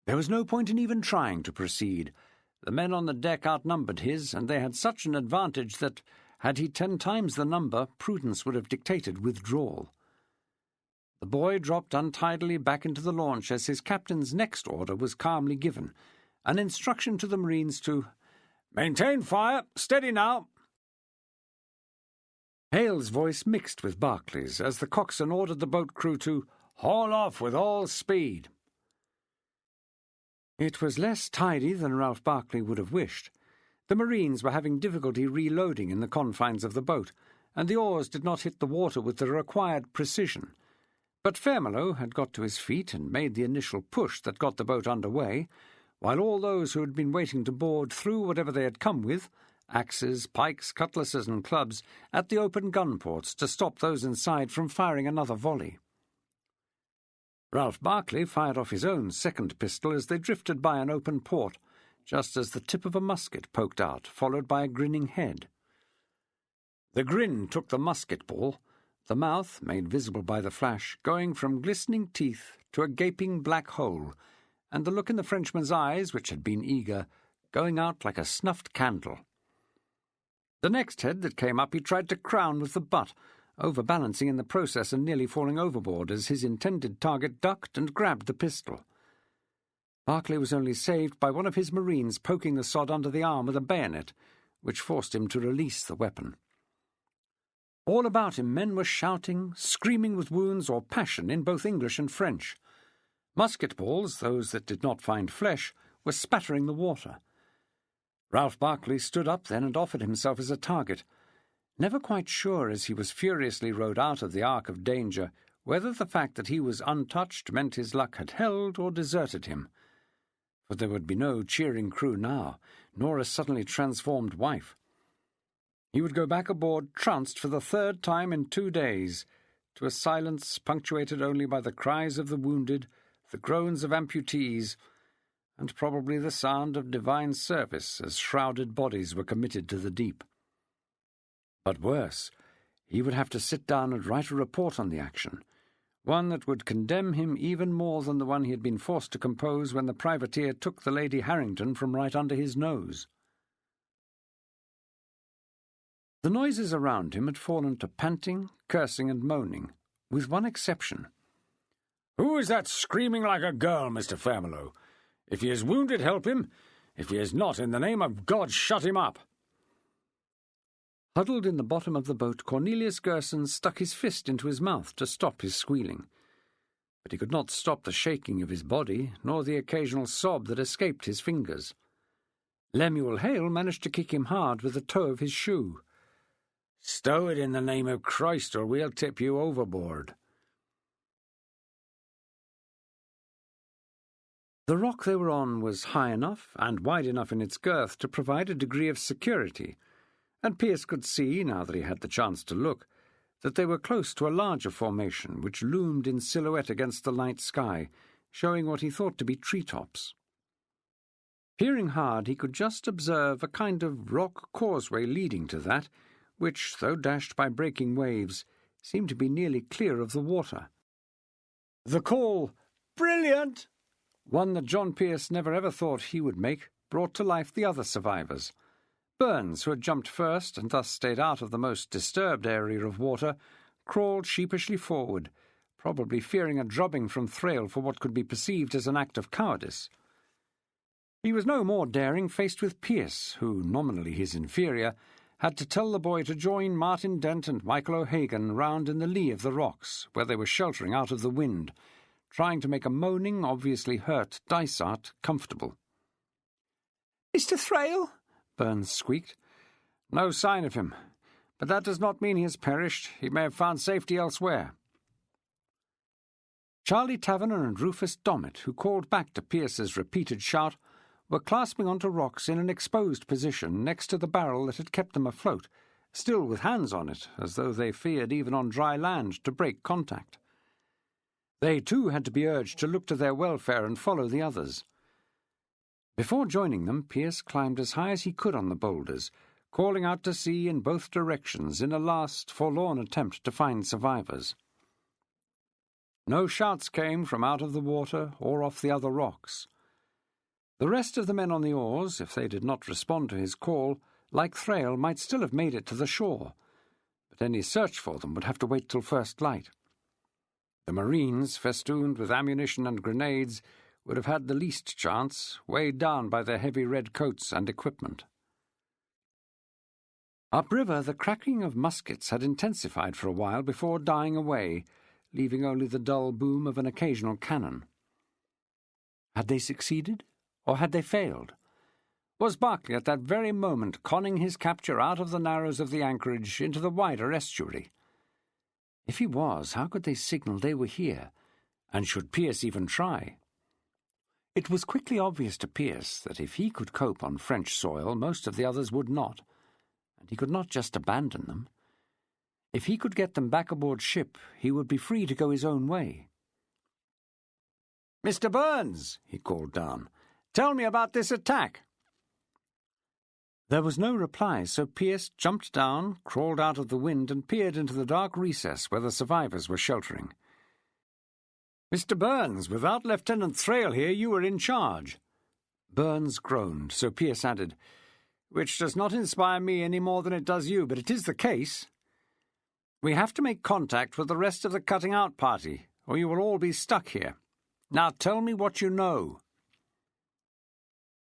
There was no point in even trying to proceed. The men on the deck outnumbered his, and they had such an advantage that, had he 10 times the number, prudence would have dictated withdrawal. The boy dropped untidily back into the launch as his captain's next order was calmly given, an instruction to the Marines to "Maintain fire! Steady now!" Hale's voice mixed with Barclay's as the coxswain ordered the boat crew to "haul off with all speed." It was less tidy than Ralph Barclay would have wished. The Marines were having difficulty reloading in the confines of the boat, and the oars did not hit the water with the required precision. But Fairmelow had got to his feet and made the initial push that got the boat under way, while all those who had been waiting to board threw whatever they had come with, axes, pikes, cutlasses and clubs, at the open gun ports to stop those inside from firing another volley. Ralph Barclay fired off his own second pistol as they drifted by an open port, just as the tip of a musket poked out, followed by a grinning head. The grin took the musket ball, the mouth, made visible by the flash, going from glistening teeth to a gaping black hole, and the look in the Frenchman's eyes, which had been eager, going out like a snuffed candle. The next head that came up he tried to crown with the butt, overbalancing in the process and nearly falling overboard as his intended target ducked and grabbed the pistol. Barclay was only saved by one of his Marines poking the sod under the arm with a bayonet, which forced him to release the weapon. All about him men were shouting, screaming with wounds or passion in both English and French. Musket balls, those that did not find flesh, were spattering the water. Ralph Barclay stood up then and offered himself as a target, never quite sure as he was furiously rowed out of the arc of danger whether the fact that he was untouched meant his luck had held or deserted him. For there would be no cheering crew now, nor a suddenly transformed wife. He would go back aboard trounced for the third time in 2 days, to a silence punctuated only by the cries of the wounded, the groans of amputees, and probably the sound of divine service as shrouded bodies were committed to the deep. But worse, he would have to sit down and write a report on the action, one that would condemn him even more than the one he had been forced to compose when the privateer took the Lady Harrington from right under his nose. The noises around him had fallen to panting, cursing and moaning, with one exception. "Who is that screaming like a girl, Mr. Fairmelow? If he is wounded, help him. If he is not, in the name of God, shut him up." Huddled in the bottom of the boat, Cornelius Gerson stuck his fist into his mouth to stop his squealing. But he could not stop the shaking of his body, nor the occasional sob that escaped his fingers. Lemuel Hale managed to kick him hard with the toe of his shoe. "Stow it in the name of Christ, or we'll tip you overboard." The rock they were on was high enough and wide enough in its girth to provide a degree of security, and Pearce could see, now that he had the chance to look, that they were close to a larger formation which loomed in silhouette against the night sky, showing what he thought to be treetops. Peering hard, he could just observe a kind of rock causeway leading to that, which, though dashed by breaking waves, seemed to be nearly clear of the water. The call, "Brilliant!" one that John Pearce never ever thought he would make, brought to life the other survivors. Burns, who had jumped first and thus stayed out of the most disturbed area of water, crawled sheepishly forward, probably fearing a drubbing from Thrale for what could be perceived as an act of cowardice. He was no more daring faced with Pearce, who, nominally his inferior, had to tell the boy to join Martin Dent and Michael O'Hagan round in the lee of the rocks, where they were sheltering out of the wind, trying to make a moaning, obviously hurt Dysart comfortable. "Mr. Thrale?" Burns squeaked. "No sign of him, but that does not mean he has perished. He may have found safety elsewhere." Charlie Taverner and Rufus Dommett, who called back to Pearce's repeated shout, were clasping onto rocks in an exposed position next to the barrel that had kept them afloat, still with hands on it, as though they feared even on dry land to break contact. They too had to be urged to look to their welfare and follow the others. Before joining them, Pearce climbed as high as he could on the boulders, calling out to sea in both directions in a last forlorn attempt to find survivors. No shouts came from out of the water or off the other rocks. The rest of the men on the oars, if they did not respond to his call, like Thrale, might still have made it to the shore, but any search for them would have to wait till first light. The Marines, festooned with ammunition and grenades, would have had the least chance, weighed down by their heavy red coats and equipment. Upriver, the cracking of muskets had intensified for a while before dying away, leaving only the dull boom of an occasional cannon. Had they succeeded, Or had they failed? Was Barclay at that very moment conning his capture out of the narrows of the anchorage into the wider estuary? If he was, how could they signal they were here? And should Pearce even try? It was quickly obvious to Pearce that if he could cope on French soil, most of the others would not, and he could not just abandon them. If he could get them back aboard ship, he would be free to go his own way. "Mr. Burns," he called down, "tell me about this attack." There was no reply, so Pearce jumped down, crawled out of the wind, and peered into the dark recess where the survivors were sheltering. "Mr. Burns, without Lieutenant Thrale here, you were in charge." Burns groaned, so Pearce added, "Which does not inspire me any more than it does you, but it is the case. We have to make contact with the rest of the cutting-out party, or you will all be stuck here. Now tell me what you know."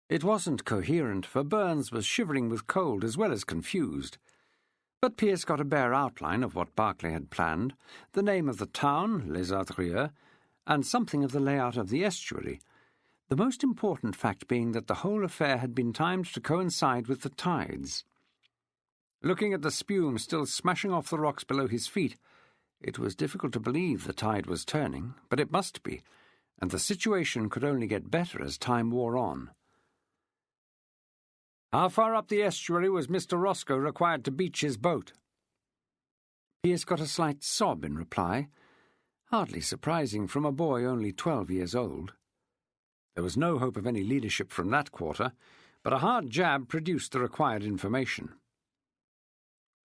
It wasn't coherent, for Burns was shivering with cold as well as confused. But Pearce got a bare outline of what Barclay had planned, the name of the town, Les Ardrieux, and something of the layout of the estuary, the most important fact being that the whole affair had been timed to coincide with the tides. Looking at the spume still smashing off the rocks below his feet, it was difficult to believe the tide was turning, but it must be, and the situation could only get better as time wore on. "How far up the estuary was Mr. Roscoe required to beach his boat?" Pearce got a slight sob in reply, hardly surprising from a boy only 12 years old. There was no hope of any leadership from that quarter, but a hard jab produced the required information.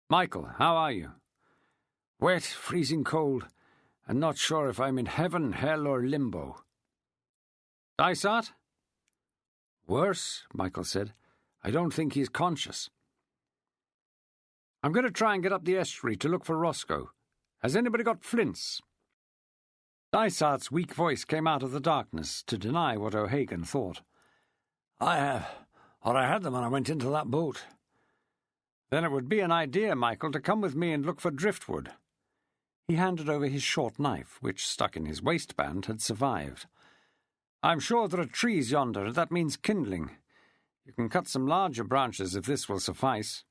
"Michael, how are you?" "Wet, freezing cold, and not sure if I'm in heaven, hell, or limbo." "Dysart?" "Worse," Michael said. "I don't think he's conscious." "I'm going to try and get up the estuary to look for Roscoe. Has anybody got flints?" Dysart's weak voice came out of the darkness to deny what O'Hagan thought. "I have, or I had them when I went into that boat." "Then it would be an idea, Michael, to come with me and look for driftwood." He handed over his short knife, which, stuck in his waistband, had survived. "I'm sure there are trees yonder, and that means kindling. You can cut some larger branches if this will suffice."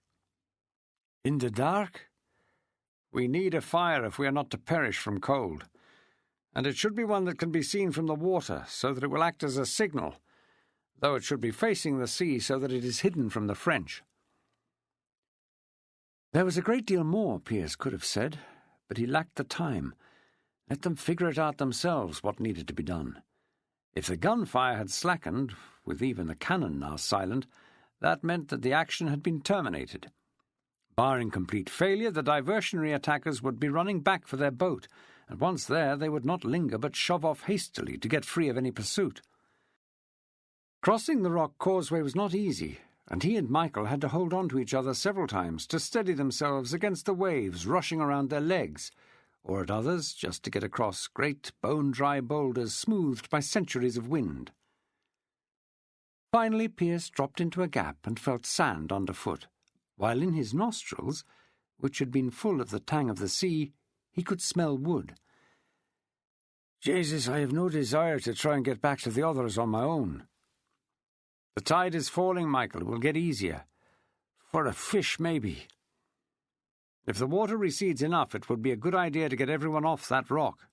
"In the dark?" "We need a fire if we are not to perish from cold. And it should be one that can be seen from the water, so that it will act as a signal, though it should be facing the sea so that it is hidden from the French." There was a great deal more Pearce could have said, but he lacked the time. Let them figure it out themselves what needed to be done. If the gunfire had slackened, with even the cannon now silent, that meant that the action had been terminated. Barring complete failure, the diversionary attackers would be running back for their boat, and once there they would not linger but shove off hastily to get free of any pursuit. Crossing the rock causeway was not easy, and he and Michael had to hold on to each other several times to steady themselves against the waves rushing around their legs, or at others just to get across great bone-dry boulders smoothed by centuries of wind. Finally Pearce dropped into a gap and felt sand underfoot, while in his nostrils, which had been full of the tang of the sea, he could smell wood. "Jesus, I have no desire to try and get back to the others on my own." "The tide is falling, Michael. It will get easier. For a fish, maybe. If the water recedes enough, it would be a good idea to get everyone off that rock."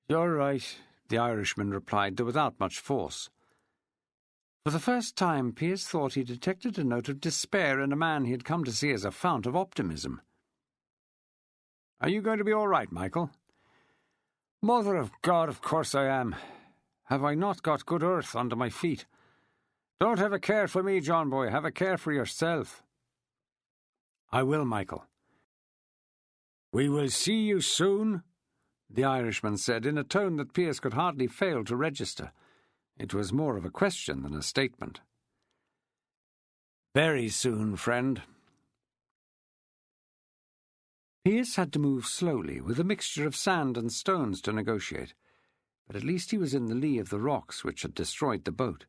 "You're right," the Irishman replied, though without much force. For the first time, Pearce thought he detected a note of despair in a man he had come to see as a fount of optimism. "Are you going to be all right, Michael?" "Mother of God, of course I am. Have I not got good earth under my feet? Don't have a care for me, John boy. Have a care for yourself." "I will, Michael." "We will see you soon," the Irishman said in a tone that Pearce could hardly fail to register. It was more of a question than a statement. "Very soon, friend." Pearce had to move slowly, with a mixture of sand and stones to negotiate, but at least he was in the lee of the rocks which had destroyed the boat,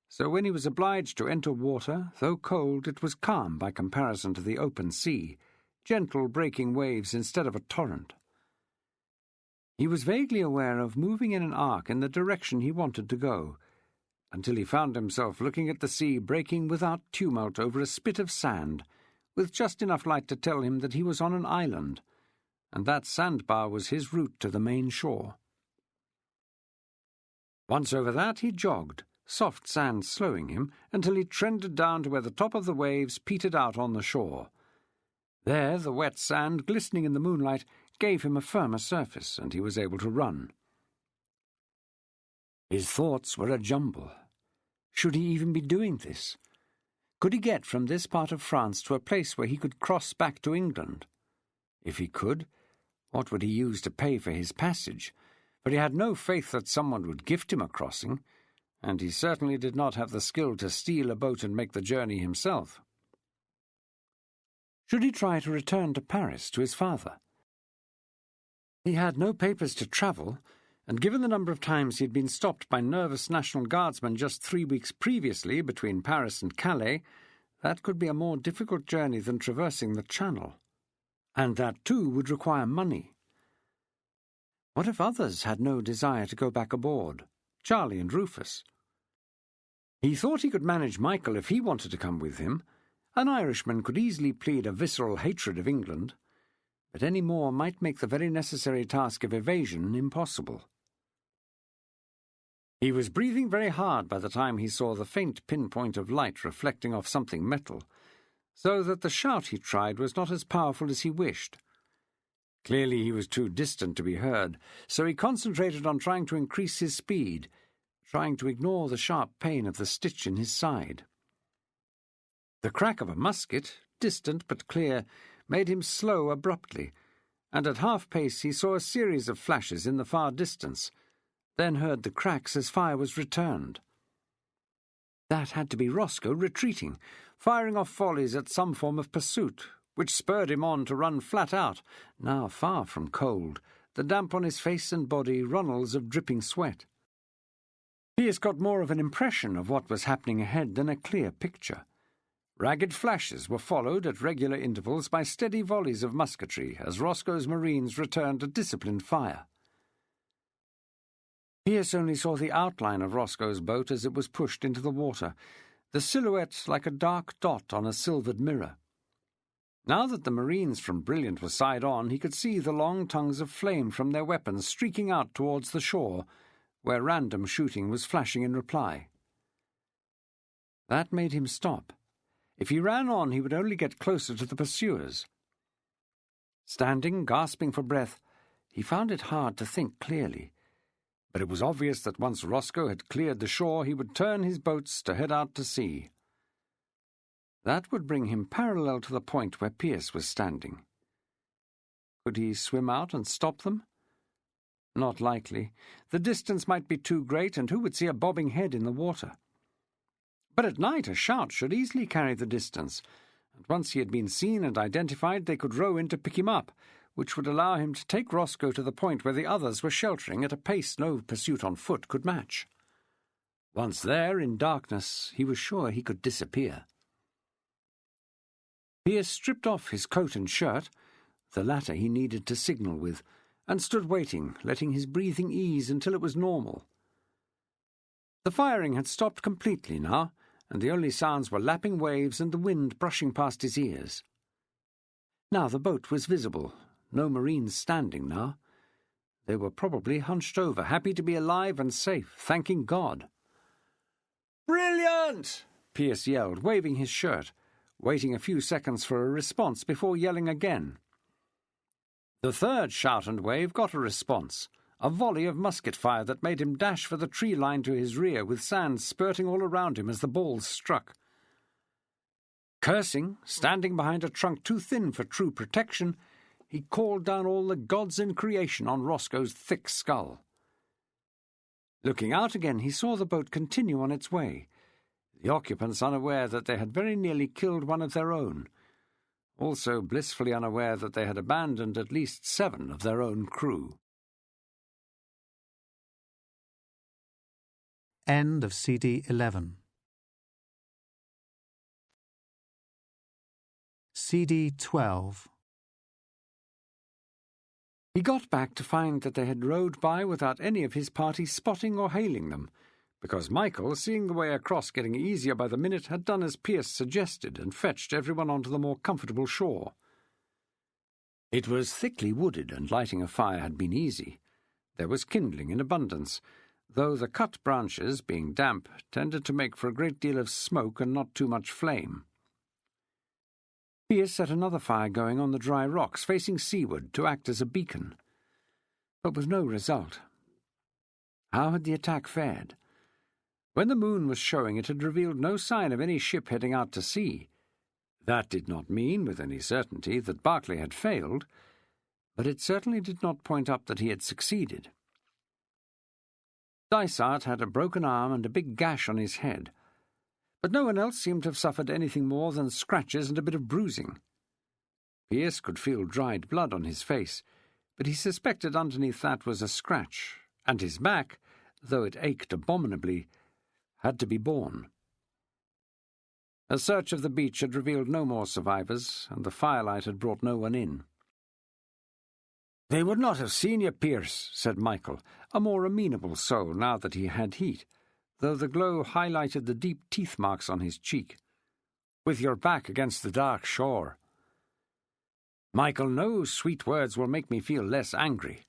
so when he was obliged to enter water, though cold, it was calm by comparison to the open sea, gentle breaking waves instead of a torrent. He was vaguely aware of moving in an arc in the direction he wanted to go, until he found himself looking at the sea breaking without tumult over a spit of sand, with just enough light to tell him that he was on an island, and that sandbar was his route to the main shore. Once over that, he jogged, soft sand slowing him, until he trended down to where the top of the waves petered out on the shore. There, the wet sand, glistening in the moonlight, gave him a firmer surface, and he was able to run. His thoughts were a jumble. Should he even be doing this? Could he get from this part of France to a place where he could cross back to England? If he could, what would he use to pay for his passage? For he had no faith that someone would gift him a crossing, and he certainly did not have the skill to steal a boat and make the journey himself. Should he try to return to Paris to his father? He had no papers to travel, and given the number of times he had been stopped by nervous National Guardsmen just 3 weeks previously between Paris and Calais, that could be a more difficult journey than traversing the Channel. And that, too, would require money. What if others had no desire to go back aboard? Charlie and Rufus. He thought he could manage Michael if he wanted to come with him. An Irishman could easily plead a visceral hatred of England, but any more might make the very necessary task of evasion impossible. He was breathing very hard by the time he saw the faint pinpoint of light reflecting off something metal, so that the shout he tried was not as powerful as he wished. Clearly he was too distant to be heard, so he concentrated on trying to increase his speed, trying to ignore the sharp pain of the stitch in his side. The crack of a musket, distant but clear, made him slow abruptly, and at half-pace he saw a series of flashes in the far distance, then heard the cracks as fire was returned. That had to be Roscoe retreating, firing off volleys at some form of pursuit, which spurred him on to run flat out, now far from cold, the damp on his face and body runnels of dripping sweat. Pearce got more of an impression of what was happening ahead than a clear picture. Ragged flashes were followed at regular intervals by steady volleys of musketry as Roscoe's Marines returned a disciplined fire. Pearce only saw the outline of Roscoe's boat as it was pushed into the water, the silhouette like a dark dot on a silvered mirror. Now that the Marines from Brilliant were side on, he could see the long tongues of flame from their weapons streaking out towards the shore, where random shooting was flashing in reply. That made him stop. If he ran on, he would only get closer to the pursuers. Standing, gasping for breath, he found it hard to think clearly. But it was obvious that once Roscoe had cleared the shore, he would turn his boats to head out to sea. That would bring him parallel to the point where Pearce was standing. Could he swim out and stop them? Not likely. The distance might be too great, and who would see a bobbing head in the water? But at night a shout should easily carry the distance, and once he had been seen and identified, they could row in to pick him up, which would allow him to take Roscoe to the point where the others were sheltering at a pace no pursuit on foot could match. Once there, in darkness, he was sure he could disappear. Pearce stripped off his coat and shirt, the latter he needed to signal with, and stood waiting, letting his breathing ease until it was normal. The firing had stopped completely now, and the only sounds were lapping waves and the wind brushing past his ears. Now the boat was visible. No Marines standing now. They were probably hunched over, happy to be alive and safe, thanking God. "Brilliant!" Pearce yelled, waving his shirt, waiting a few seconds for a response before yelling again. The third shout and wave got a response, a volley of musket fire that made him dash for the tree line to his rear, with sand spurting all around him as the balls struck. Cursing, standing behind a trunk too thin for true protection, he called down all the gods in creation on Roscoe's thick skull. Looking out again, he saw the boat continue on its way, the occupants unaware that they had very nearly killed one of their own, also blissfully unaware that they had abandoned at least 7 of their own crew. End of CD 11. CD 12. He got back to find that they had rowed by without any of his party spotting or hailing them, because Michael, seeing the way across getting easier by the minute, had done as Pearce suggested and fetched everyone onto the more comfortable shore. It was thickly wooded, and lighting a fire had been easy. There was kindling in abundance, though the cut branches, being damp, tended to make for a great deal of smoke and not too much flame. Pearce set another fire going on the dry rocks, facing seaward, to act as a beacon, but with no result. How had the attack fared? When the moon was showing, it had revealed no sign of any ship heading out to sea. That did not mean, with any certainty, that Berkeley had failed, but it certainly did not point up that he had succeeded. Dysart had a broken arm and a big gash on his head, but no one else seemed to have suffered anything more than scratches and a bit of bruising. Pearce could feel dried blood on his face, but he suspected underneath that was a scratch, and his back, though it ached abominably, had to be borne. A search of the beach had revealed no more survivors, and the firelight had brought no one in. "They would not have seen you, Pearce," said Michael, a more amenable soul now that he had heat, though the glow highlighted the deep teeth marks on his cheek. "With your back against the dark shore." "Michael, no sweet words will make me feel less angry.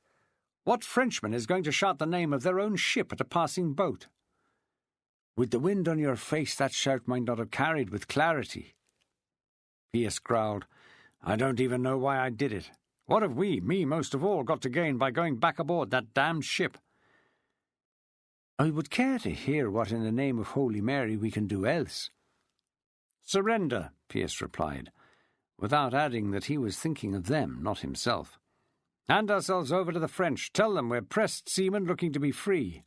What Frenchman is going to shout the name of their own ship at a passing boat?" "With the wind on your face, that shout might not have carried with clarity." Pearce growled, "I don't even know why I did it. What have we, me most of all, got to gain by going back aboard that damned ship?" "I would care to hear what in the name of Holy Mary we can do else." "Surrender," Pearce replied, without adding that he was thinking of them, not himself. "Hand ourselves over to the French. Tell them we're pressed seamen looking to be free."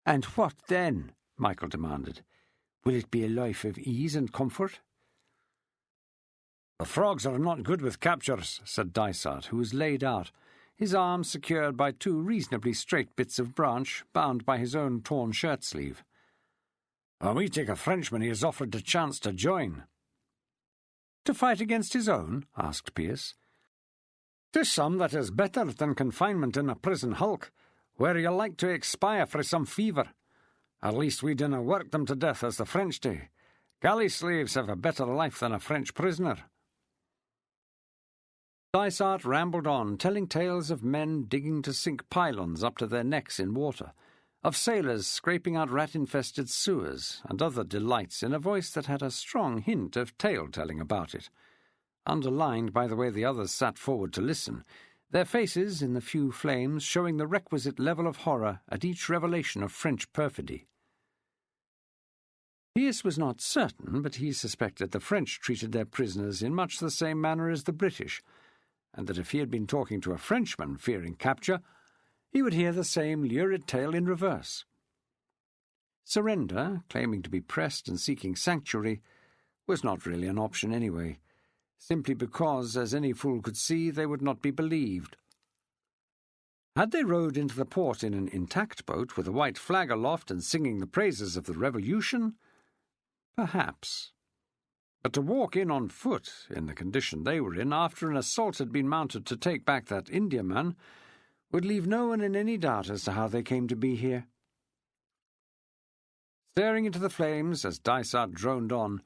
"And what then?" Michael demanded. "Will it be a life of ease and comfort?" "The frogs are not good with captures," said Dysart, who was laid out, his arms secured by two reasonably straight bits of branch, bound by his own torn shirt-sleeve. "When we take a Frenchman, he is offered the chance to join." "To fight against his own?" asked Pearce. "'Tis some that is better than confinement in a prison hulk, where you like to expire for some fever. At least we dinna work them to death as the French do. Galley slaves have a better life than a French prisoner." Dysart rambled on, telling tales of men digging to sink pylons up to their necks in water, of sailors scraping out rat-infested sewers, and other delights in a voice that had a strong hint of tale-telling about it, underlined by the way the others sat forward to listen, their faces, in the few flames, showing the requisite level of horror at each revelation of French perfidy. Pearce was not certain, but he suspected the French treated their prisoners in much the same manner as the British, and that if he had been talking to a Frenchman fearing capture, he would hear the same lurid tale in reverse. Surrender, claiming to be pressed and seeking sanctuary, was not really an option anyway, simply because, as any fool could see, they would not be believed. Had they rowed into the port in an intact boat with a white flag aloft and singing the praises of the Revolution? Perhaps. But to walk in on foot, in the condition they were in, after an assault had been mounted to take back that Indiaman, would leave no one in any doubt as to how they came to be here. Staring into the flames as Dysart droned on,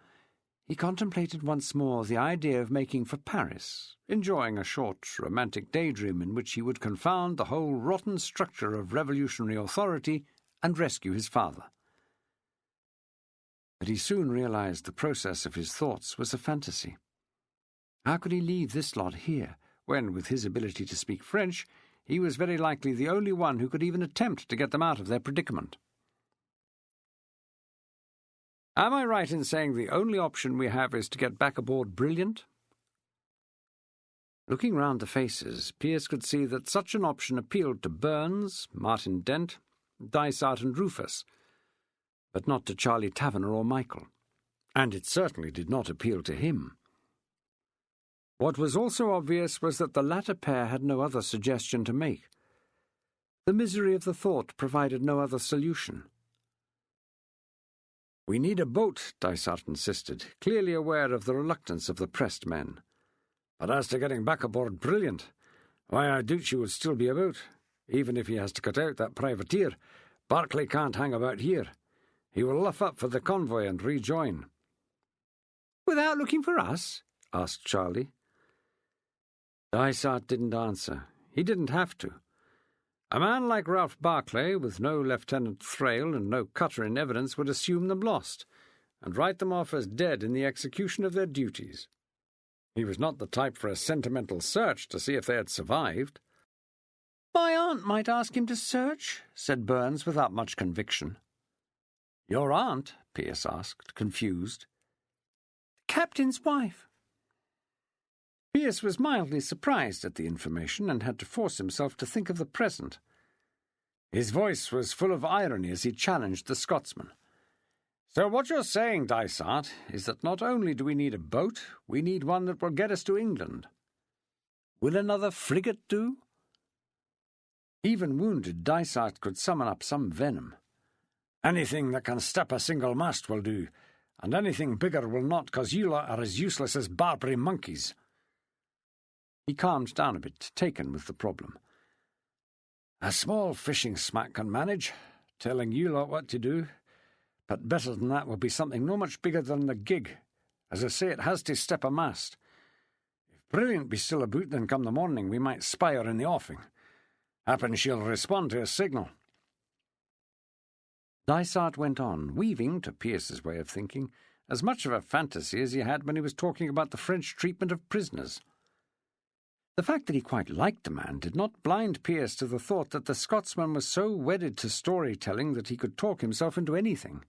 he contemplated once more the idea of making for Paris, enjoying a short, romantic daydream in which he would confound the whole rotten structure of revolutionary authority and rescue his father. But he soon realized the process of his thoughts was a fantasy. How could he leave this lot here, when, with his ability to speak French, he was very likely the only one who could even attempt to get them out of their predicament? Am I right in saying the only option we have is to get back aboard Brilliant? Looking round the faces, Pearce could see that such an option appealed to Burns, Martin Dent, Dysart and Rufus, but not to Charlie Taverner or Michael, and it certainly did not appeal to him. What was also obvious was that the latter pair had no other suggestion to make. The misery of the thought provided no other solution. "We need a boat," Dysart insisted, clearly aware of the reluctance of the pressed men. "But as to getting back aboard Brilliant, why, I doubt she would still be about, even if he has to cut out that privateer. Barclay can't hang about here. He will luff up for the convoy and rejoin." "Without looking for us?" asked Charlie. Dysart didn't answer. He didn't have to. A man like Ralph Barclay, with no Lieutenant Thrale and no cutter in evidence, would assume them lost, and write them off as dead in the execution of their duties. He was not the type for a sentimental search to see if they had survived. "My aunt might ask him to search," said Burns without much conviction. "Your aunt?" Pearce asked, confused. "The captain's wife." Pearce was mildly surprised at the information and had to force himself to think of the present. His voice was full of irony as he challenged the Scotsman. "So what you're saying, Dysart, is that not only do we need a boat, we need one that will get us to England. Will another frigate do?" Even wounded, Dysart could summon up some venom. "Anything that can step a single mast will do, and anything bigger will not, 'cause you lot are as useless as Barbary monkeys." He calmed down a bit, taken with the problem. "A small fishing smack can manage, telling you lot what to do, but better than that will be something no much bigger than the gig. As I say, it has to step a mast. If Brilliant be still aboot, then come the morning we might spy her in the offing. Happen she'll respond to a signal." Dysart went on, weaving, to Pearce's way of thinking, as much of a fantasy as he had when he was talking about the French treatment of prisoners. The fact that he quite liked the man did not blind Pearce to the thought that the Scotsman was so wedded to storytelling that he could talk himself into anything.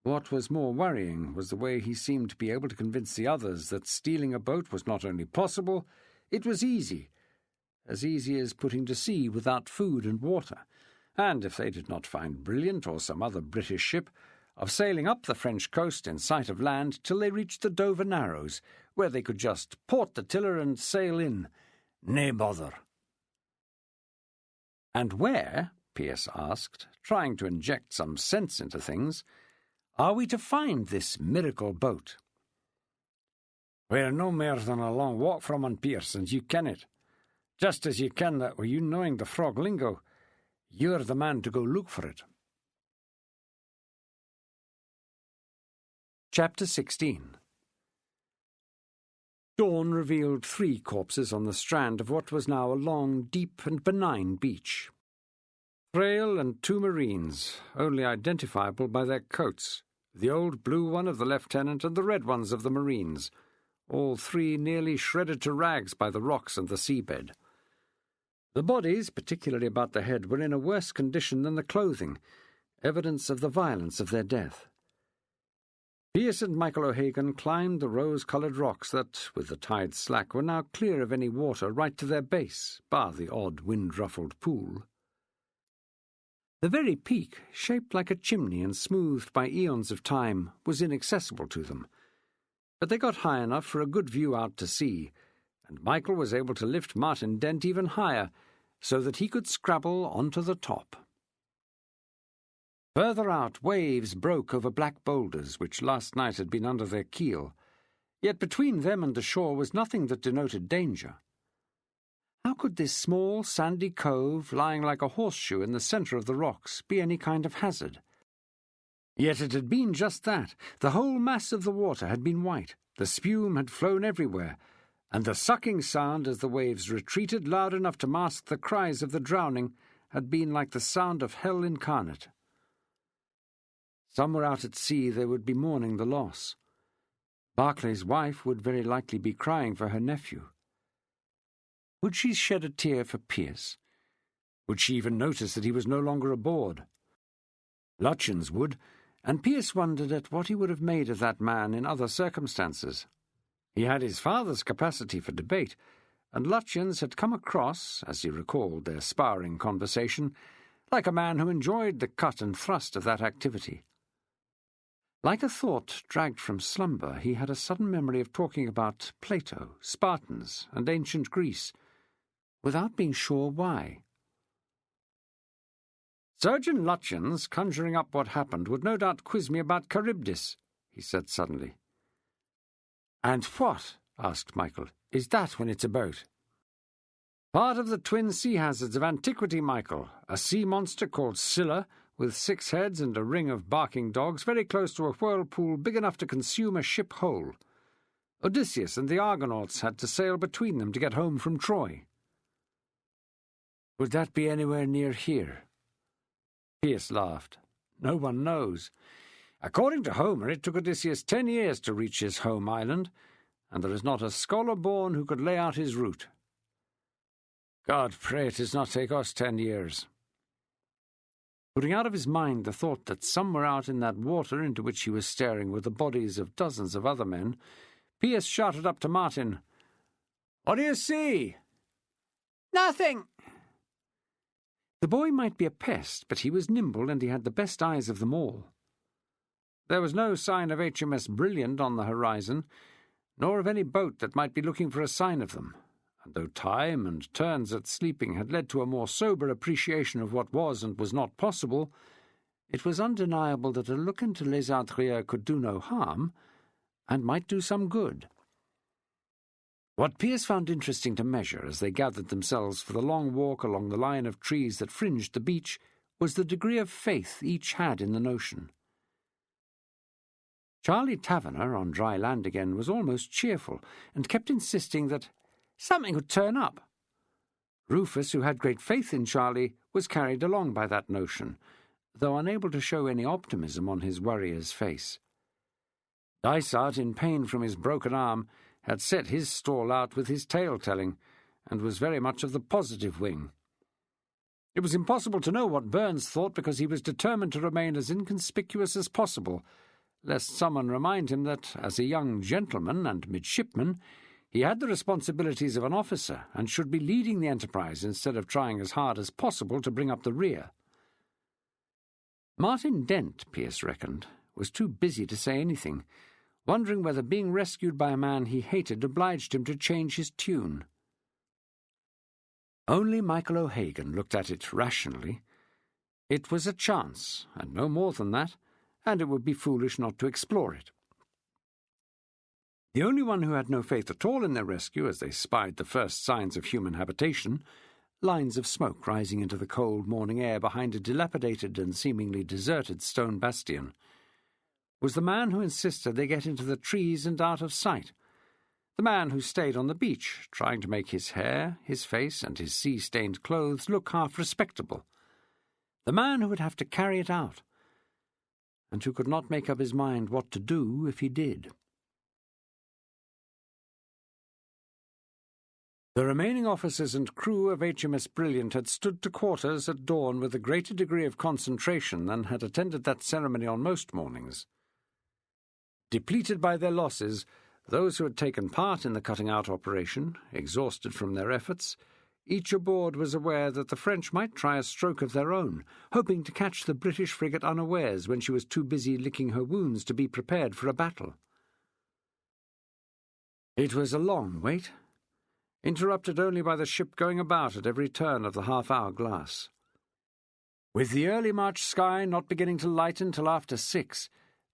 What was more worrying was the way he seemed to be able to convince the others that stealing a boat was not only possible, it was easy as putting to sea without food and water, and, if they did not find Brilliant or some other British ship, of sailing up the French coast in sight of land till they reached the Dover Narrows, where they could just port the tiller and sail in. Nae bother. "And where," Pearce asked, trying to inject some sense into things, "are we to find this miracle boat?" "We're no mair than a long walk from on Pearce, and you ken it. Just as you ken that, with you knowing the frog lingo, you're the man to go look for it." Chapter 16. Dawn revealed 3 corpses on the strand of what was now a long, deep and benign beach. Thrale and 2 Marines, only identifiable by their coats, the old blue one of the lieutenant and the red ones of the Marines, all 3 nearly shredded to rags by the rocks and the seabed. The bodies, particularly about the head, were in a worse condition than the clothing, evidence of the violence of their death. Pearce and Michael O'Hagan climbed the rose-coloured rocks that, with the tide slack, were now clear of any water right to their base, bar the odd wind-ruffled pool. The very peak, shaped like a chimney and smoothed by eons of time, was inaccessible to them, but they got high enough for a good view out to sea, and Michael was able to lift Martin Dent even higher, so that he could scrabble onto the top. Further out, waves broke over black boulders which last night had been under their keel, yet between them and the shore was nothing that denoted danger. How could this small, sandy cove, lying like a horseshoe in the centre of the rocks, be any kind of hazard? Yet it had been just that. The whole mass of the water had been white, the spume had flown everywhere, and the sucking sound as the waves retreated loud enough to mask the cries of the drowning had been like the sound of hell incarnate. Somewhere out at sea they would be mourning the loss. Barclay's wife would very likely be crying for her nephew. Would she shed a tear for Pearce? Would she even notice that he was no longer aboard? Lutyens would, and Pearce wondered at what he would have made of that man in other circumstances. He had his father's capacity for debate, and Lutyens had come across, as he recalled their sparring conversation, like a man who enjoyed the cut and thrust of that activity. Like a thought dragged from slumber, he had a sudden memory of talking about Plato, Spartans, and ancient Greece, without being sure why. "Surgeon Lutyens, conjuring up what happened, would no doubt quiz me about Charybdis," he said suddenly. "And what," asked Michael, "is that when it's about?" Part of the twin sea hazards of antiquity, Michael. A sea monster called Scylla, with 6 heads and a ring of barking dogs, very close to a whirlpool big enough to consume a ship whole. Odysseus and the Argonauts had to sail between them to get home from Troy. Would that be anywhere near here? Pearce laughed. No one knows. According to Homer, it took Odysseus 10 years to reach his home island, and there is not a scholar born who could lay out his route. God pray it does not take us 10 years. Putting out of his mind the thought that somewhere out in that water into which he was staring were the bodies of dozens of other men, Pearce shouted up to Martin, "What do you see?" "Nothing." The boy might be a pest, but he was nimble and he had the best eyes of them all. There was no sign of HMS Brilliant on the horizon, nor of any boat that might be looking for a sign of them, and though time and turns at sleeping had led to a more sober appreciation of what was and was not possible, it was undeniable that a look into Les Adriers could do no harm, and might do some good. What Pearce found interesting to measure as they gathered themselves for the long walk along the line of trees that fringed the beach was the degree of faith each had in the notion. Charlie Taverner, on dry land again, was almost cheerful, and kept insisting that something would turn up. Rufus, who had great faith in Charlie, was carried along by that notion, though unable to show any optimism on his worrier's face. Dysart, in pain from his broken arm, had set his stall out with his tale-telling, and was very much of the positive wing. It was impossible to know what Burns thought because he was determined to remain as inconspicuous as possible, lest someone remind him that, as a young gentleman and midshipman, he had the responsibilities of an officer and should be leading the enterprise instead of trying as hard as possible to bring up the rear. Martin Dent, Pearce reckoned, was too busy to say anything, wondering whether being rescued by a man he hated obliged him to change his tune. Only Michael O'Hagan looked at it rationally. It was a chance, and no more than that, and it would be foolish not to explore it. The only one who had no faith at all in their rescue as they spied the first signs of human habitation, lines of smoke rising into the cold morning air behind a dilapidated and seemingly deserted stone bastion, was the man who insisted they get into the trees and out of sight, the man who stayed on the beach, trying to make his hair, his face, and his sea-stained clothes look half respectable, the man who would have to carry it out, and who could not make up his mind what to do if he did. The remaining officers and crew of HMS Brilliant had stood to quarters at dawn with a greater degree of concentration than had attended that ceremony on most mornings. Depleted by their losses, those who had taken part in the cutting-out operation, exhausted from their efforts, each aboard was aware that the French might try a stroke of their own, hoping to catch the British frigate unawares when she was too busy licking her wounds to be prepared for a battle. It was a long wait, interrupted only by the ship going about at every turn of the half-hour glass. With the early March sky not beginning to lighten till after 6,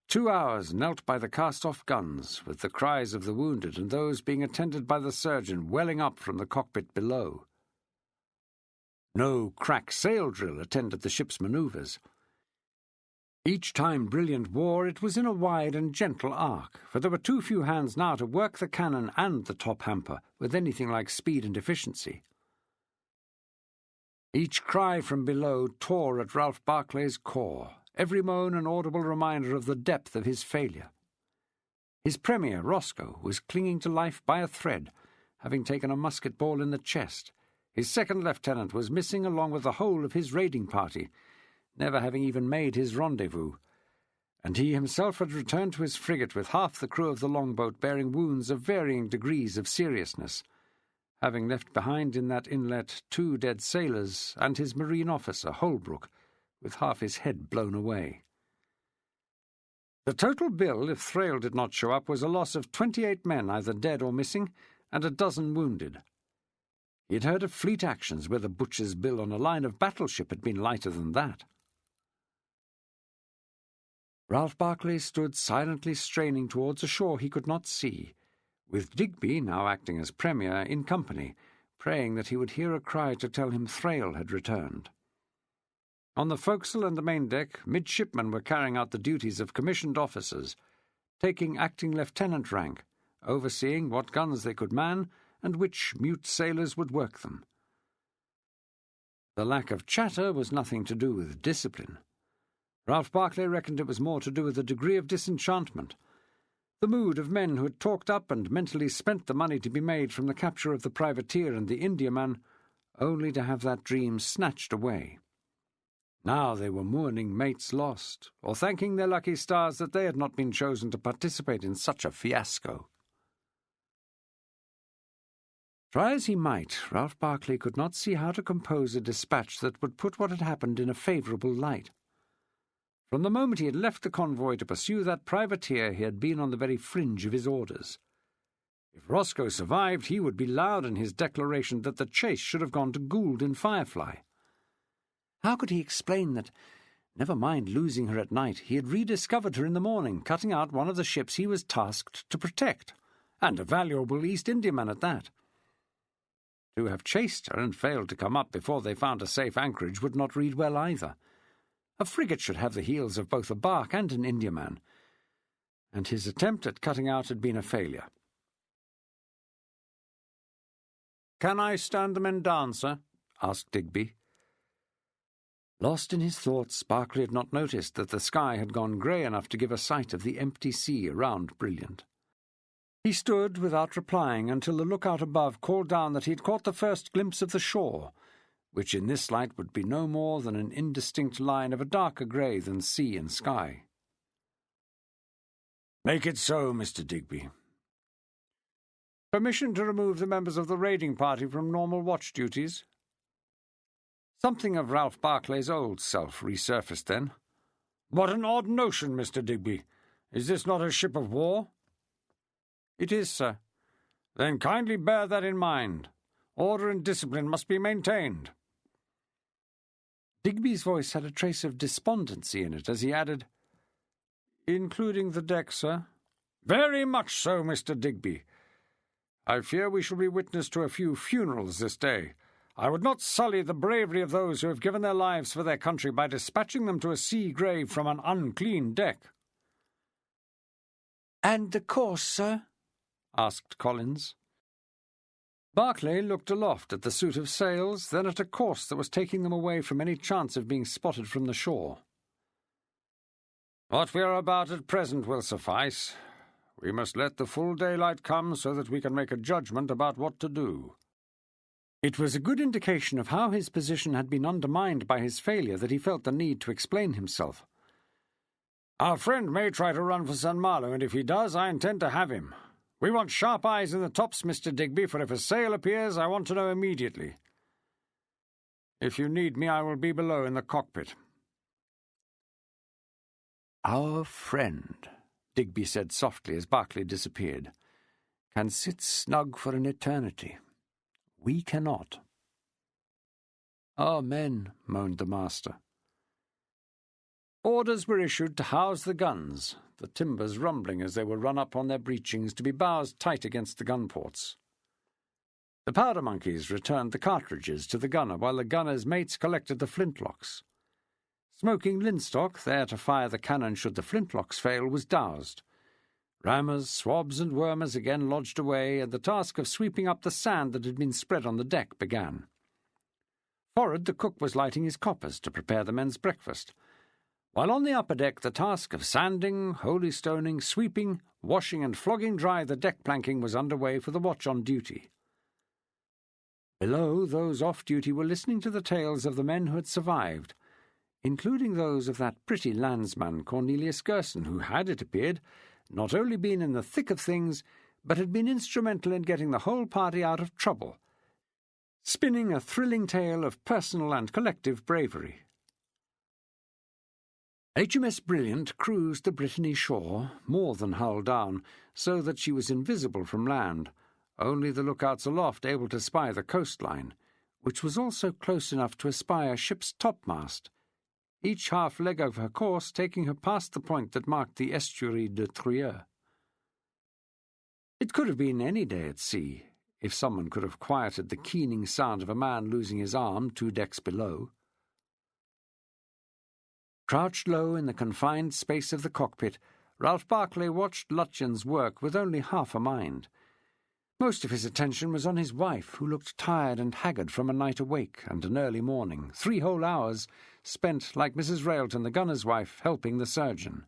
2 hours knelt by the cast-off guns, with the cries of the wounded and those being attended by the surgeon welling up from the cockpit below. No crack sail drill attended the ship's manoeuvres. Each time Brilliant wore, it was in a wide and gentle arc, for there were too few hands now to work the cannon and the top hamper with anything like speed and efficiency. Each cry from below tore at Ralph Barclay's core, every moan an audible reminder of the depth of his failure. His premier, Roscoe, was clinging to life by a thread, having taken a musket ball in the chest. His second lieutenant was missing along with the whole of his raiding party, never having even made his rendezvous, and he himself had returned to his frigate with half the crew of the longboat bearing wounds of varying degrees of seriousness, having left behind in that inlet 2 dead sailors and his marine officer, Holbrook, with half his head blown away. The total bill, if Thrale did not show up, was a loss of 28 men either dead or missing, and a dozen wounded. He had heard of fleet actions where the butcher's bill on a line of battleship had been lighter than that. Ralph Barclay stood silently straining towards a shore he could not see, with Digby, now acting as premier, in company, praying that he would hear a cry to tell him Thrale had returned. On the forecastle and the main deck, midshipmen were carrying out the duties of commissioned officers, taking acting lieutenant rank, overseeing what guns they could man and which mute sailors would work them. The lack of chatter was nothing to do with discipline. Ralph Barclay reckoned it was more to do with a degree of disenchantment, the mood of men who had talked up and mentally spent the money to be made from the capture of the privateer and the Indiaman, only to have that dream snatched away. Now they were mourning mates lost, or thanking their lucky stars that they had not been chosen to participate in such a fiasco. Try as he might, Ralph Barclay could not see how to compose a dispatch that would put what had happened in a favourable light. From the moment he had left the convoy to pursue that privateer, he had been on the very fringe of his orders. If Roscoe survived, he would be loud in his declaration that the chase should have gone to Gould in Firefly. How could he explain that, never mind losing her at night, he had rediscovered her in the morning, cutting out one of the ships he was tasked to protect, and a valuable East Indiaman at that? To have chased her and failed to come up before they found a safe anchorage would not read well either. A frigate should have the heels of both a bark and an Indiaman, and his attempt at cutting out had been a failure. "Can I stand the men down, sir?" asked Digby. Lost in his thoughts, Barclay had not noticed that the sky had gone grey enough to give a sight of the empty sea around Brilliant. He stood without replying until the lookout above called down that he had caught the first glimpse of the shore, which in this light would be no more than an indistinct line of a darker grey than sea and sky. "Make it so, Mr. Digby." "Permission to remove the members of the raiding party from normal watch duties?" Something of Ralph Barclay's old self resurfaced then. "What an odd notion, Mr. Digby. Is this not a ship of war?" "It is, sir." "Then kindly bear that in mind. Order and discipline must be maintained." Digby's voice had a trace of despondency in it as he added, "Including the deck, sir?" "Very much so, Mr. Digby. I fear we shall be witness to a few funerals this day. I would not sully the bravery of those who have given their lives for their country by dispatching them to a sea grave from an unclean deck." "And the course, sir?" asked Collins. Barclay looked aloft at the suit of sails, then at a course that was taking them away from any chance of being spotted from the shore. "What we are about at present will suffice. We must let the full daylight come so that we can make a judgment about what to do." It was a good indication of how his position had been undermined by his failure that he felt the need to explain himself. "Our friend may try to run for St. Malo, and if he does, I intend to have him. We want sharp eyes in the tops, Mr. Digby, for if a sail appears, I want to know immediately. If you need me, I will be below in the cockpit." "Our friend," Digby said softly as Barclay disappeared, "can sit snug for an eternity. We cannot." "Amen," moaned the master. Orders were issued to house the guns, the timbers rumbling as they were run up on their breechings to be bowsed tight against the gun ports. The powder monkeys returned the cartridges to the gunner while the gunner's mates collected the flintlocks. Smoking linstock, there to fire the cannon should the flintlocks fail, was doused. Rammers, swabs, and wormers again lodged away, and the task of sweeping up the sand that had been spread on the deck began. Forward, the cook was lighting his coppers to prepare the men's breakfast, while on the upper deck the task of sanding, holystoning, sweeping, washing, and flogging dry the deck planking was under way for the watch on duty. Below, those off duty were listening to the tales of the men who had survived, including those of that pretty landsman Cornelius Gerson, who had, it appeared, not only been in the thick of things, but had been instrumental in getting the whole party out of trouble, spinning a thrilling tale of personal and collective bravery. HMS Brilliant cruised the Brittany shore, more than hull down, so that she was invisible from land, only the lookouts aloft able to spy the coastline, which was also close enough to espy a ship's topmast, each half leg of her course taking her past the point that marked the estuary de Trieux. It could have been any day at sea, if someone could have quieted the keening sound of a man losing his arm 2 decks below. Crouched low in the confined space of the cockpit, Ralph Barclay watched Lutyens work with only half a mind. Most of his attention was on his wife, who looked tired and haggard from a night awake and an early morning, 3 whole hours spent, like Mrs. Railton, the gunner's wife, helping the surgeon.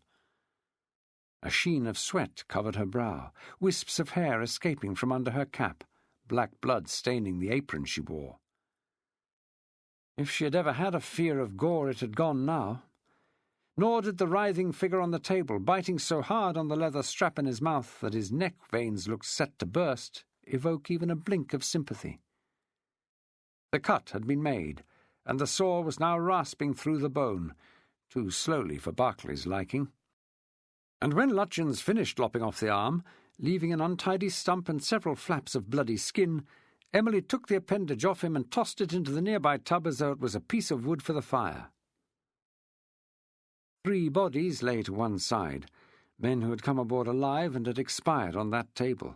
A sheen of sweat covered her brow, wisps of hair escaping from under her cap, black blood staining the apron she wore. If she had ever had a fear of gore, it had gone now. Nor did the writhing figure on the table, biting so hard on the leather strap in his mouth that his neck veins looked set to burst, evoke even a blink of sympathy. The cut had been made, and the saw was now rasping through the bone, too slowly for Barclay's liking. And when Lutyens finished lopping off the arm, leaving an untidy stump and several flaps of bloody skin, Emily took the appendage off him and tossed it into the nearby tub as though it was a piece of wood for the fire. 3 bodies lay to one side, men who had come aboard alive and had expired on that table.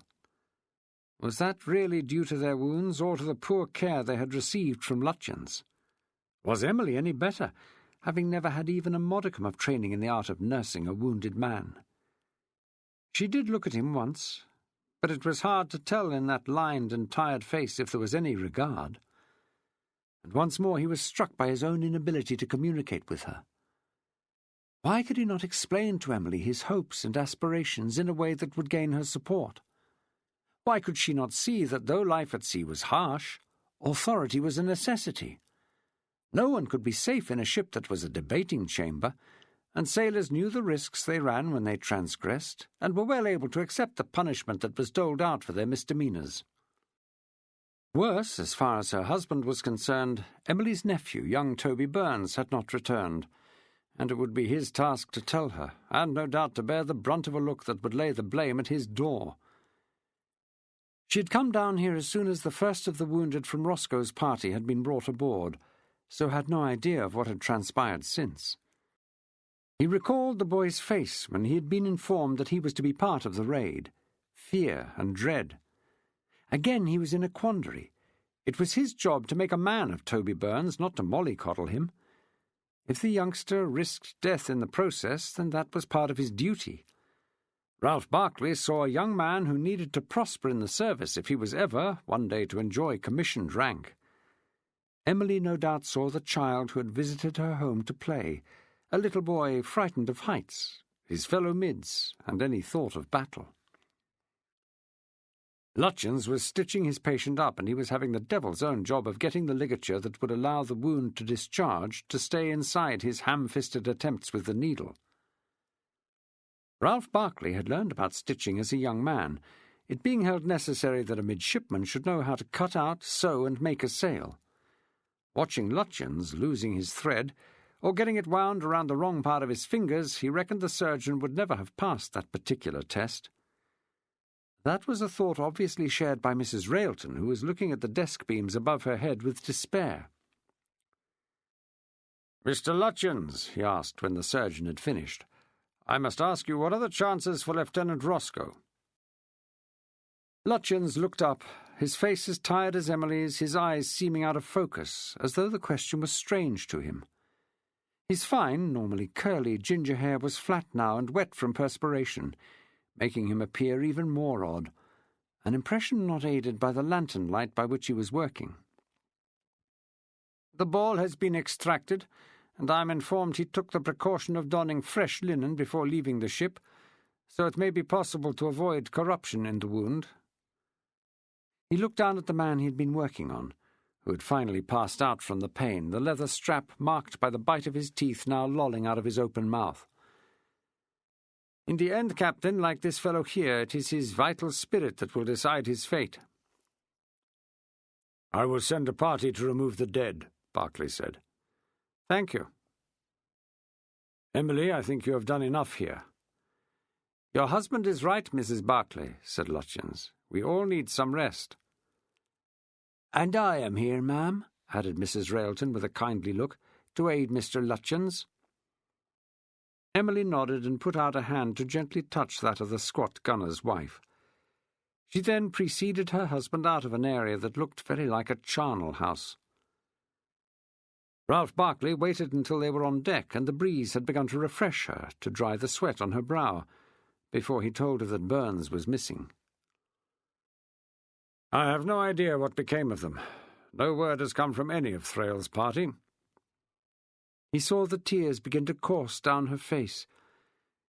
Was that really due to their wounds or to the poor care they had received from Lutyens? Was Emily any better, having never had even a modicum of training in the art of nursing a wounded man? She did look at him once, but it was hard to tell in that lined and tired face if there was any regard. And once more he was struck by his own inability to communicate with her. Why could he not explain to Emily his hopes and aspirations in a way that would gain her support? Why could she not see that though life at sea was harsh, authority was a necessity? No one could be safe in a ship that was a debating chamber, and sailors knew the risks they ran when they transgressed, and were well able to accept the punishment that was doled out for their misdemeanours. Worse, as far as her husband was concerned, Emily's nephew, young Toby Burns, had not returned, and it would be his task to tell her, and no doubt to bear the brunt of a look that would lay the blame at his door. She had come down here as soon as the first of the wounded from Roscoe's party had been brought aboard, so had no idea of what had transpired since. He recalled the boy's face when he had been informed that he was to be part of the raid. Fear and dread. Again he was in a quandary. It was his job to make a man of Toby Burns, not to mollycoddle him. If the youngster risked death in the process, then that was part of his duty. Ralph Barclay saw a young man who needed to prosper in the service if he was ever, one day, to enjoy commissioned rank. Emily no doubt saw the child who had visited her home to play, a little boy frightened of heights, his fellow mids, and any thought of battle. Lutyens was stitching his patient up, and he was having the devil's own job of getting the ligature that would allow the wound to discharge to stay inside his ham-fisted attempts with the needle. Ralph Barclay had learned about stitching as a young man, it being held necessary that a midshipman should know how to cut out, sew, and make a sail. Watching Lutyens losing his thread, or getting it wound around the wrong part of his fingers, he reckoned the surgeon would never have passed that particular test. That was a thought obviously shared by Mrs. Railton, who was looking at the desk beams above her head with despair. "Mr. Lutyens," he asked when the surgeon had finished, "I must ask you, what are the chances for Lieutenant Roscoe?" Lutyens looked up, his face as tired as Emily's, his eyes seeming out of focus, as though the question was strange to him. His fine, normally curly, ginger hair was flat now and wet from perspiration, making him appear even more odd, an impression not aided by the lantern light by which he was working. "The ball has been extracted, and I am informed he took the precaution of donning fresh linen before leaving the ship, so it may be possible to avoid corruption in the wound." He looked down at the man he had been working on, who had finally passed out from the pain, the leather strap marked by the bite of his teeth now lolling out of his open mouth. "In the end, Captain, like this fellow here, it is his vital spirit that will decide his fate." "I will send a party to remove the dead," Barclay said. "Thank you." "Emily, I think you have done enough here." "Your husband is right, Mrs. Barclay," said Lutyens. "We all need some rest." "And I am here, ma'am," added Mrs. Railton with a kindly look, "to aid Mr. Lutyens." Emily nodded and put out a hand to gently touch that of the squat gunner's wife. She then preceded her husband out of an area that looked very like a charnel house. Ralph Barclay waited until they were on deck and the breeze had begun to refresh her, to dry the sweat on her brow, before he told her that Burns was missing. "I have no idea what became of them. No word has come from any of Thrale's party." He saw the tears begin to course down her face,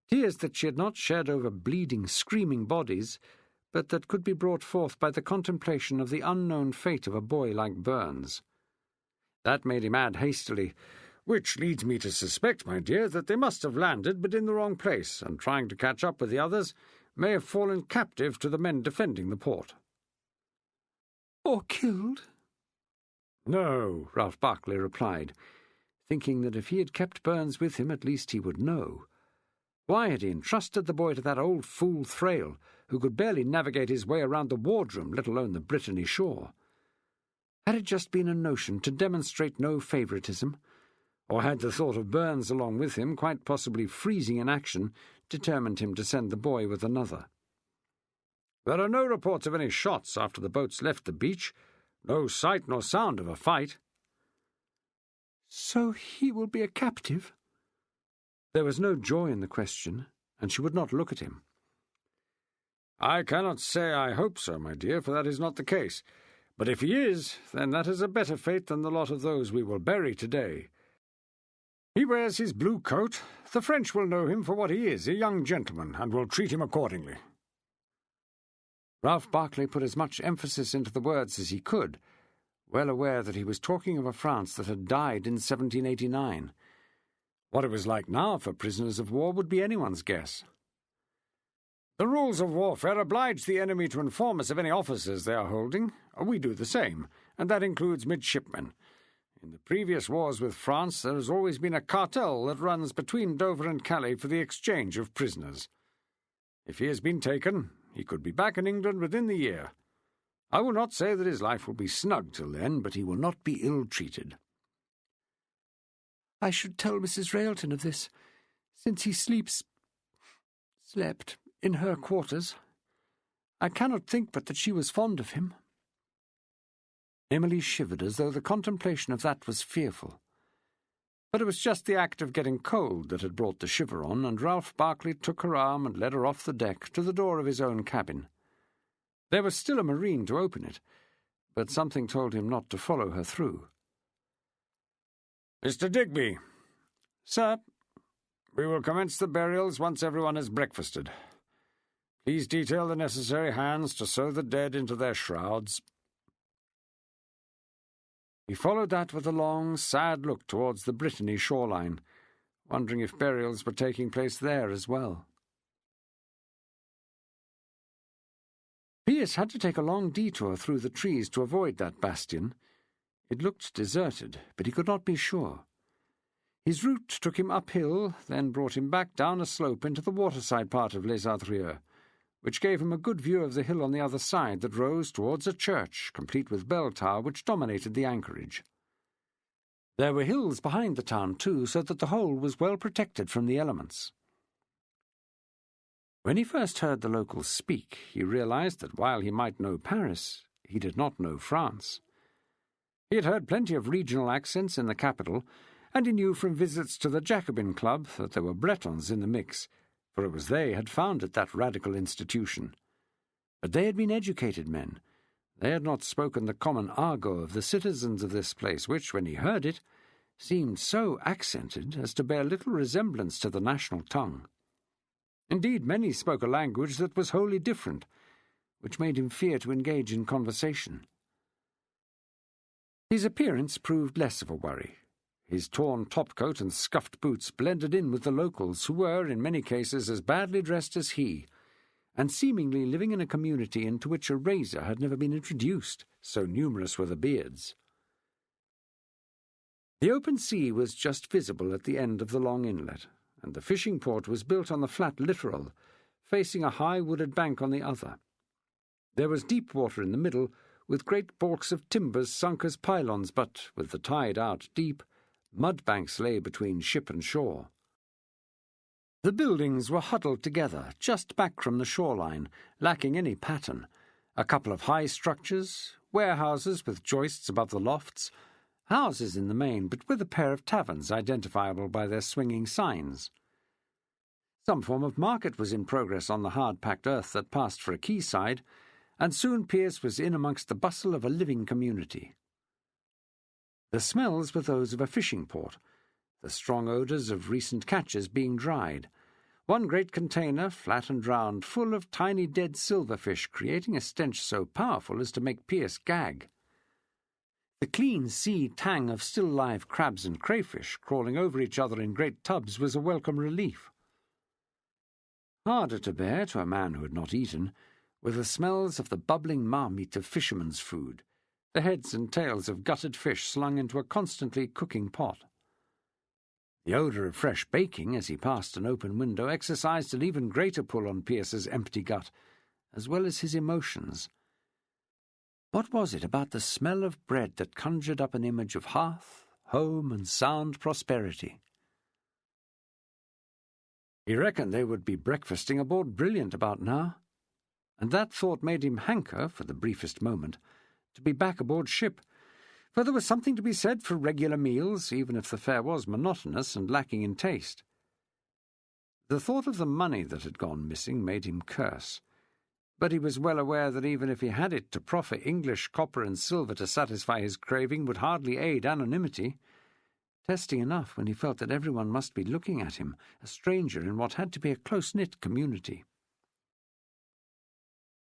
tears that she had not shed over bleeding, screaming bodies, but that could be brought forth by the contemplation of the unknown fate of a boy like Burns. That made him add hastily, "Which leads me to suspect, my dear, that they must have landed but in the wrong place, and trying to catch up with the others, may have fallen captive to the men defending the port." "Or killed?" "No," Ralph Barclay replied, thinking that if he had kept Burns with him at least he would know. Why had he entrusted the boy to that old fool Thrale, who could barely navigate his way around the wardroom, let alone the Brittany shore? Had it just been a notion to demonstrate no favouritism, or had the thought of Burns along with him, quite possibly freezing in action, determined him to send the boy with another? "There are no reports of any shots after the boats left the beach, no sight nor sound of a fight." "So he will be a captive?" There was no joy in the question, and she would not look at him. "I cannot say I hope so, my dear, for that is not the case. But if he is, then that is a better fate than the lot of those we will bury today. He wears his blue coat. The French will know him for what he is, a young gentleman, and will treat him accordingly." Ralph Barclay put as much emphasis into the words as he could, well aware that he was talking of a France that had died in 1789. What it was like now for prisoners of war would be anyone's guess. "The rules of warfare oblige the enemy to inform us of any officers they are holding. We do the same, and that includes midshipmen. In the previous wars with France there has always been a cartel that runs between Dover and Calais for the exchange of prisoners. If he has been taken, he could be back in England within the year. I will not say that his life will be snug till then, but he will not be ill-treated." "I should tell Mrs. Railton of this, since he slept, in her quarters. I cannot think but that she was fond of him." Emily shivered as though the contemplation of that was fearful. But it was just the act of getting cold that had brought the shiver on, and Ralph Barclay took her arm and led her off the deck to the door of his own cabin. There was still a marine to open it, but something told him not to follow her through. "Mr. Digby." "Sir?" "We will commence the burials once everyone has breakfasted. Please detail the necessary hands to sew the dead into their shrouds." He followed that with a long, sad look towards the Brittany shoreline, wondering if burials were taking place there as well. Pearce had to take a long detour through the trees to avoid that bastion. It looked deserted, but he could not be sure. His route took him uphill, then brought him back down a slope into the waterside part of Les Adrieux, which gave him a good view of the hill on the other side that rose towards a church, complete with bell tower, which dominated the anchorage. There were hills behind the town, too, so that the whole was well protected from the elements. When he first heard the locals speak, he realized that while he might know Paris, he did not know France. He had heard plenty of regional accents in the capital, and he knew from visits to the Jacobin Club that there were Bretons in the mix, for it was they had founded that radical institution. But they had been educated men. They had not spoken the common argot of the citizens of this place, which, when he heard it, seemed so accented as to bear little resemblance to the national tongue. Indeed, many spoke a language that was wholly different, which made him fear to engage in conversation. His appearance proved less of a worry. His torn topcoat and scuffed boots blended in with the locals, who were, in many cases, as badly dressed as he, and seemingly living in a community into which a razor had never been introduced, so numerous were the beards. The open sea was just visible at the end of the long inlet, and the fishing port was built on the flat littoral, facing a high wooded bank on the other. There was deep water in the middle, with great balks of timbers sunk as pylons, but, with the tide out deep, mud banks lay between ship and shore. The buildings were huddled together, just back from the shoreline, lacking any pattern, A couple of high structures, warehouses with joists above the lofts, houses in the main, but with a pair of taverns identifiable by their swinging signs. Some form of market was in progress on the hard-packed earth that passed for a quayside, and soon Pearce was in amongst the bustle of a living community. The smells were those of a fishing port, the strong odours of recent catches being dried, one great container, flat and round, full of tiny dead silverfish, creating a stench so powerful as to make Pearce gag. The clean sea tang of still live crabs and crayfish crawling over each other in great tubs was a welcome relief. Harder to bear to a man who had not eaten were the smells of the bubbling marmite of fishermen's food, the heads and tails of gutted fish slung into a constantly cooking pot. The odour of fresh baking, as he passed an open window, exercised an even greater pull on Pearce's empty gut, as well as his emotions. What was it about the smell of bread that conjured up an image of hearth, home, and sound prosperity? He reckoned they would be breakfasting aboard Brilliant about now, and that thought made him hanker, for the briefest moment, to be back aboard ship, for there was something to be said for regular meals, even if the fare was monotonous and lacking in taste. The thought of the money that had gone missing made him curse, but he was well aware that even if he had it to proffer English copper and silver to satisfy his craving would hardly aid anonymity. Testing enough when he felt that everyone must be looking at him, a stranger in what had to be a close-knit community.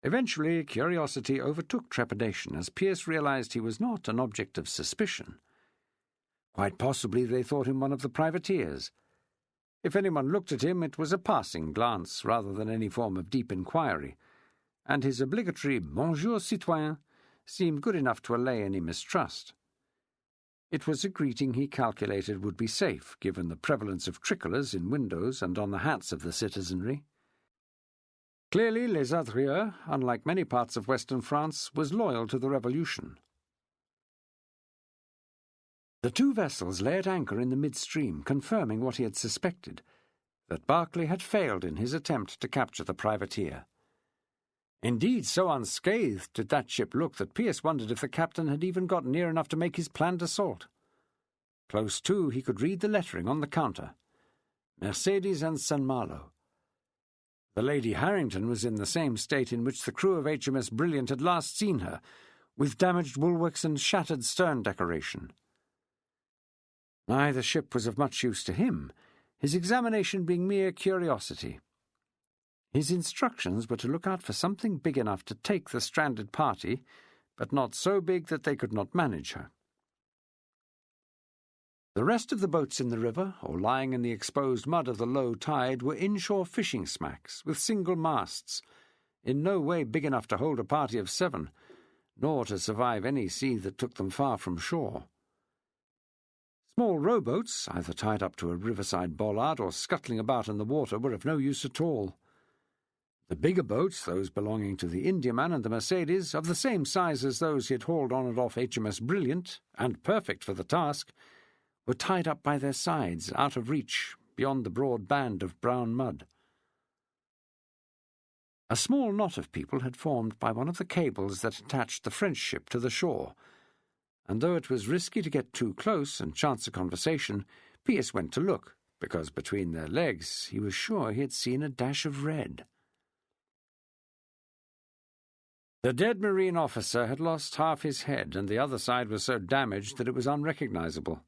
Eventually, curiosity overtook trepidation as Pearce realized he was not an object of suspicion. Quite possibly they thought him one of the privateers. If anyone looked at him, it was a passing glance rather than any form of deep inquiry, and his obligatory "Bonjour, citoyen" seemed good enough to allay any mistrust. It was a greeting he calculated would be safe, given the prevalence of tricolours in windows and on the hats of the citizenry. Clearly, Les Adrieux, unlike many parts of western France, was loyal to the Revolution. The two vessels lay at anchor in the midstream, confirming what he had suspected, that Berkeley had failed in his attempt to capture the privateer. Indeed, so unscathed did that ship look that Pearce wondered if the captain had even got near enough to make his planned assault. Close to, he could read the lettering on the counter, Mercedes and St. Malo. The Lady Harrington was in the same state in which the crew of HMS Brilliant had last seen her, with damaged bulwarks and shattered stern decoration. Neither ship was of much use to him, his examination being mere curiosity. His instructions were to look out for something big enough to take the stranded party, but not so big that they could not manage her. The rest of the boats in the river, or lying in the exposed mud of the low tide, were inshore fishing smacks with single masts, in no way big enough to hold a party of 7, nor to survive any sea that took them far from shore. Small rowboats, either tied up to a riverside bollard or scuttling about in the water, were of no use at all. The bigger boats, those belonging to the Indiaman and the Mercedes, of the same size as those he had hauled on and off HMS Brilliant, and perfect for the task, were tied up by their sides, out of reach, beyond the broad band of brown mud. A small knot of people had formed by one of the cables that attached the French ship to the shore, and though it was risky to get too close and chance a conversation, Pearce went to look, because between their legs he was sure he had seen a dash of red. The dead marine officer had lost half his head, and the other side was so damaged that it was unrecognizable.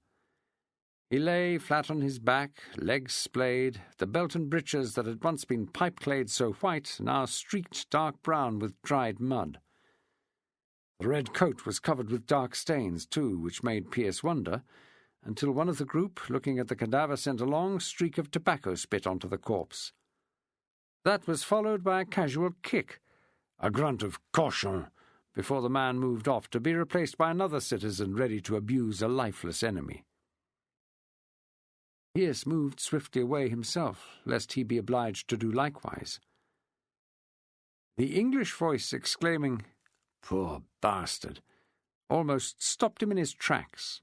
He lay flat on his back, legs splayed, the belt and breeches that had once been pipe-clayed so white now streaked dark brown with dried mud. The red coat was covered with dark stains, too, which made Pearce wonder, until one of the group, looking at the cadaver, sent a long streak of tobacco spit onto the corpse. That was followed by a casual kick, a grunt of "Cochon," before the man moved off to be replaced by another citizen ready to abuse a lifeless enemy. Pearce moved swiftly away himself, lest he be obliged to do likewise. The English voice exclaiming, "Poor bastard," almost stopped him in his tracks.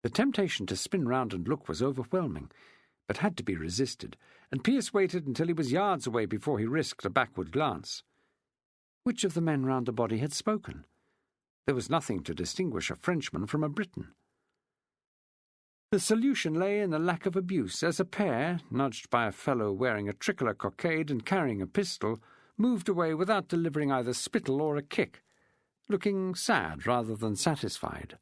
The temptation to spin round and look was overwhelming, but had to be resisted, and Pearce waited until he was yards away before he risked a backward glance. Which of the men round the body had spoken? There was nothing to distinguish a Frenchman from a Briton. The solution lay in the lack of abuse, as a pair, nudged by a fellow wearing a tricolour cockade and carrying a pistol, moved away without delivering either spittle or a kick, looking sad rather than satisfied.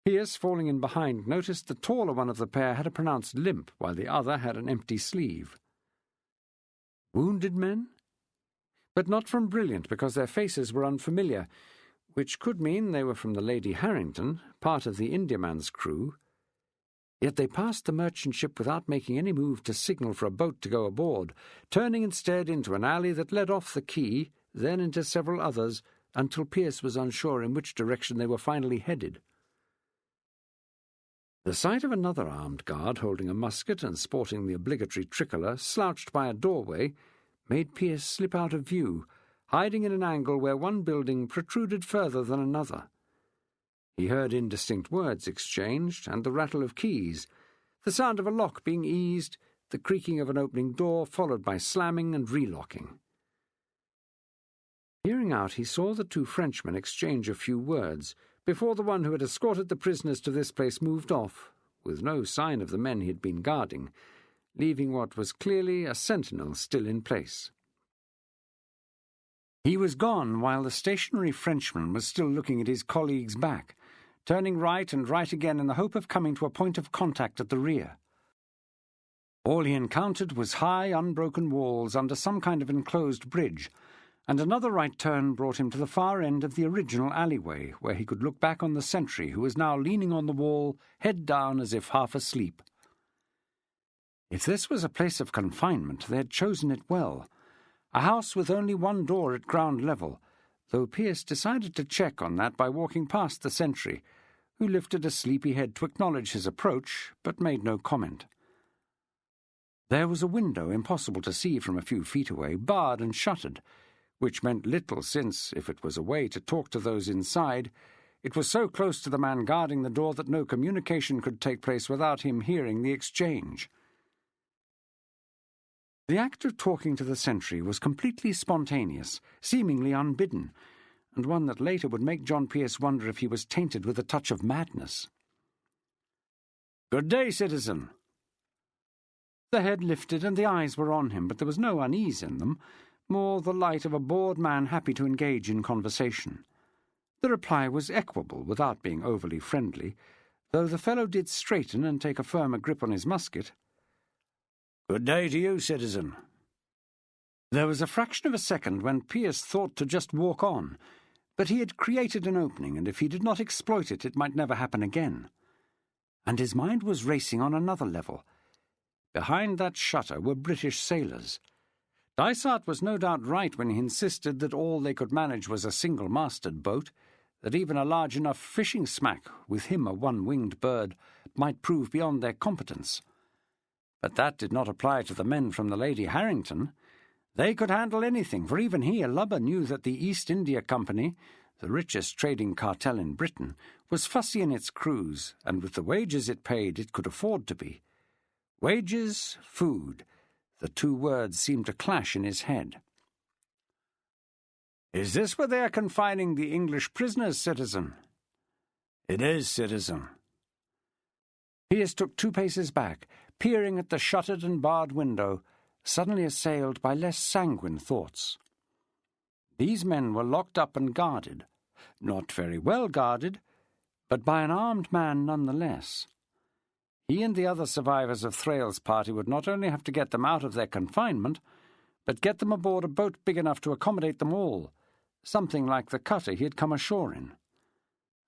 Pearce, falling in behind, noticed the taller one of the pair had a pronounced limp, while the other had an empty sleeve. Wounded men? But not from Brilliant, because their faces were unfamiliar, which could mean they were from the Lady Harrington, part of the Indiaman's crew. Yet they passed the merchant ship without making any move to signal for a boat to go aboard, turning instead into an alley that led off the quay, then into several others, until Pearce was unsure in which direction they were finally headed. The sight of another armed guard holding a musket and sporting the obligatory tricolour slouched by a doorway made Pearce slip out of view, hiding in an angle where one building protruded further than another. He heard indistinct words exchanged, and the rattle of keys, the sound of a lock being eased, the creaking of an opening door, followed by slamming and relocking. Peering out, he saw the two Frenchmen exchange a few words, before the one who had escorted the prisoners to this place moved off, with no sign of the men he had been guarding, leaving what was clearly a sentinel still in place. He was gone while the stationary Frenchman was still looking at his colleague's back, turning right and right again in the hope of coming to a point of contact at the rear. All he encountered was high, unbroken walls under some kind of enclosed bridge, and another right turn brought him to the far end of the original alleyway, where he could look back on the sentry, who was now leaning on the wall, head down as if half asleep. If this was a place of confinement, they had chosen it well. A house with only one door at ground level, though Pearce decided to check on that by walking past the sentry, who lifted a sleepy head to acknowledge his approach, but made no comment. There was a window impossible to see from a few feet away, barred and shuttered, which meant little since, if it was a way to talk to those inside, it was so close to the man guarding the door that no communication could take place without him hearing the exchange. The act of talking to the sentry was completely spontaneous, seemingly unbidden, and one that later would make John Pearce wonder if he was tainted with a touch of madness. "Good day, citizen." The head lifted and the eyes were on him, but there was no unease in them, more the light of a bored man happy to engage in conversation. The reply was equable without being overly friendly, though the fellow did straighten and take a firmer grip on his musket. "Good day to you, citizen." There was a fraction of a second when Pearce thought to just walk on, but he had created an opening, and if he did not exploit it, it might never happen again. And his mind was racing on another level. Behind that shutter were British sailors. Dysart was no doubt right when he insisted that all they could manage was a single-masted boat, that even a large enough fishing smack, with him a one-winged bird, might prove beyond their competence. But that did not apply to the men from the Lady Harrington. They could handle anything, for even he, a lubber, knew that the East India Company, the richest trading cartel in Britain, was fussy in its crews, and with the wages it paid, it could afford to be. Wages, food, the two words seemed to clash in his head. "Is this where they are confining the English prisoners, citizen?" "It is, citizen." Pearce took 2 paces back, peering at the shuttered and barred window, suddenly assailed by less sanguine thoughts. These men were locked up and guarded, not very well guarded, but by an armed man nonetheless. He and the other survivors of Thrale's party would not only have to get them out of their confinement, but get them aboard a boat big enough to accommodate them all, something like the cutter he had come ashore in.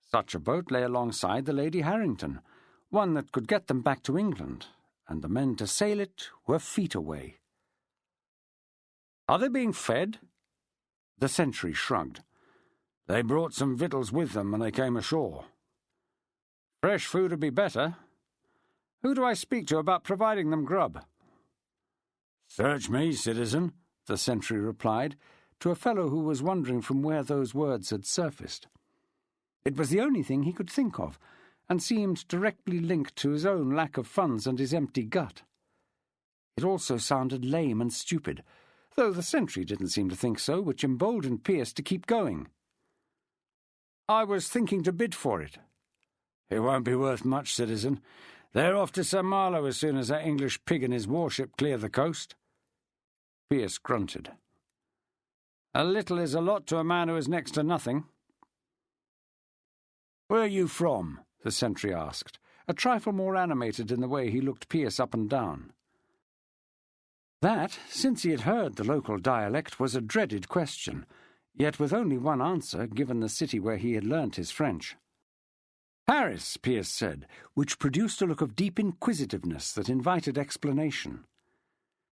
Such a boat lay alongside the Lady Harrington, one that could get them back to England, and the men to sail it were feet away. "Are they being fed?" The sentry shrugged. "They brought some victuals with them when they came ashore." "Fresh food would be better. Who do I speak to about providing them grub?" "Search me, citizen," the sentry replied, to a fellow who was wondering from where those words had surfaced. It was the only thing he could think of, and seemed directly linked to his own lack of funds and his empty gut. It also sounded lame and stupid, though the sentry didn't seem to think so, which emboldened Pearce to keep going. "I was thinking to bid for it." "It won't be worth much, citizen. They're off to St. Malo as soon as that English pig and his warship clear the coast." Pearce grunted. "A little is a lot to a man who has next to nothing." "Where are you from?" the sentry asked, a trifle more animated in the way he looked Pearce up and down. That, since he had heard the local dialect, was a dreaded question, yet with only one answer, given the city where he had learnt his French. "Paris," Pearce said, which produced a look of deep inquisitiveness that invited explanation.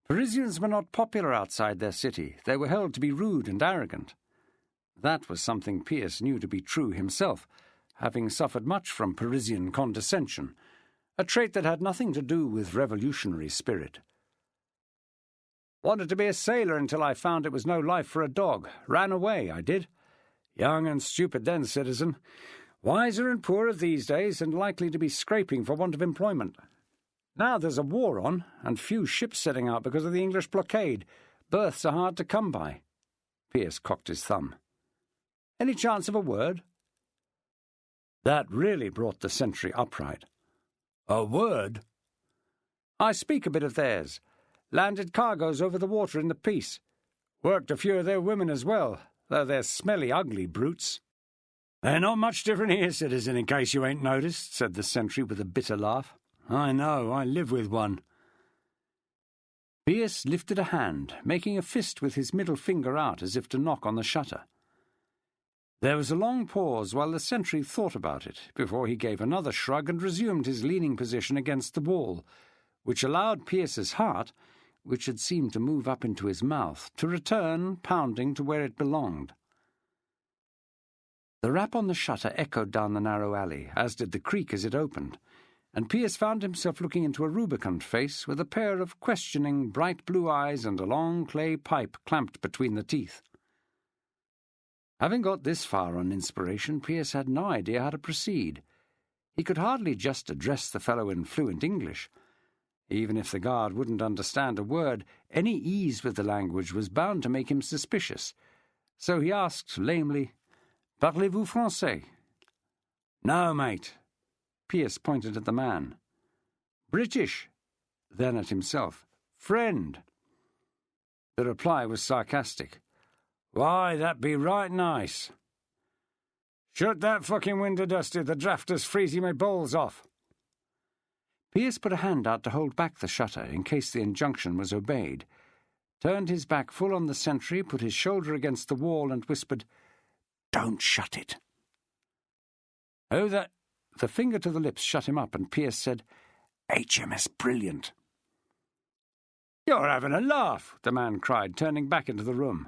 Parisians were not popular outside their city. They were held to be rude and arrogant. That was something Pearce knew to be true himself, having suffered much from Parisian condescension, a trait that had nothing to do with revolutionary spirit. "Wanted to be a sailor until I found it was no life for a dog. Ran away, I did. Young and stupid then, citizen. Wiser and poorer these days, and likely to be scraping for want of employment. Now there's a war on, and few ships setting out because of the English blockade. Berths are hard to come by." Pearce cocked his thumb. "Any chance of a word?" That really brought the sentry upright. "A word?" "I speak a bit of theirs. Landed cargoes over the water in the Peace. Worked a few of their women as well, though they're smelly, ugly brutes." "They're not much different here, citizen, in case you ain't noticed," said the sentry with a bitter laugh. "I know, I live with one." Pearce lifted a hand, making a fist with his middle finger out as if to knock on the shutter. There was a long pause while the sentry thought about it, before he gave another shrug and resumed his leaning position against the wall, which allowed Pearce's heart, which had seemed to move up into his mouth, to return, pounding to where it belonged. The rap on the shutter echoed down the narrow alley, as did the creak as it opened, and Pearce found himself looking into a rubicund face with a pair of questioning, bright blue eyes and a long clay pipe clamped between the teeth. Having got this far on inspiration, Pearce had no idea how to proceed. He could hardly just address the fellow in fluent English. Even if the guard wouldn't understand a word, any ease with the language was bound to make him suspicious. So he asked lamely, "Parlez-vous français?" "No, mate." Pearce pointed at the man. "British?" Then at himself. "Friend?" The reply was sarcastic. "Why, that be right nice." "Shut that fucking window, Dusty. The drafters freezing my balls off." Pearce put a hand out to hold back the shutter in case the injunction was obeyed, turned his back full on the sentry, put his shoulder against the wall and whispered, "Don't shut it." "Oh, that—" The finger to the lips shut him up, and Pearce said, "HMS Brilliant." "You're having a laugh," the man cried, turning back into the room.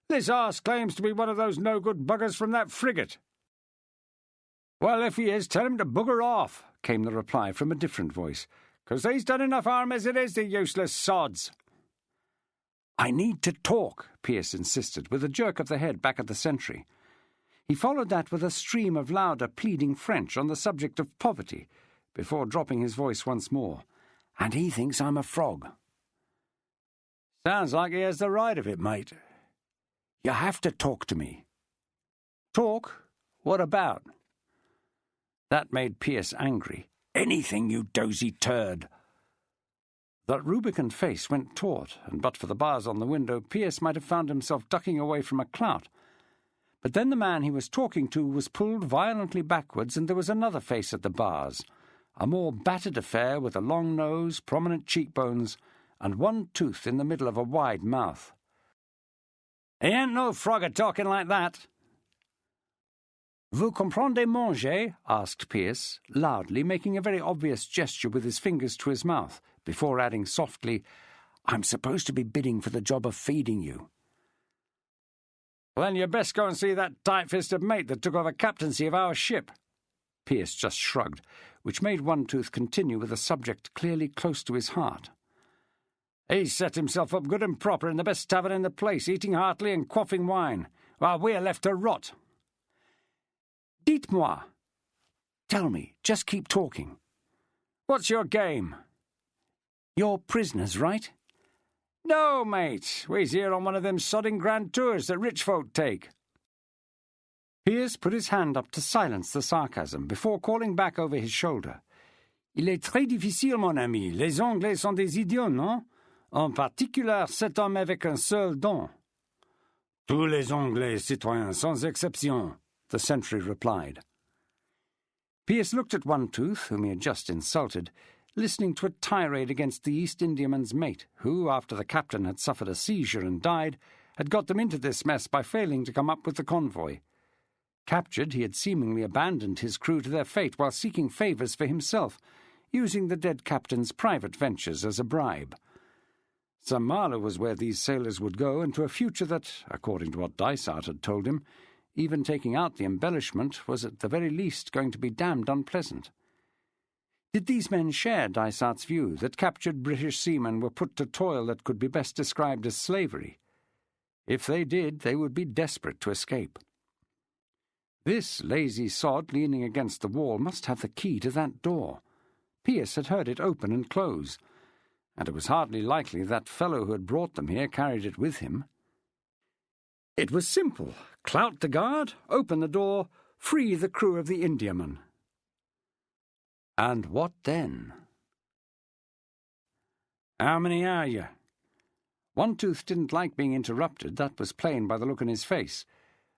"This arse claims to be one of those no-good buggers from that frigate." "Well, if he is, tell him to bugger off," came the reply from a different voice, "'cause he's done enough harm as it is, the useless sods." "I need to talk," Pearce insisted, with a jerk of the head back at the sentry. He followed that with a stream of louder, pleading French on the subject of poverty, before dropping his voice once more. "And he thinks I'm a frog." "Sounds like he has the right of it, mate." "You have to talk to me." "Talk? What about?" That made Pearce angry. "Anything, you dozy turd." That rubicund face went taut, and but for the bars on the window, Pearce might have found himself ducking away from a clout. But then the man he was talking to was pulled violently backwards, and there was another face at the bars, a more battered affair with a long nose, prominent cheekbones, and one tooth in the middle of a wide mouth. "He ain't no frogger talking like that." "Vous comprenez manger?" asked Pearce, loudly, making a very obvious gesture with his fingers to his mouth, before adding softly, "I'm supposed to be bidding for the job of feeding you." "Well, then you'd best go and see that tight-fisted mate that took over captaincy of our ship." Pearce just shrugged, which made One Tooth continue with a subject clearly close to his heart. "He's set himself up good and proper in the best tavern in the place, eating heartily and quaffing wine, while we're left to rot." "Dites-moi." "Tell me, just keep talking." "What's your game?" "You're prisoners, right?" No, mate, we's here on one of them sodding grand tours that rich folk take. Pearce put his hand up to silence the sarcasm before calling back over his shoulder. Il est très difficile, mon ami. Les Anglais sont des idiots, non? En particulier cet homme avec un seul don. Tous les Anglais, citoyens, sans exception, the sentry replied. Pearce looked at One Tooth, whom he had just insulted, listening to a tirade against the East Indiaman's mate, who, after the captain had suffered a seizure and died, had got them into this mess by failing to come up with the convoy. Captured, he had seemingly abandoned his crew to their fate while seeking favours for himself, using the dead captain's private ventures as a bribe. St. Malo was where these sailors would go, and to a future that, according to what Dysart had told him, even taking out the embellishment, was at the very least going to be damned unpleasant. Did these men share Dysart's view that captured British seamen were put to toil that could be best described as slavery? If they did, they would be desperate to escape. This lazy sod leaning against the wall must have the key to that door. Pearce had heard it open and close, and it was hardly likely that fellow who had brought them here carried it with him. It was simple. Clout the guard, open the door, free the crew of the Indiaman. And what then? How many are you? One Tooth didn't like being interrupted, that was plain by the look on his face.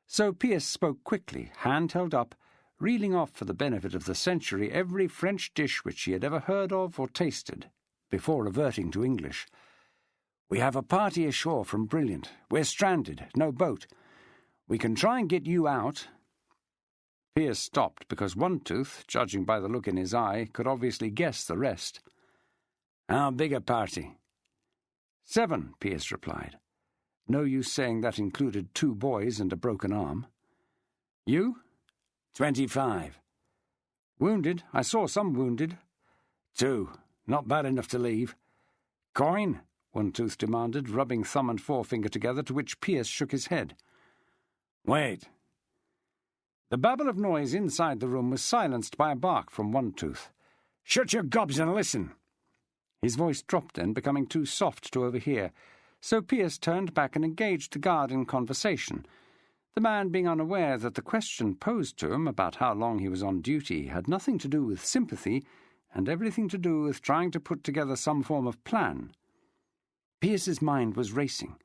So Pearce spoke quickly, hand held up, reeling off for the benefit of the century every French dish which he had ever heard of or tasted, before reverting to English. We have a party ashore from Brilliant. We're stranded, no boat. We can try and get you out. Pearce stopped because One Tooth, judging by the look in his eye, could obviously guess the rest. How big a party? 7, Pearce replied. No use saying that included 2 boys and a broken arm. You? 25. Wounded? I saw some wounded. 2. Not bad enough to leave. Coin? One Tooth demanded, rubbing thumb and forefinger together, to which Pearce shook his head. Wait. The babble of noise inside the room was silenced by a bark from One Tooth. Shut your gobs and listen. His voice dropped then, becoming too soft to overhear, so Pearce turned back and engaged the guard in conversation, the man being unaware that the question posed to him about how long he was on duty had nothing to do with sympathy and everything to do with trying to put together some form of plan. Pearce's mind was racing.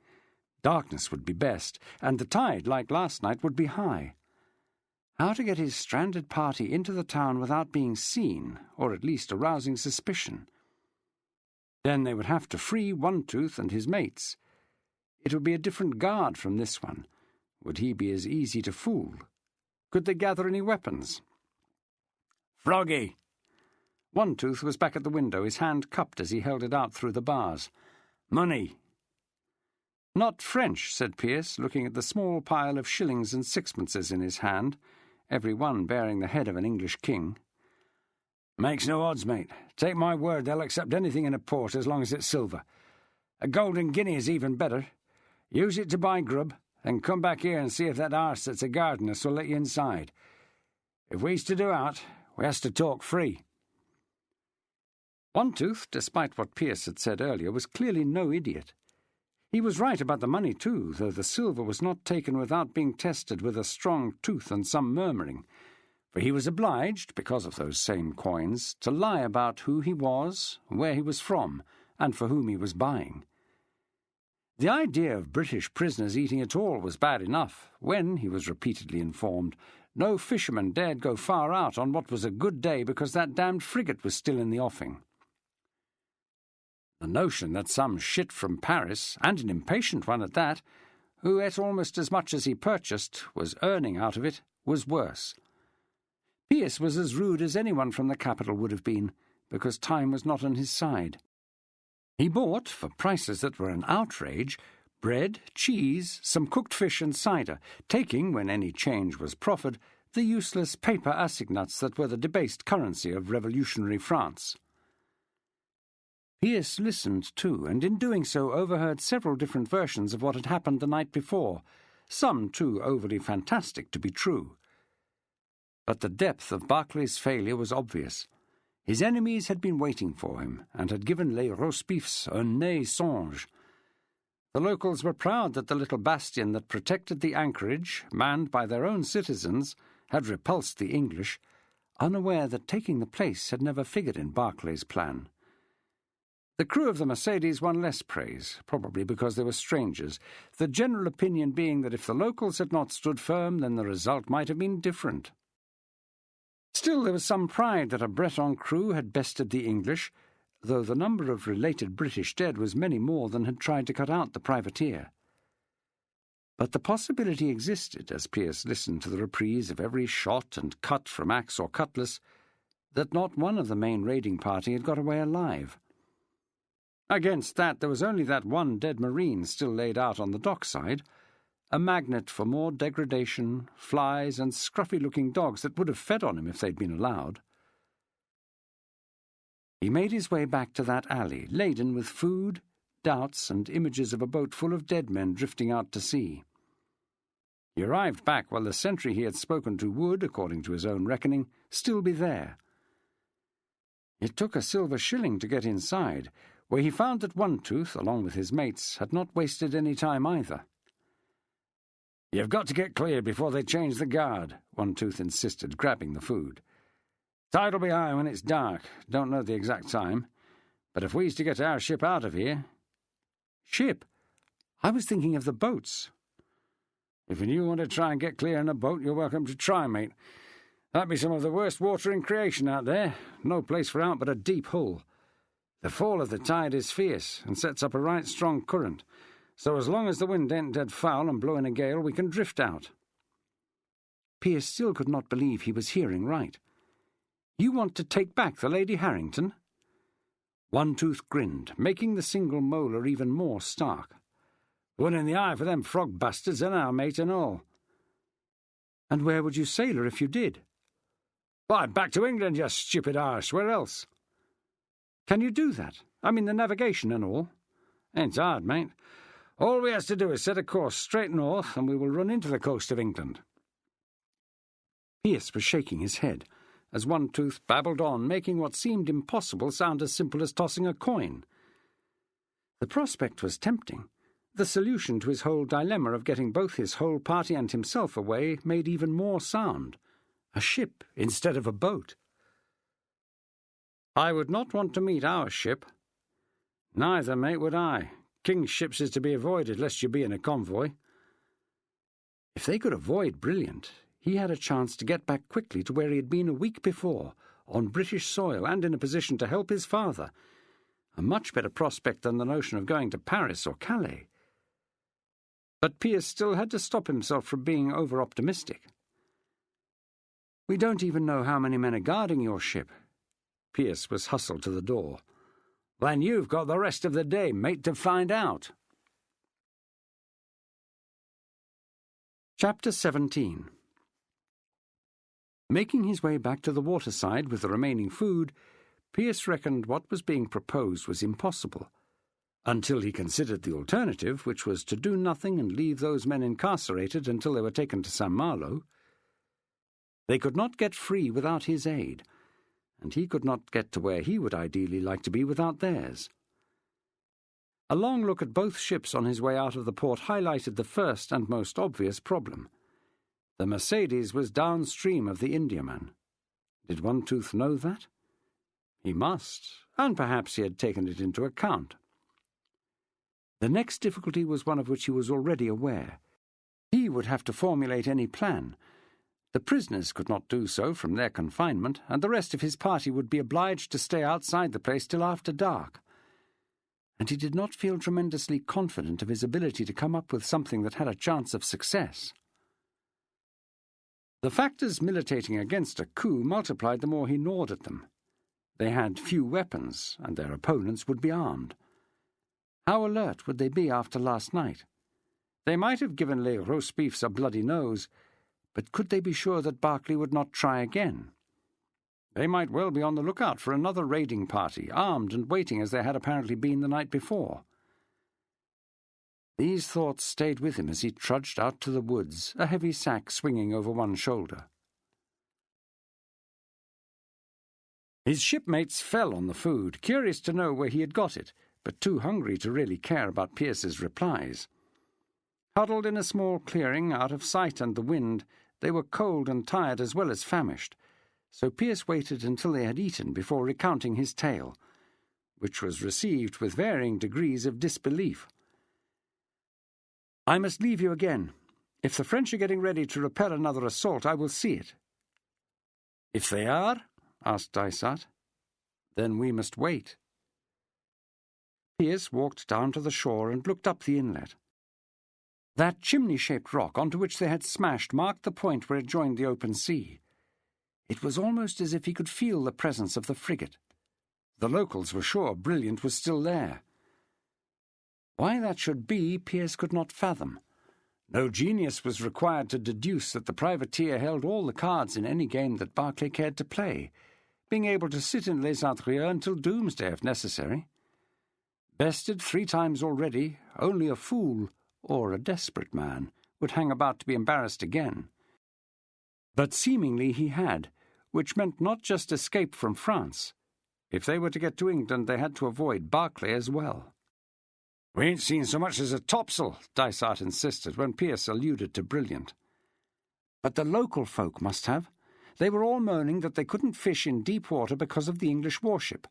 Darkness would be best, and the tide, like last night, would be high. How to get his stranded party into the town without being seen, or at least arousing suspicion? Then they would have to free One Tooth and his mates. It would be a different guard from this one. Would he be as easy to fool? Could they gather any weapons? Froggy! One Tooth was back at the window, his hand cupped as he held it out through the bars. Money! Not French, said Pearce, looking at the small pile of shillings and sixpences in his hand, every one bearing the head of an English king. Makes no odds, mate. Take my word, they'll accept anything in a port as long as it's silver. A golden guinea is even better. Use it to buy grub, then come back here and see if that arse that's a gardener will let you inside. If we's to do out, we has to talk free. One Tooth, despite what Pearce had said earlier, was clearly no idiot. He was right about the money, too, though the silver was not taken without being tested with a strong tooth and some murmuring, for he was obliged, because of those same coins, to lie about who he was, where he was from, and for whom he was buying. The idea of British prisoners eating at all was bad enough, when, he was repeatedly informed, no fisherman dared go far out on what was a good day because that damned frigate was still in the offing. The notion that some shit from Paris, and an impatient one at that, who ate almost as much as he purchased, was earning out of it, was worse. Pearce was as rude as anyone from the capital would have been, because time was not on his side. He bought, for prices that were an outrage, bread, cheese, some cooked fish and cider, taking, when any change was proffered, the useless paper assignats that were the debased currency of revolutionary France. Pearce listened, too, and in doing so overheard several different versions of what had happened the night before, some too overly fantastic to be true. But the depth of Barclay's failure was obvious. His enemies had been waiting for him, and had given les Rosbifs un nez songe. The locals were proud that the little bastion that protected the anchorage, manned by their own citizens, had repulsed the English, unaware that taking the place had never figured in Berkeley's plan. The crew of the Mercedes won less praise, probably because they were strangers, the general opinion being that if the locals had not stood firm, then the result might have been different. Still, there was some pride that a Breton crew had bested the English, though the number of related British dead was many more than had tried to cut out the privateer. But the possibility existed, as Pearce listened to the reprise of every shot and cut from axe or cutlass, that not one of the main raiding party had got away alive. Against that, there was only that one dead Marine still laid out on the dockside, a magnet for more degradation, flies, and scruffy-looking dogs that would have fed on him if they'd been allowed. He made his way back to that alley, laden with food, doubts, and images of a boat full of dead men drifting out to sea. He arrived back while the sentry he had spoken to would, according to his own reckoning, still be there. It took a silver shilling to get inside, where he found that One Tooth, along with his mates, had not wasted any time either. "You've got to get clear before they change the guard," One Tooth insisted, grabbing the food. "Tide'll be high when it's dark. Don't know the exact time. But if we's to get our ship out of here—" "Ship? I was thinking of the boats." "If you want to try and get clear in a boat, you're welcome to try, mate. That'd be some of the worst water in creation out there. No place for out but a deep hull. The fall of the tide is fierce and sets up a right strong current, so as long as the wind ain't dead foul and blowing a gale, we can drift out." Pearce still could not believe he was hearing right. "You want to take back the Lady Harrington?" One Tooth grinned, making the single molar even more stark. "One in the eye for them frog bastards and our mate and all." "And where would you sail her if you did?" "Why, back to England, you stupid arse. Where else?" "Can you do that? I mean the navigation and all?" "Ain't hard, mate. All we has to do is set a course straight north, and we will run into the coast of England." Pearce was shaking his head, as One Tooth babbled on, making what seemed impossible sound as simple as tossing a coin. The prospect was tempting. The solution to his whole dilemma of getting both his whole party and himself away made even more sound. A ship instead of a boat. "I would not want to meet our ship." "Neither, mate, would I. King's ships is to be avoided, lest you be in a convoy." If they could avoid Brilliant, he had a chance to get back quickly to where he had been a week before, on British soil and in a position to help his father. A much better prospect than the notion of going to Paris or Calais. But Pearce still had to stop himself from being over-optimistic. "We don't even know how many men are guarding your ship." Pearce was hustled to the door. "Then you've got the rest of the day, mate, to find out." Chapter 17. Making his way back to the waterside with the remaining food, Pearce reckoned what was being proposed was impossible, until he considered the alternative, which was to do nothing and leave those men incarcerated until they were taken to St. Malo. They could not get free without his aid, and he could not get to where he would ideally like to be without theirs. A long look at both ships on his way out of the port highlighted the first and most obvious problem. The Mercedes was downstream of the Indiaman. Did One Tooth know that? He must, and perhaps he had taken it into account. The next difficulty was one of which he was already aware. He would have to formulate any plan. The prisoners could not do so from their confinement, and the rest of his party would be obliged to stay outside the place till after dark. And he did not feel tremendously confident of his ability to come up with something that had a chance of success. The factors militating against a coup multiplied the more he gnawed at them. They had few weapons, and their opponents would be armed. How alert would they be after last night? They might have given Les Roastbeefs a bloody nose, but could they be sure that Berkeley would not try again? They might well be on the lookout for another raiding party, armed and waiting as they had apparently been the night before. These thoughts stayed with him as he trudged out to the woods, a heavy sack swinging over one shoulder. His shipmates fell on the food, curious to know where he had got it, but too hungry to really care about Pearce's replies. Huddled in a small clearing, out of sight and the wind, they were cold and tired as well as famished, so Pearce waited until they had eaten before recounting his tale, which was received with varying degrees of disbelief. "I must leave you again. If the French are getting ready to repel another assault, I will see it." "If they are?" asked Dysart. "Then we must wait." Pearce walked down to the shore and looked up the inlet. That chimney-shaped rock onto which they had smashed marked the point where it joined the open sea. It was almost as if he could feel the presence of the frigate. The locals were sure Brilliant was still there. Why that should be, Pearce could not fathom. No genius was required to deduce that the privateer held all the cards in any game that Barclay cared to play, being able to sit in Les Adrieux until doomsday if necessary. Bested 3 times already, only a fool, or a desperate man, would hang about to be embarrassed again. But seemingly he had, which meant not just escape from France. If they were to get to England, they had to avoid Barclay as well. "We ain't seen so much as a topsail," Dysart insisted when Pearce alluded to Brilliant. "But the local folk must have. They were all moaning that they couldn't fish in deep water because of the English warship.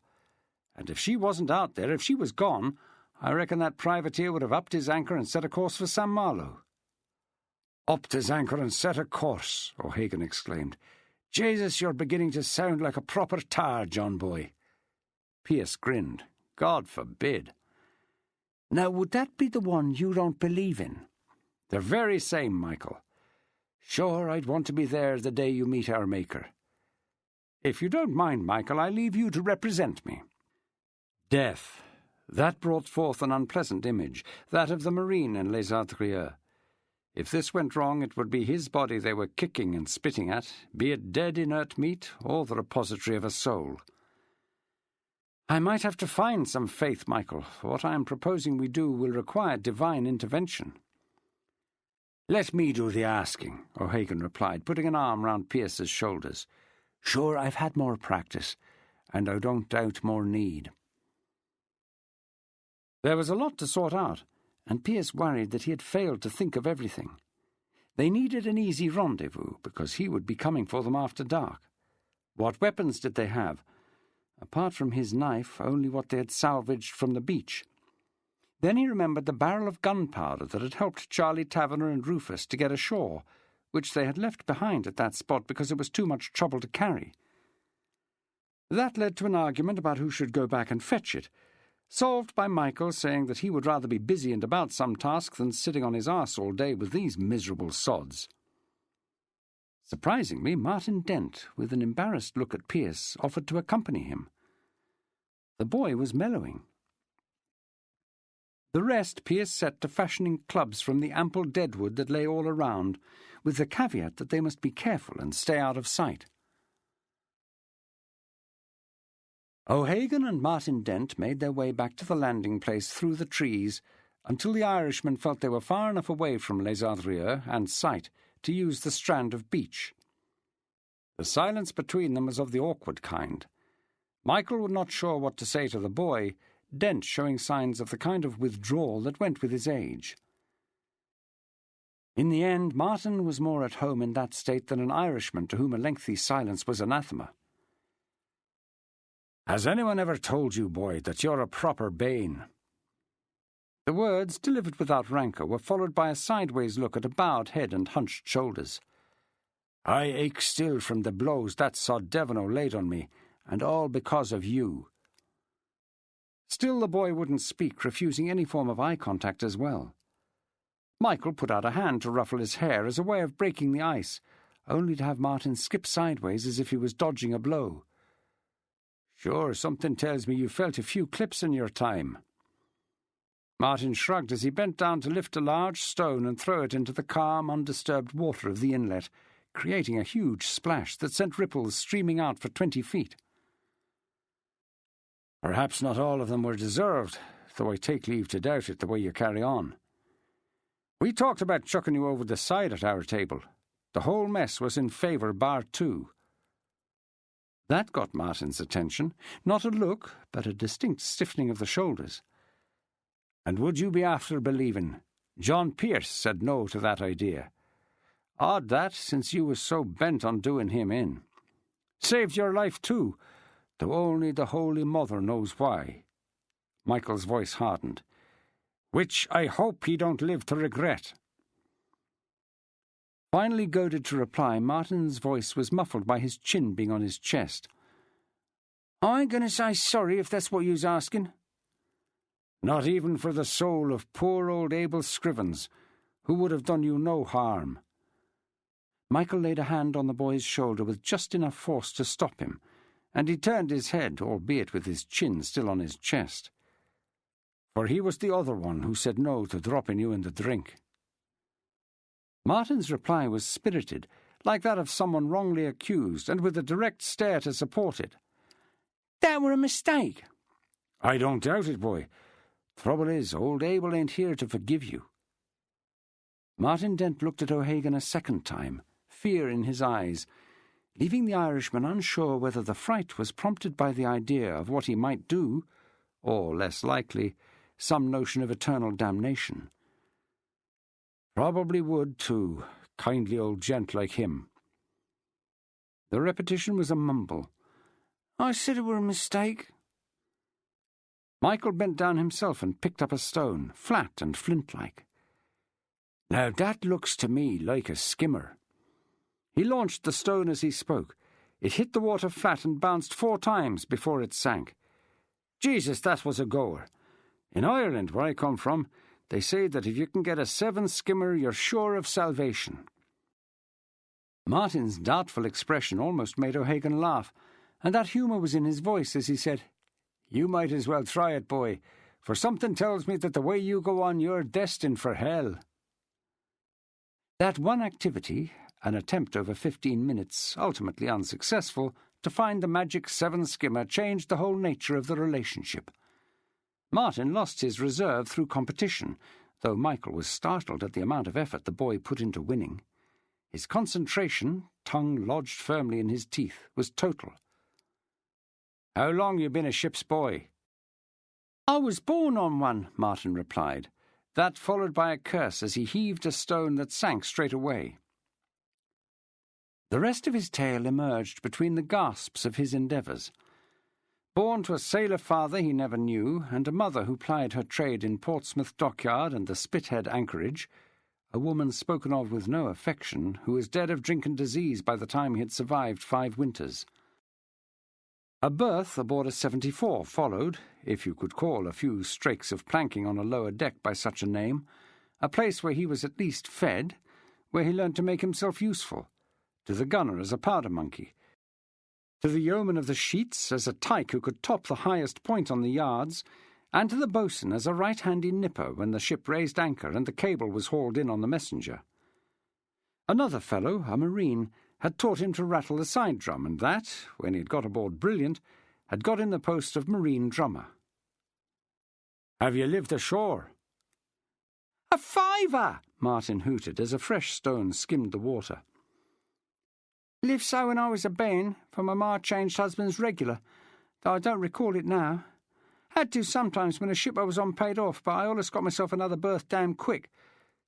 And if she wasn't out there, if she was gone, I reckon that privateer would have upped his anchor and set a course for St. Malo." "Upped his anchor and set a course," O'Hagan exclaimed. "Jesus, you're beginning to sound like a proper tar, John boy." Pearce grinned. "God forbid." "Now, would that be the one you don't believe in?" "The very same, Michael. Sure, I'd want to be there the day you meet our Maker. If you don't mind, Michael, I leave you to represent me." Death. That brought forth an unpleasant image, that of the Marine in Les Adrieux. If this went wrong, it would be his body they were kicking and spitting at, be it dead inert meat or the repository of a soul. "I might have to find some faith, Michael. What I am proposing we do will require divine intervention." "Let me do the asking," O'Hagan replied, putting an arm round Pearce's shoulders. "Sure, I've had more practice, and I don't doubt more need." There was a lot to sort out, and Pearce worried that he had failed to think of everything. They needed an easy rendezvous, because he would be coming for them after dark. What weapons did they have? Apart from his knife, only what they had salvaged from the beach. Then he remembered the barrel of gunpowder that had helped Charlie Taverner and Rufus to get ashore, which they had left behind at that spot because it was too much trouble to carry. That led to an argument about who should go back and fetch it, solved by Michael saying that he would rather be busy and about some task than sitting on his arse all day with these miserable sods. Surprisingly, Martin Dent, with an embarrassed look at Pearce, offered to accompany him. The boy was mellowing. The rest Pearce set to fashioning clubs from the ample deadwood that lay all around, with the caveat that they must be careful and stay out of sight. O'Hagan and Martin Dent made their way back to the landing place through the trees until the Irishmen felt they were far enough away from Les Adrieux and sight to use the strand of beach. The silence between them was of the awkward kind. Michael was not sure what to say to the boy, Dent showing signs of the kind of withdrawal that went with his age. In the end, Martin was more at home in that state than an Irishman to whom a lengthy silence was anathema. "Has anyone ever told you, boy, that you're a proper bane?" The words, delivered without rancour, were followed by a sideways look at a bowed head and hunched shoulders. "I ache still from the blows that sod Devon laid on me, and all because of you." Still the boy wouldn't speak, refusing any form of eye contact as well. Michael put out a hand to ruffle his hair as a way of breaking the ice, only to have Martin skip sideways as if he was dodging a blow. "Sure, something tells me you felt a few clips in your time." Martin shrugged as he bent down to lift a large stone and throw it into the calm, undisturbed water of the inlet, creating a huge splash that sent ripples streaming out for 20 feet. "Perhaps not all of them were deserved, though I take leave to doubt it the way you carry on. We talked about chucking you over the side at our table. The whole mess was in favour bar 2. That got Martin's attention, not a look, but a distinct stiffening of the shoulders. And would you be after believing? John Pearce said no to that idea. Odd that, since you was so bent on doing him in. Saved your life too, though only the Holy Mother knows why. Michael's voice hardened. Which I hope he don't live to regret. Finally goaded to reply, Martin's voice was muffled by his chin being on his chest. I ain't going to say sorry if that's what you's asking. Not even for the soul of poor old Abel Scrivens, who would have done you no harm. Michael laid a hand on the boy's shoulder with just enough force to stop him, and he turned his head, albeit with his chin still on his chest. For he was the other one who said no to dropping you in the drink. Martin's reply was spirited, like that of someone wrongly accused, and with a direct stare to support it. That were a mistake. I don't doubt it, boy. Trouble is, old Abel ain't here to forgive you. Martin Dent looked at O'Hagan a second time, fear in his eyes, leaving the Irishman unsure whether the fright was prompted by the idea of what he might do, or, less likely, some notion of eternal damnation. Probably would, too, kindly old gent like him. The repetition was a mumble. I said it were a mistake. Michael bent down himself and picked up a stone, flat and flint-like. Now that looks to me like a skimmer. He launched the stone as he spoke. It hit the water flat and bounced 4 times before it sank. Jesus, that was a goer. In Ireland, where I come from, they say that if you can get a 7 skimmer, you're sure of salvation. Martin's doubtful expression almost made O'Hagan laugh, and that humour was in his voice as he said, You might as well try it, boy, for something tells me that the way you go on, you're destined for hell. That one activity, an attempt over 15 minutes, ultimately unsuccessful, to find the magic 7 skimmer changed the whole nature of the relationship. Martin lost his reserve through competition, though Michael was startled at the amount of effort the boy put into winning. His concentration, tongue lodged firmly in his teeth, was total. How long you been a ship's boy? I was born on one, Martin replied, that followed by a curse as he heaved a stone that sank straight away. The rest of his tale emerged between the gasps of his endeavours. Born to a sailor father he never knew, and a mother who plied her trade in Portsmouth dockyard and the Spithead anchorage, a woman spoken of with no affection, who was dead of drink and disease by the time he had survived 5 winters. A berth aboard a 74 followed, if you could call a few strakes of planking on a lower deck by such a name, a place where he was at least fed, where he learnt to make himself useful, to the gunner as a powder monkey, to the yeoman of the sheets as a tyke who could top the highest point on the yards, and to the boatswain as a right-handy nipper when the ship raised anchor and the cable was hauled in on the messenger. Another fellow, a marine, had taught him to rattle the side drum, and that, when he had got aboard brilliant, had got him the post of marine drummer. Have you lived ashore? A 5 Martin hooted as a fresh stone skimmed the water. Lived so when I was a bairn, for my ma changed husbands regular, though I don't recall it now. Had to sometimes when a ship I was on paid off, but I allus got myself another berth damn quick,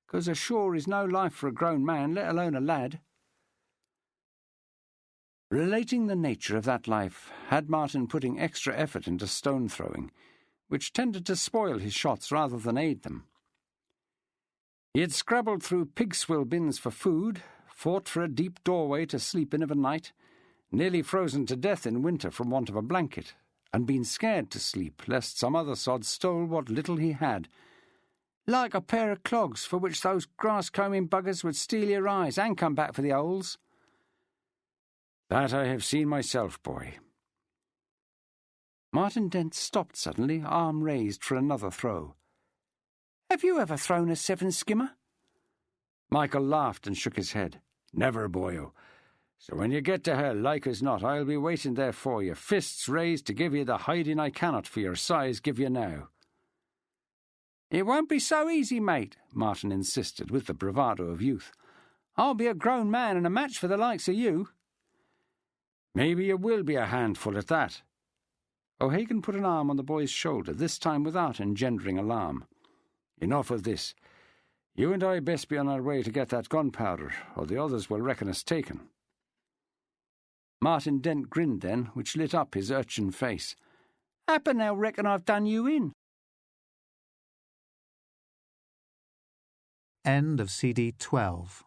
'cause ashore is no life for a grown man, let alone a lad. Relating the nature of that life had Martin putting extra effort into stone-throwing, which tended to spoil his shots rather than aid them. He had scrabbled through pig-swill bins for food, fought for a deep doorway to sleep in of a night, nearly frozen to death in winter from want of a blanket, and been scared to sleep lest some other sod stole what little he had, like a pair of clogs for which those grass-combing buggers would steal your eyes and come back for the holes. That I have seen myself, boy. Martin Dent stopped suddenly, arm raised for another throw. Have you ever thrown a 7 skimmer? Michael laughed and shook his head. Never, boyo. So when you get to hell, like as not, I'll be waiting there for you, fists raised to give you the hiding I cannot for your size give you now. It won't be so easy, mate, Martin insisted with the bravado of youth. I'll be a grown man and a match for the likes of you. Maybe you will be a handful at that. O'Hagan put an arm on the boy's shoulder, this time without engendering alarm. Enough of this. You and I best be on our way to get that gunpowder, or the others will reckon us taken." Martin Dent grinned then, which lit up his urchin face. "Happen they'll reckon I've done you in." End of CD 12.